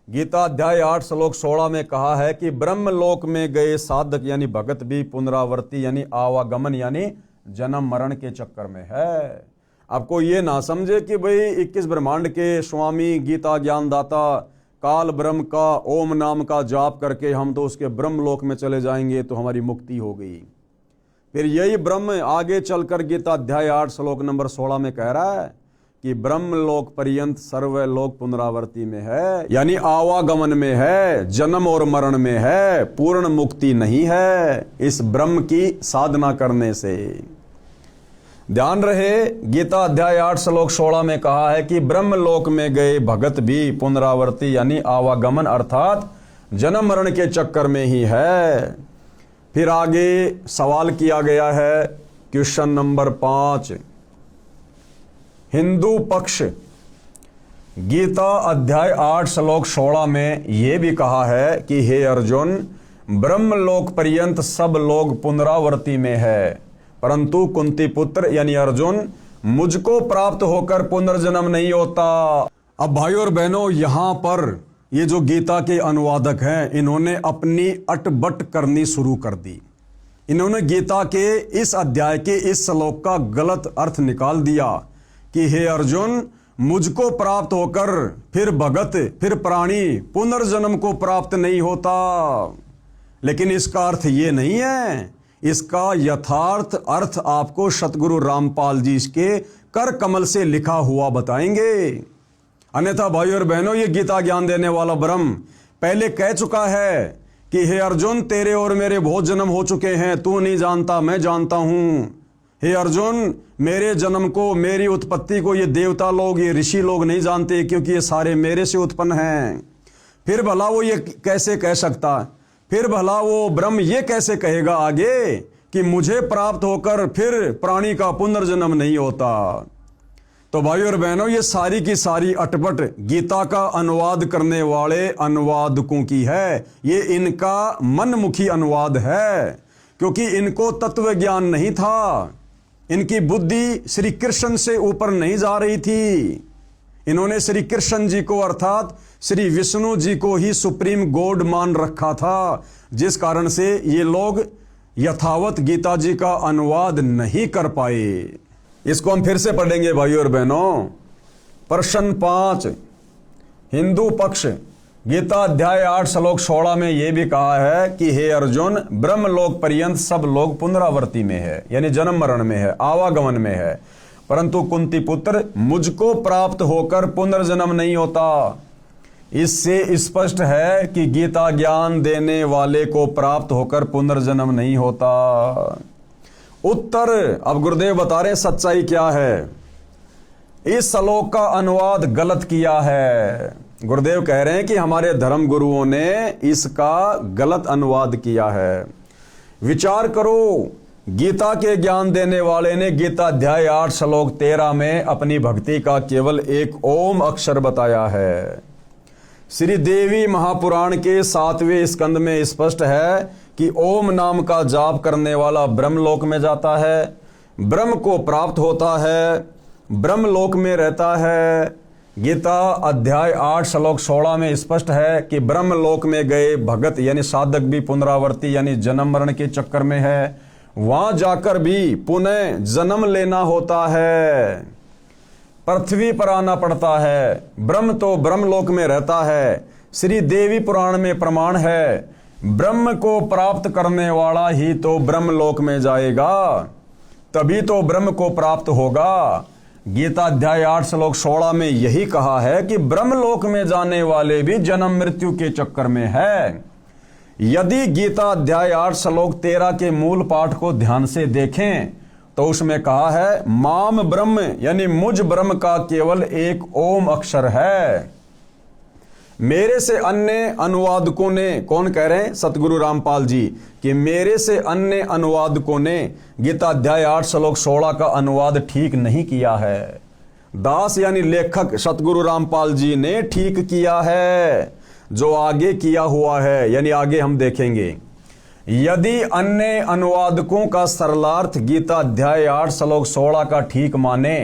गीता अध्याय 8 श्लोक 16 में कहा है कि ब्रह्मलोक में गए साधक यानी भगत भी पुनरावर्ती यानी आवागमन यानी जन्म मरण के चक्कर में है। आपको ये ना समझे कि भाई 21 ब्रह्मांड के स्वामी गीता ज्ञानदाता काल ब्रह्म का ओम नाम का जाप करके हम तो उसके ब्रह्मलोक में चले जाएंगे तो हमारी मुक्ति हो गई। फिर यही ब्रह्म आगे चलकर गीता अध्याय 8 श्लोक नंबर 16 में कह रहा है कि ब्रह्मलोक पर्यंत सर्वलोक पुनरावर्ती में है, यानी आवागमन में है, जन्म और मरण में है, पूर्ण मुक्ति नहीं है इस ब्रह्म की साधना करने से। ध्यान रहे, गीता अध्याय 8 श्लोक 16 में कहा है कि ब्रह्मलोक में गए भगत भी पुनरावर्ती यानी आवागमन अर्थात जन्म मरण के चक्कर में ही है। फिर आगे सवाल किया गया है, क्वेश्चन नंबर 5, हिंदू पक्ष गीता अध्याय 8 श्लोक 16 में यह भी कहा है कि हे अर्जुन, ब्रह्मलोक पर्यंत सब लोग पुनरावर्ती में है, परंतु कुंती पुत्र यानी अर्जुन मुझको प्राप्त होकर पुनर्जन्म नहीं होता। अब भाइयों और बहनों, यहां पर ये जो गीता के अनुवादक हैं, इन्होंने अपनी अटबट करनी शुरू कर दी। इन्होंने गीता के इस अध्याय के इस श्लोक का गलत अर्थ निकाल दिया कि हे अर्जुन, मुझको प्राप्त होकर फिर भगत फिर प्राणी पुनर्जन्म को प्राप्त नहीं होता। लेकिन इसका अर्थ ये नहीं है। इसका यथार्थ अर्थ आपको सतगुरु रामपाल जी इसके कर कमल से लिखा हुआ बताएंगे। अन्यथा भाइयों और बहनों, ये गीता ज्ञान देने वाला ब्रह्म पहले कह चुका है कि हे अर्जुन, तेरे और मेरे बहुत जन्म हो चुके हैं, तू नहीं जानता, मैं जानता हूं। हे अर्जुन, मेरे जन्म को, मेरी उत्पत्ति को ये देवता लोग, ये ऋषि लोग नहीं जानते, क्योंकि ये सारे मेरे से उत्पन्न हैं। फिर भला वो ये कैसे कह सकता, फिर भला वो ब्रह्म ये कैसे कहेगा आगे कि मुझे प्राप्त होकर फिर प्राणी का पुनर्जन्म नहीं होता। तो भाइयों और बहनों, ये सारी की सारी अटपट गीता का अनुवाद करने वाले अनुवादकों की है। ये इनका मनमुखी अनुवाद है, क्योंकि इनको तत्व ज्ञान नहीं था। इनकी बुद्धि श्री कृष्ण से ऊपर नहीं जा रही थी। इन्होंने श्री कृष्ण जी को अर्थात श्री विष्णु जी को ही सुप्रीम गॉड मान रखा था, जिस कारण से ये लोग यथावत गीता जी का अनुवाद नहीं कर पाए। इसको हम फिर से पढ़ेंगे भाइयों और बहनों। प्रश्न 5, हिंदू पक्ष गीता अध्याय 8 श्लोक 16 में यह भी कहा है कि हे अर्जुन, ब्रह्मलोक पर्यंत सब लोग पुनरावर्ती में है, यानी जन्म मरण में है, आवागमन में है, परंतु कुंती पुत्र मुझको प्राप्त होकर पुनर्जन्म नहीं होता। इससे स्पष्ट है कि गीता ज्ञान देने वाले को प्राप्त होकर पुनर्जन्म नहीं होता। उत्तर अब गुरुदेव बता रहे सच्चाई क्या है। इस श्लोक का अनुवाद गलत किया है। गुरुदेव कह रहे हैं कि हमारे धर्म गुरुओं ने इसका गलत अनुवाद किया है। विचार करो, गीता के ज्ञान देने वाले ने गीता अध्याय 8 श्लोक 13 में अपनी भक्ति का केवल एक ओम अक्षर बताया है। श्री देवी महापुराण के 7वें स्कंद में स्पष्ट है कि ओम नाम का जाप करने वाला ब्रह्मलोक में जाता है, ब्रह्म को प्राप्त होता है, ब्रह्मलोक में रहता है। गीता अध्याय 8 श्लोक 16 में स्पष्ट है कि ब्रह्मलोक में गए भगत यानी साधक भी पुनरावर्ती यानी जन्म मरण के चक्कर में है, वहां जाकर भी पुनः जन्म लेना होता है, पृथ्वी पर आना पड़ता है। ब्रह्म तो ब्रह्मलोक में रहता है। श्री देवी पुराण में प्रमाण है, ब्रह्म को प्राप्त करने वाला ही तो ब्रह्मलोक में जाएगा, तभी तो ब्रह्म को प्राप्त होगा। गीता अध्याय 8 श्लोक 16 में यही कहा है कि ब्रह्मलोक में जाने वाले भी जन्म मृत्यु के चक्कर में है। यदि गीता अध्याय 8 श्लोक 13 के मूल पाठ को ध्यान से देखें तो उसमें कहा है माम ब्रह्म यानी मुझ ब्रह्म का केवल एक ओम अक्षर है। मेरे से अन्य अनुवादकों ने, कौन कह रहे हैं? सतगुरु रामपाल जी, कि मेरे से अन्य अनुवादकों ने गीता अध्याय 8 श्लोक 16 का अनुवाद ठीक नहीं किया है। दास यानी लेखक सतगुरु रामपाल जी ने ठीक किया है, जो आगे किया हुआ है, यानी आगे हम देखेंगे। यदि अन्य अनुवादकों का सरलार्थ गीता अध्याय 8 श्लोक 16 का ठीक माने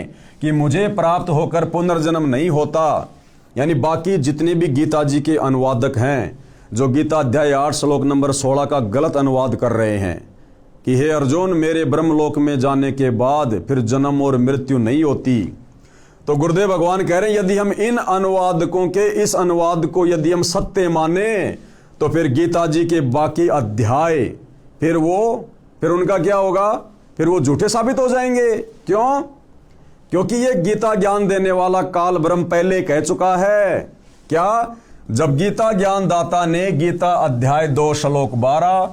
कि मुझे प्राप्त होकर पुनर्जन्म नहीं होता, यानी बाकी जितने भी गीता जी के अनुवादक हैं जो गीता अध्याय 8 श्लोक नंबर 16 का गलत अनुवाद कर रहे हैं कि हे अर्जुन, मेरे ब्रह्मलोक में जाने के बाद फिर जन्म और मृत्यु नहीं होती, तो गुरुदेव भगवान कह रहे हैं यदि हम इन अनुवादकों के इस अनुवाद को यदि हम सत्य माने तो फिर गीता जी के बाकी अध्याय फिर उनका क्या होगा? फिर वो झूठे साबित हो जाएंगे। क्यों? क्योंकि ये गीता ज्ञान देने वाला काल ब्रह्म पहले कह चुका है। क्या? जब गीता ज्ञान दाता ने गीता अध्याय 2 श्लोक 12,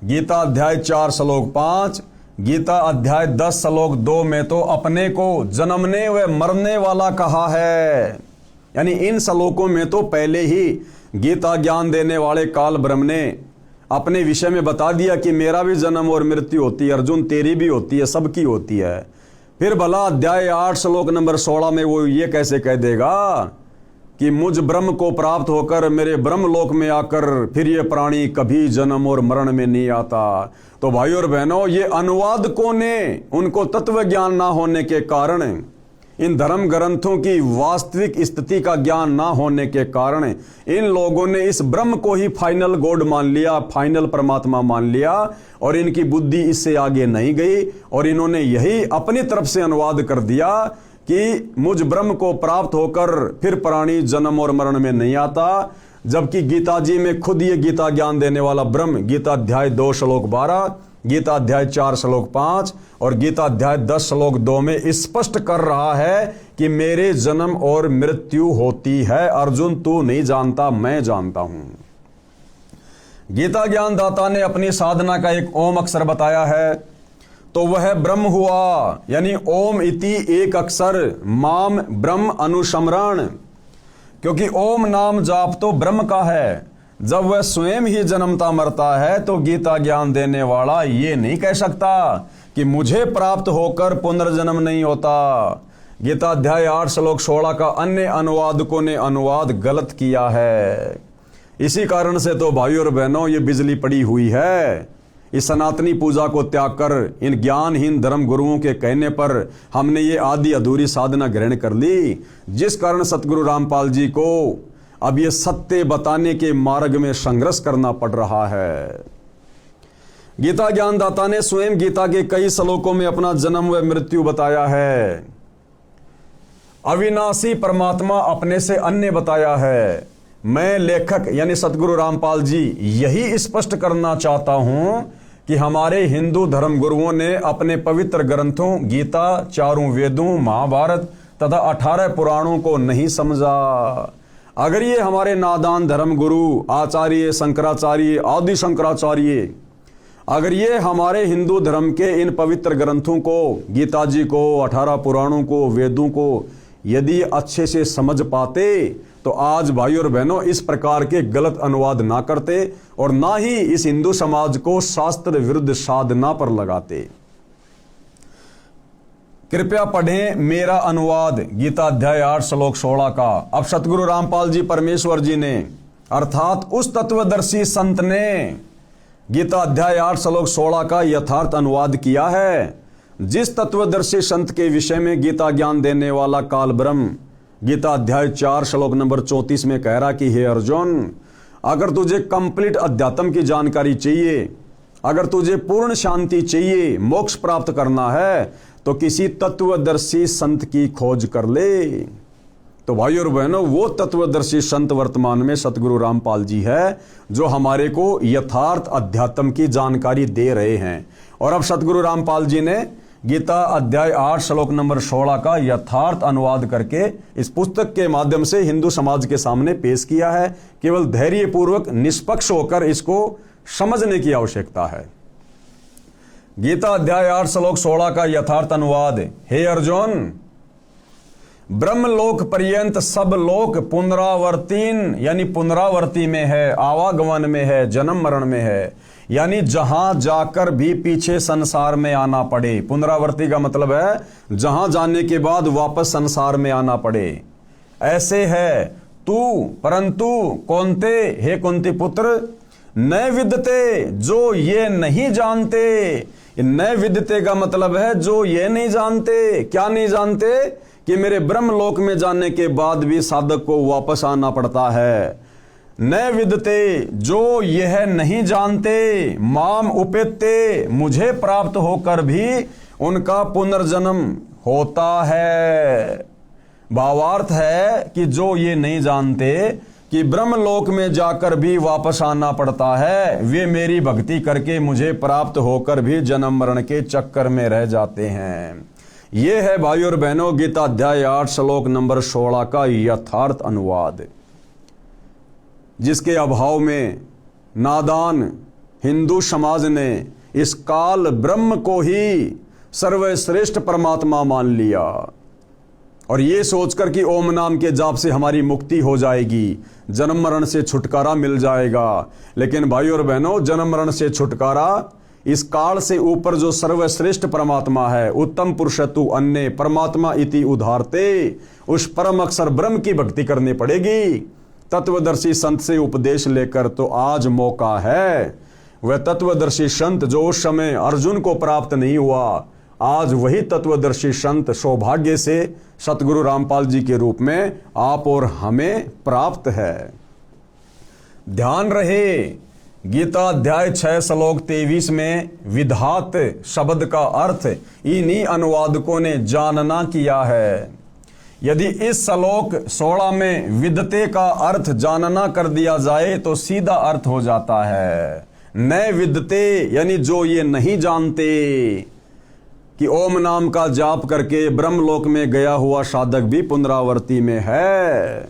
गीता अध्याय 4 श्लोक 5, गीता अध्याय 10 श्लोक 2 में तो अपने को जन्मने व मरने वाला कहा है, यानी इन श्लोकों में तो पहले ही गीता ज्ञान देने वाले काल ब्रह्म ने अपने विषय में बता दिया कि मेरा भी जन्म और मृत्यु होती है, अर्जुन तेरी भी होती है, सबकी होती है। फिर भला अध्याय 8 श्लोक नंबर 16 में वो ये कैसे कह देगा कि मुझ ब्रह्म को प्राप्त होकर मेरे ब्रह्म लोक में आकर फिर ये प्राणी कभी जन्म और मरण में नहीं आता। तो भाइयों और बहनों, ये अनुवादकों ने उनको तत्व ज्ञान ना होने के कारण, इन धर्म ग्रंथों की वास्तविक स्थिति का ज्ञान ना होने के कारण इन लोगों ने इस ब्रह्म को ही फाइनल गॉड मान लिया, फाइनल परमात्मा मान लिया, और इनकी बुद्धि इससे आगे नहीं गई और इन्होंने यही अपनी तरफ से अनुवाद कर दिया कि मुझ ब्रह्म को प्राप्त होकर फिर प्राणी जन्म और मरण में नहीं आता। जबकि गीता जी में खुद ये गीता ज्ञान देने वाला ब्रह्म गीता अध्याय 2 श्लोक 12, गीता अध्याय 4 श्लोक 5 और गीता अध्याय 10 श्लोक 2 में स्पष्ट कर रहा है कि मेरे जन्म और मृत्यु होती है। अर्जुन तू नहीं जानता, मैं जानता हूं। गीता ज्ञान दाता ने अपनी साधना का एक ओम अक्षर बताया है, तो वह ब्रह्म हुआ, यानी ओम इति एक अक्षर माम ब्रह्म अनुस्मरण। क्योंकि ओम नाम जाप तो ब्रह्म का है, जब वह स्वयं ही जन्मता मरता है तो गीता ज्ञान देने वाला ये नहीं कह सकता कि मुझे प्राप्त होकर पुनर्जन्म नहीं होता। गीता अध्याय 8 श्लोक 16 का अन्य अनुवादकों ने अनुवाद गलत किया है। इसी कारण से तो भाइयों और बहनों ये बिजली पड़ी हुई है। इस सनातनी पूजा को त्याग कर इन ज्ञानहीन धर्म गुरुओं के कहने पर हमने ये आधी अधूरी साधना ग्रहण कर ली, जिस कारण सतगुरु रामपाल जी को अब ये सत्य बताने के मार्ग में संघर्ष करना पड़ रहा है। गीता ज्ञानदाता ने स्वयं गीता के कई श्लोकों में अपना जन्म व मृत्यु बताया है। अविनाशी परमात्मा अपने से अन्य बताया है। मैं लेखक यानी सतगुरु रामपाल जी यही स्पष्ट करना चाहता हूं कि हमारे हिंदू धर्म गुरुओं ने अपने पवित्र ग्रंथों गीता, चारों वेदों, महाभारत तथा 18 पुराणों को नहीं समझा। अगर ये हमारे नादान धर्म गुरु आचार्य शंकराचार्य, आदि शंकराचार्य, अगर ये हमारे हिंदू धर्म के इन पवित्र ग्रंथों को, गीता जी को, 18 पुराणों को, वेदों को यदि अच्छे से समझ पाते तो आज भाई और बहनों इस प्रकार के गलत अनुवाद ना करते और ना ही इस हिंदू समाज को शास्त्र विरुद्ध साधना पर लगाते। कृपया पढ़ें मेरा अनुवाद गीता अध्याय 8 श्लोक 16 का। अब सतगुरु रामपाल जी परमेश्वर जी ने अर्थात उस तत्वदर्शी संत ने गीता अध्याय 8 श्लोक 16 का यथार्थ अनुवाद किया है। जिस तत्वदर्शी संत के विषय में गीता ज्ञान देने वाला काल ब्रह्म गीता अध्याय 4 श्लोक नंबर 34 में कह रहा कि हे अर्जुन, अगर तुझे कंप्लीट अध्यात्म की जानकारी चाहिए, अगर तुझे पूर्ण शांति चाहिए, मोक्ष प्राप्त करना है तो किसी तत्वदर्शी संत की खोज कर ले। तो भाई और बहनों, वो तत्वदर्शी संत वर्तमान में सतगुरु रामपाल जी है जो हमारे को यथार्थ अध्यात्म की जानकारी दे रहे हैं। और अब सतगुरु रामपाल जी ने गीता अध्याय 8 श्लोक नंबर 16 का यथार्थ अनुवाद करके इस पुस्तक के माध्यम से हिंदू समाज के सामने पेश किया है। केवल धैर्यपूर्वक निष्पक्ष होकर इसको समझने की आवश्यकता है। गीता अध्याय 8 श्लोक 16 का यथार्थ अनुवाद, हे अर्जुन, ब्रह्मलोक पर्यंत सब लोक पुनरावर्तीन यानी पुनरावर्ती में है, आवागमन में है, जन्म मरण में है, यानी जहां जाकर भी पीछे संसार में आना पड़े। पुनरावर्ती का मतलब है जहां जाने के बाद वापस संसार में आना पड़े। ऐसे है तू, परंतु कौनते, हे कुंती पुत्र, न विदते, जो ये नहीं जानते। न विदते का मतलब है जो ये नहीं जानते। क्या नहीं जानते? कि मेरे ब्रह्मलोक में जाने के बाद भी साधक को वापस आना पड़ता है। न विदते, जो यह नहीं जानते, माम उपेते, मुझे प्राप्त होकर भी उनका पुनर्जन्म होता है। भावार्थ है कि जो ये नहीं जानते कि ब्रह्मलोक में जाकर भी वापस आना पड़ता है, वे मेरी भक्ति करके मुझे प्राप्त होकर भी जन्म मरण के चक्कर में रह जाते हैं। ये है भाई और बहनों गीता अध्याय 8 श्लोक नंबर 16 का यथार्थ अनुवाद, जिसके अभाव में नादान हिंदू समाज ने इस काल ब्रह्म को ही सर्वश्रेष्ठ परमात्मा मान लिया और ये सोचकर कि ओम नाम के जाप से हमारी मुक्ति हो जाएगी, जन्म मरण से छुटकारा मिल जाएगा। लेकिन भाई और बहनों, जन्म मरण से छुटकारा इस काल से ऊपर जो सर्वश्रेष्ठ परमात्मा है, उत्तम पुरुषतु अन्य परमात्मा इति उधारते, उस परम अक्षर ब्रह्म की भक्ति करनी पड़ेगी। तत्वदर्शी संत से उपदेश लेकर तो आज मौका है। वह तत्वदर्शी संत जो उस समय अर्जुन को प्राप्त नहीं हुआ, आज वही तत्वदर्शी संत सौभाग्य से सतगुरु रामपाल जी के रूप में आप और हमें प्राप्त है। ध्यान रहे, गीता अध्याय 6 श्लोक 23 में विधात शब्द का अर्थ इन्हीं अनुवादकों ने जानना किया है। यदि इस श्लोक 16 में विदते का अर्थ जानना कर दिया जाए तो सीधा अर्थ हो जाता है न विदते, यानी जो ये नहीं जानते कि ओम नाम का जाप करके ब्रह्मलोक में गया हुआ साधक भी पुनरावर्ती में है।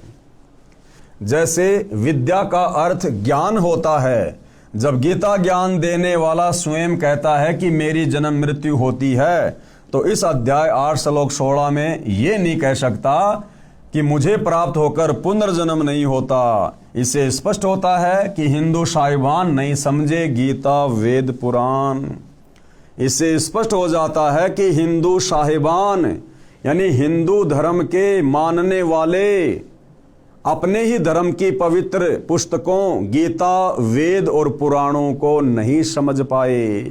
जैसे विद्या का अर्थ ज्ञान होता है, जब गीता ज्ञान देने वाला स्वयं कहता है कि मेरी जन्म मृत्यु होती है, तो इस अध्याय 8 श्लोक 16 में ये नहीं कह सकता कि मुझे प्राप्त होकर पुनर्जन्म नहीं होता। इससे स्पष्ट होता है कि हिंदू साहिबान नहीं समझे गीता वेद पुराण। इससे स्पष्ट हो जाता है कि हिंदू साहिबान यानी हिंदू धर्म के मानने वाले अपने ही धर्म की पवित्र पुस्तकों गीता वेद और पुराणों को नहीं समझ पाए।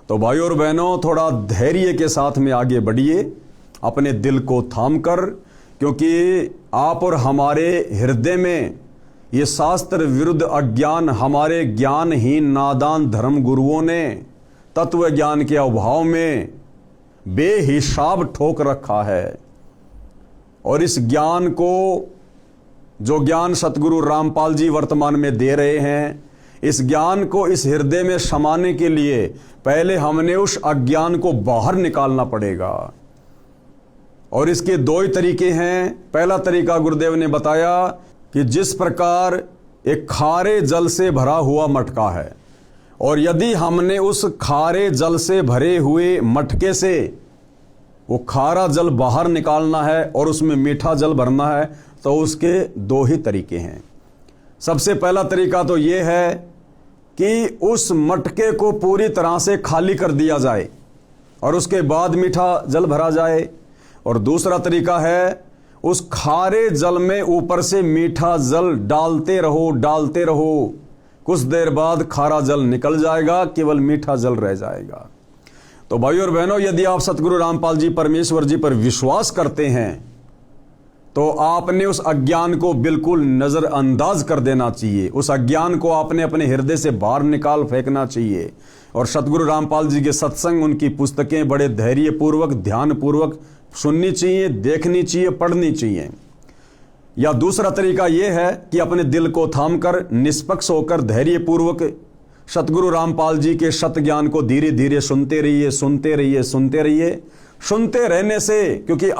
तो भाई और बहनों, थोड़ा धैर्य के साथ में आगे बढ़िए, अपने दिल को थाम कर, क्योंकि आप और हमारे हृदय में ये शास्त्र विरुद्ध अज्ञान हमारे ज्ञानहीन नादान धर्म गुरुओं ने तत्व ज्ञान के अभाव में बेहिसाब ठोक रखा है। और इस ज्ञान को, जो ज्ञान सतगुरु रामपाल जी वर्तमान में दे रहे हैं, इस ज्ञान को इस हृदय में समाने के लिए पहले हमने उस अज्ञान को बाहर निकालना पड़ेगा। और इसके दो ही तरीके हैं। पहला तरीका गुरुदेव ने बताया कि जिस प्रकार एक खारे जल से भरा हुआ मटका है, और यदि हमने उस खारे जल से भरे हुए मटके से वो खारा जल बाहर निकालना है और उसमें मीठा जल भरना है, तो उसके दो ही तरीके हैं। सबसे पहला तरीका तो ये है कि उस मटके को पूरी तरह से खाली कर दिया जाए और उसके बाद मीठा जल भरा जाए। और दूसरा तरीका है उस खारे जल में ऊपर से मीठा जल डालते रहो, कुछ देर बाद खारा जल निकल जाएगा, केवल मीठा जल रह जाएगा। तो भाई और बहनों, यदि आप सतगुरु रामपाल जी परमेश्वर जी पर विश्वास करते हैं तो आपने उस अज्ञान को बिल्कुल नजरअंदाज कर देना चाहिए। उस अज्ञान को आपने अपने हृदय से बाहर निकाल फेंकना चाहिए। और सतगुरु रामपाल जी के सत्संग, उनकी पुस्तकें बड़े धैर्यपूर्वक ध्यानपूर्वक सुननी चाहिए, देखनी चाहिए, पढ़नी चाहिए। या दूसरा तरीका यह है कि अपने दिल को थामकर निष्पक्ष होकर धैर्यपूर्वक सतगुरु रामपाल जी के सत ज्ञान को धीरे धीरे सुनते रहिए। सुनते रहने से, क्योंकि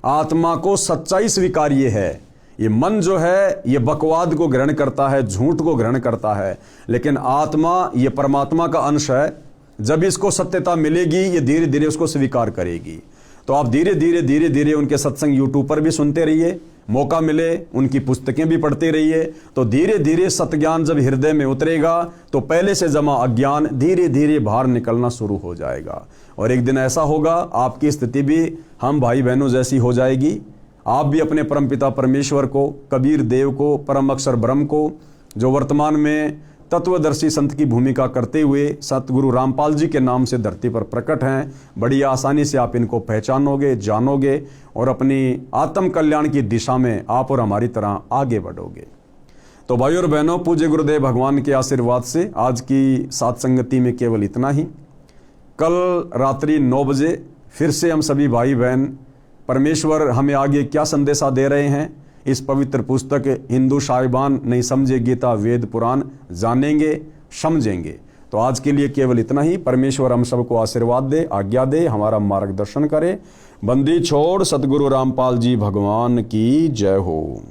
आत्मा को सच्चाई स्वीकार्य है। ये मन जो है ये बकवाद को ग्रहण करता है, झूठ को ग्रहण करता है, लेकिन आत्मा ये परमात्मा का अंश है। जब इसको सत्यता मिलेगी, ये धीरे धीरे उसको स्वीकार करेगी। तो आप धीरे धीरे उनके सत्संग यूट्यूब पर भी सुनते रहिए, मौका मिले उनकी पुस्तकें भी पढ़ते रहिए। तो धीरे धीरे सतज्ञान जब हृदय में उतरेगा तो पहले से जमा अज्ञान धीरे धीरे बाहर निकलना शुरू हो जाएगा, और एक दिन ऐसा होगा आपकी स्थिति भी हम भाई बहनों जैसी हो जाएगी। आप भी अपने परमपिता परमेश्वर को, कबीर देव को, परम अक्षर ब्रह्म को, जो वर्तमान में तत्वदर्शी संत की भूमिका करते हुए सतगुरु रामपाल जी के नाम से धरती पर प्रकट हैं, बड़ी आसानी से आप इनको पहचानोगे, जानोगे और अपनी आत्म कल्याण की दिशा में आप और हमारी तरह आगे बढ़ोगे। तो भाइयों और बहनों, पूज्य गुरुदेव भगवान के आशीर्वाद से आज की साथ संगति में केवल इतना ही। कल रात्रि 9 बजे फिर से हम सभी भाई बहन परमेश्वर हमें आगे क्या संदेशा दे रहे हैं, इस पवित्र पुस्तक हिंदू साहिबान नहीं समझे गीता वेद पुराण जानेंगे, समझेंगे। तो आज के लिए केवल इतना ही। परमेश्वर हम सबको आशीर्वाद दे, आज्ञा दे, हमारा मार्गदर्शन करे। बंदी छोड़ सतगुरु रामपाल जी भगवान की जय हो।